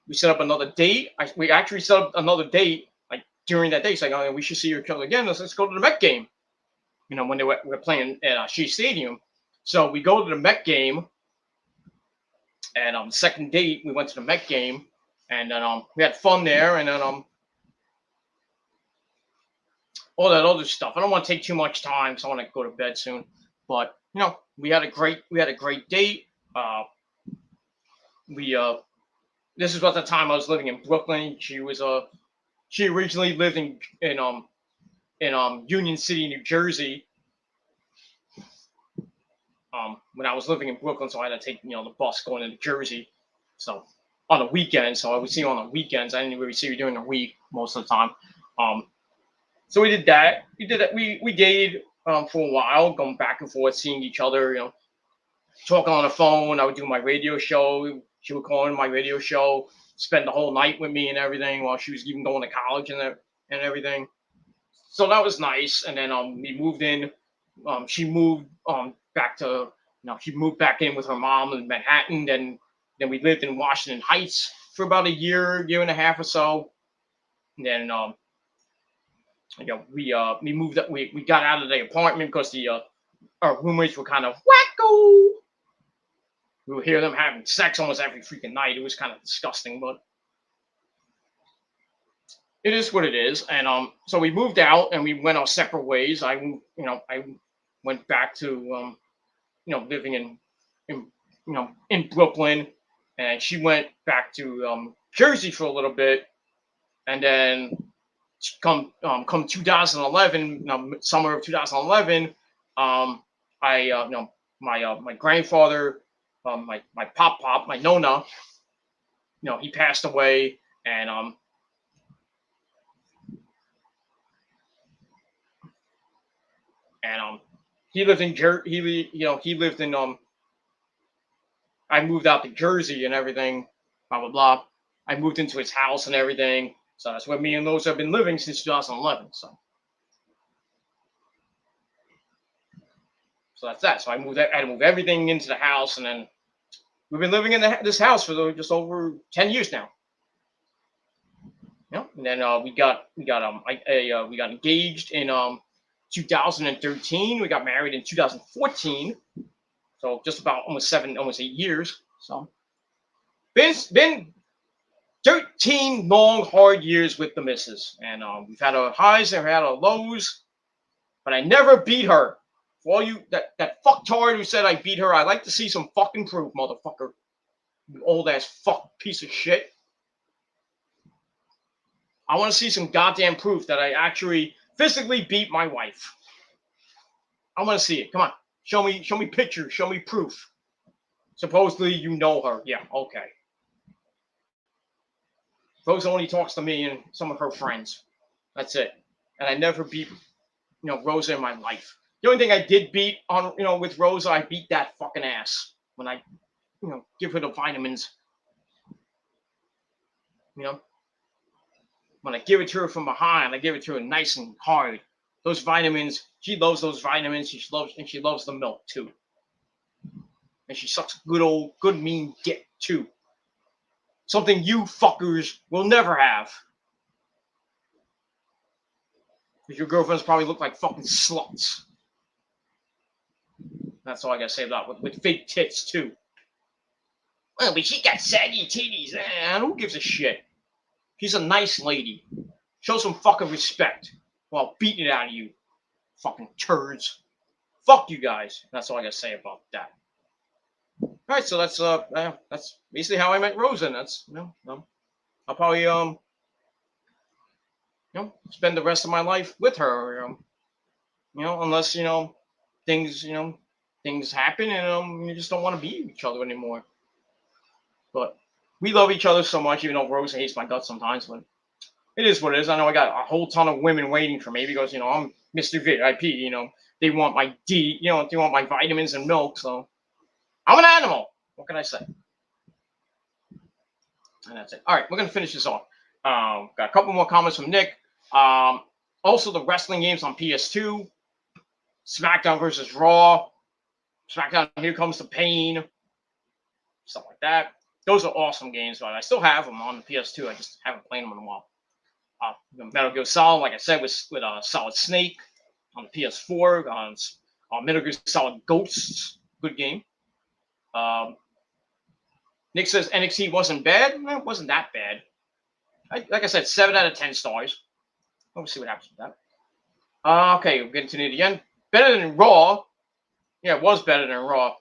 we set up another date. We actually set up another date like during that day. It's like, oh, we should see each other again. Let's go to the Met game. When they were playing at Shea Stadium. So we go to the Met game, and on the second date we went to the Met game, and then we had fun there, and then all that other stuff. I don't want to take too much time, so I want to go to bed soon. But we had a great date. We This is about the time I was living in Brooklyn. She originally lived in Union City, New Jersey. When I was living in Brooklyn, so I had to take the bus going into Jersey. So on the weekends, so I would see her on the weekends. I didn't really see her during the week most of the time. So we did that. We dated for a while, going back and forth, seeing each other. Talking on the phone. I would do my radio show. She would call in my radio show, spend the whole night with me and everything while she was even going to college and everything. So that was nice. And then we moved in. She moved back to she moved back in with her mom in Manhattan. Then we lived in Washington Heights for about a year and a half or so. And then we moved up. We got out of the apartment because our roommates were kind of wacko. We would hear them having sex almost every freaking night. It was kind of disgusting, but it is what it is. And so we moved out and we went our separate ways. I went back to living in Brooklyn, and she went back to Jersey for a little bit, and then come 2011, summer of 2011, my grandfather, my pop, my nona, he passed away, and he lived in he lived in I moved out to Jersey and everything, blah blah blah. I moved into his house and everything, so that's where me and Lowe's have been living since 2011. So that's that. So I had to move everything into the house, and then we've been living in this house for just over 10 years now. And then we got engaged in 2013. We got married in 2014. So just about almost 8 years. So been 13 long, hard years with the missus, and we've had our highs and we had our lows, but I never beat her. For all you that fucktard who said I beat her, I'd like to see some fucking proof, motherfucker. You old ass fuck piece of shit. I want to see some goddamn proof that I actually physically beat my wife. I want to see it. Come on. Show me pictures. Show me proof. Supposedly you know her. Yeah, okay. Rosa only talks to me and some of her friends. That's it. And I never beat, Rosa in my life. The only thing I did beat on, with Rosa, I beat that fucking ass when I, give her the vitamins. When I give it to her from behind, I give it to her nice and hard. Those vitamins, she loves those vitamins. She loves the milk too. And she sucks good mean dick too. Something you fuckers will never have. Because your girlfriends probably look like fucking sluts. That's all I gotta say about with fake tits too. Well, but she got saggy titties. Who gives a shit? She's a nice lady. Show some fucking respect while beating it out of you, fucking turds. Fuck you guys. That's all I gotta say about that. All right, so that's basically how I met Rosa. That's I'll probably spend the rest of my life with her. Unless things happen and you just don't want to be with each other anymore. But we love each other so much, even though Rosa hates my guts sometimes. But it is what it is. I know I got a whole ton of women waiting for me because I'm Mr. VIP. They want my D. They want my vitamins and milk. So I'm an animal. What can I say? And that's it. All right, we're gonna finish this off. Got a couple more comments from Nick. Also, the wrestling games on PS2. SmackDown versus Raw. SmackDown, Here Comes the Pain. Stuff like that. Those are awesome games, but I still have them on the PS2. I just haven't played them in a while. Metal Gear Solid, like I said, with Solid Snake on the PS4. On Metal Gear Solid Ghosts. Good game. Nick says NXT wasn't bad. It wasn't that bad. Like I said, 7 out of 10 stars. We'll see what happens with that. Okay, we're getting to the end. Better than Raw. Yeah, it was better than Raw.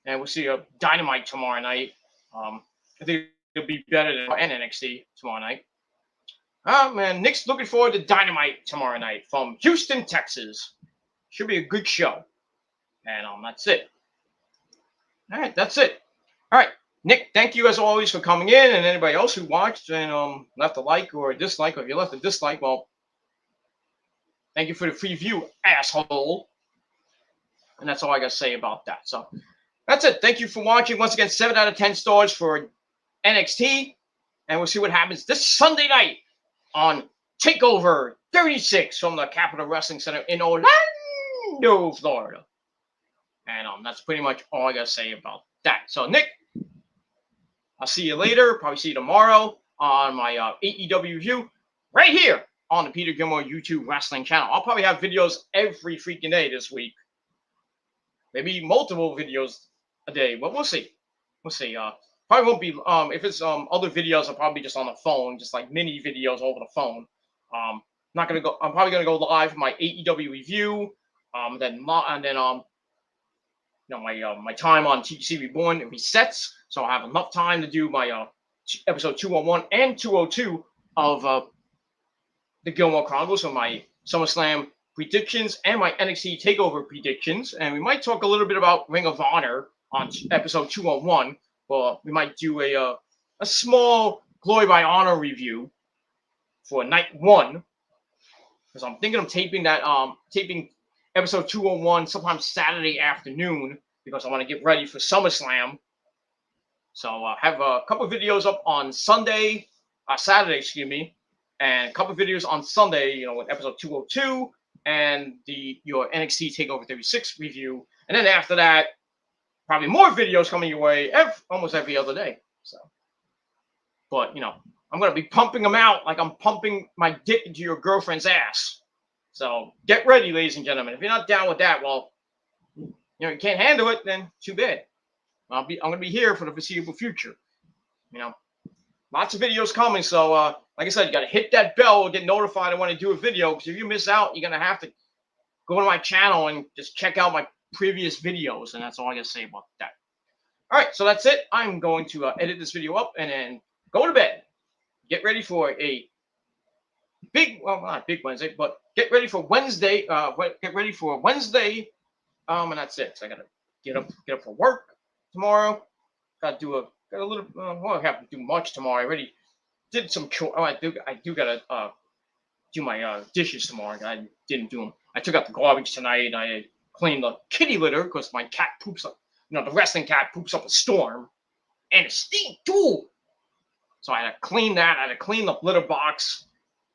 And we'll see a Dynamite tomorrow night. I think it'll be better than NXT tomorrow night. Man, Nick's looking forward to Dynamite tomorrow night from Houston, Texas. Should be a good show. And that's it. All right, that's it. All right, Nick, thank you as always for coming in, and anybody else who watched and left a like or a dislike. Or if you left a dislike, well, thank you for the free view, asshole. And that's all I got to say about that. So that's it. Thank you for watching. Once again, 7 out of 10 stars for NXT. And we'll see what happens this Sunday night on TakeOver 36 from the Capitol Wrestling Center in Orlando, Florida. And that's pretty much all I got to say about that. So, Nick, I'll see you later. Probably see you tomorrow on my AEW view right here on the Peter Gilmore YouTube wrestling channel. I'll probably have videos every freaking day this week. Maybe multiple videos a day, but we'll see. We'll see. Probably won't be. If it's other videos, I'll probably be just on the phone, just like mini videos over the phone. Not gonna go. I'm probably gonna go live for my AEW review. Then my time on TGC Reborn resets, so I have enough time to do my episode 201 and 202 of the Gilmore Chronicles, so my SummerSlam predictions and my NXT TakeOver predictions, and we might talk a little bit about Ring of Honor on episode 201. Well, we might do a small Glory by Honor review for night 1, because I'm thinking of taping episode 201 sometime Saturday afternoon, because I want to get ready for SummerSlam. So I have a couple of videos up on Saturday, and a couple of videos on Sunday, with episode 202 and your NXT TakeOver 36 review. And then after that, probably more videos coming your way almost every other day. So, but I'm going to be pumping them out like I'm pumping my dick into your girlfriend's ass. So get ready, ladies and gentlemen. If you're not down with that, well, you can't handle it, then too bad. I'm going to be here for the foreseeable future. Lots of videos coming. So, like I said, you got to hit that bell and get notified when I do a video. Because if you miss out, you're going to have to go to my channel and just check out my previous videos. And that's all I got to say about that. All right, so that's it. I'm going to edit this video up and then go to bed. Get ready for a not big Wednesday, but get ready for Wednesday. Get ready for Wednesday. And that's it. So I got to get up for work tomorrow. Got a little. Won't have to do much tomorrow. I already did some chores. I do gotta do my dishes tomorrow. I didn't do them. I took out the garbage tonight. I cleaned the kitty litter because my cat poops up. The wrestling cat poops up a storm, and it stinks too. So I had to clean that. I had to clean the litter box,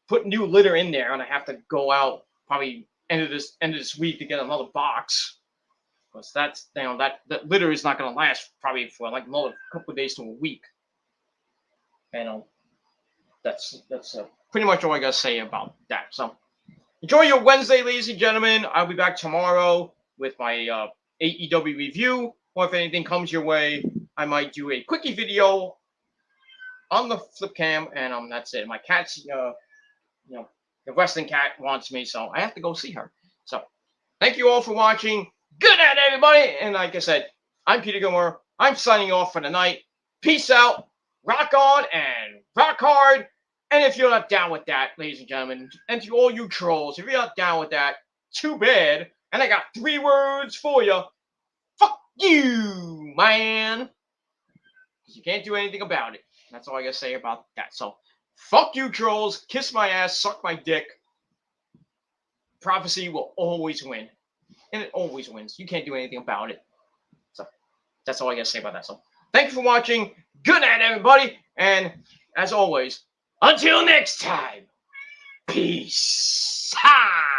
put new litter in there, and I have to go out probably end of this week to get another box. Because that's that litter is not going to last probably for like another couple of days to a week. And that's pretty much all I got to say about that. So enjoy your Wednesday, ladies and gentlemen. I'll be back tomorrow with my AEW review, or if anything comes your way, I might do a quickie video on the flip cam, and that's it. My cat's, the wrestling cat wants me, so I have to go see her. So, thank you all for watching. Good night, everybody. And like I said, I'm Peter Gilmore. I'm signing off for the night. Peace out. Rock on and rock hard. And if you're not down with that, ladies and gentlemen, and to all you trolls, if you're not down with that, too bad. And I got 3 words for you. Fuck you, man. You can't do anything about it. That's all I gotta say about that. So, fuck you, trolls. Kiss my ass. Suck my dick. Prophecy will always win. And it always wins. You can't do anything about it. So, that's all I gotta say about that. So, thank you for watching. Good night, everybody. And, as always, until next time, peace. Ha!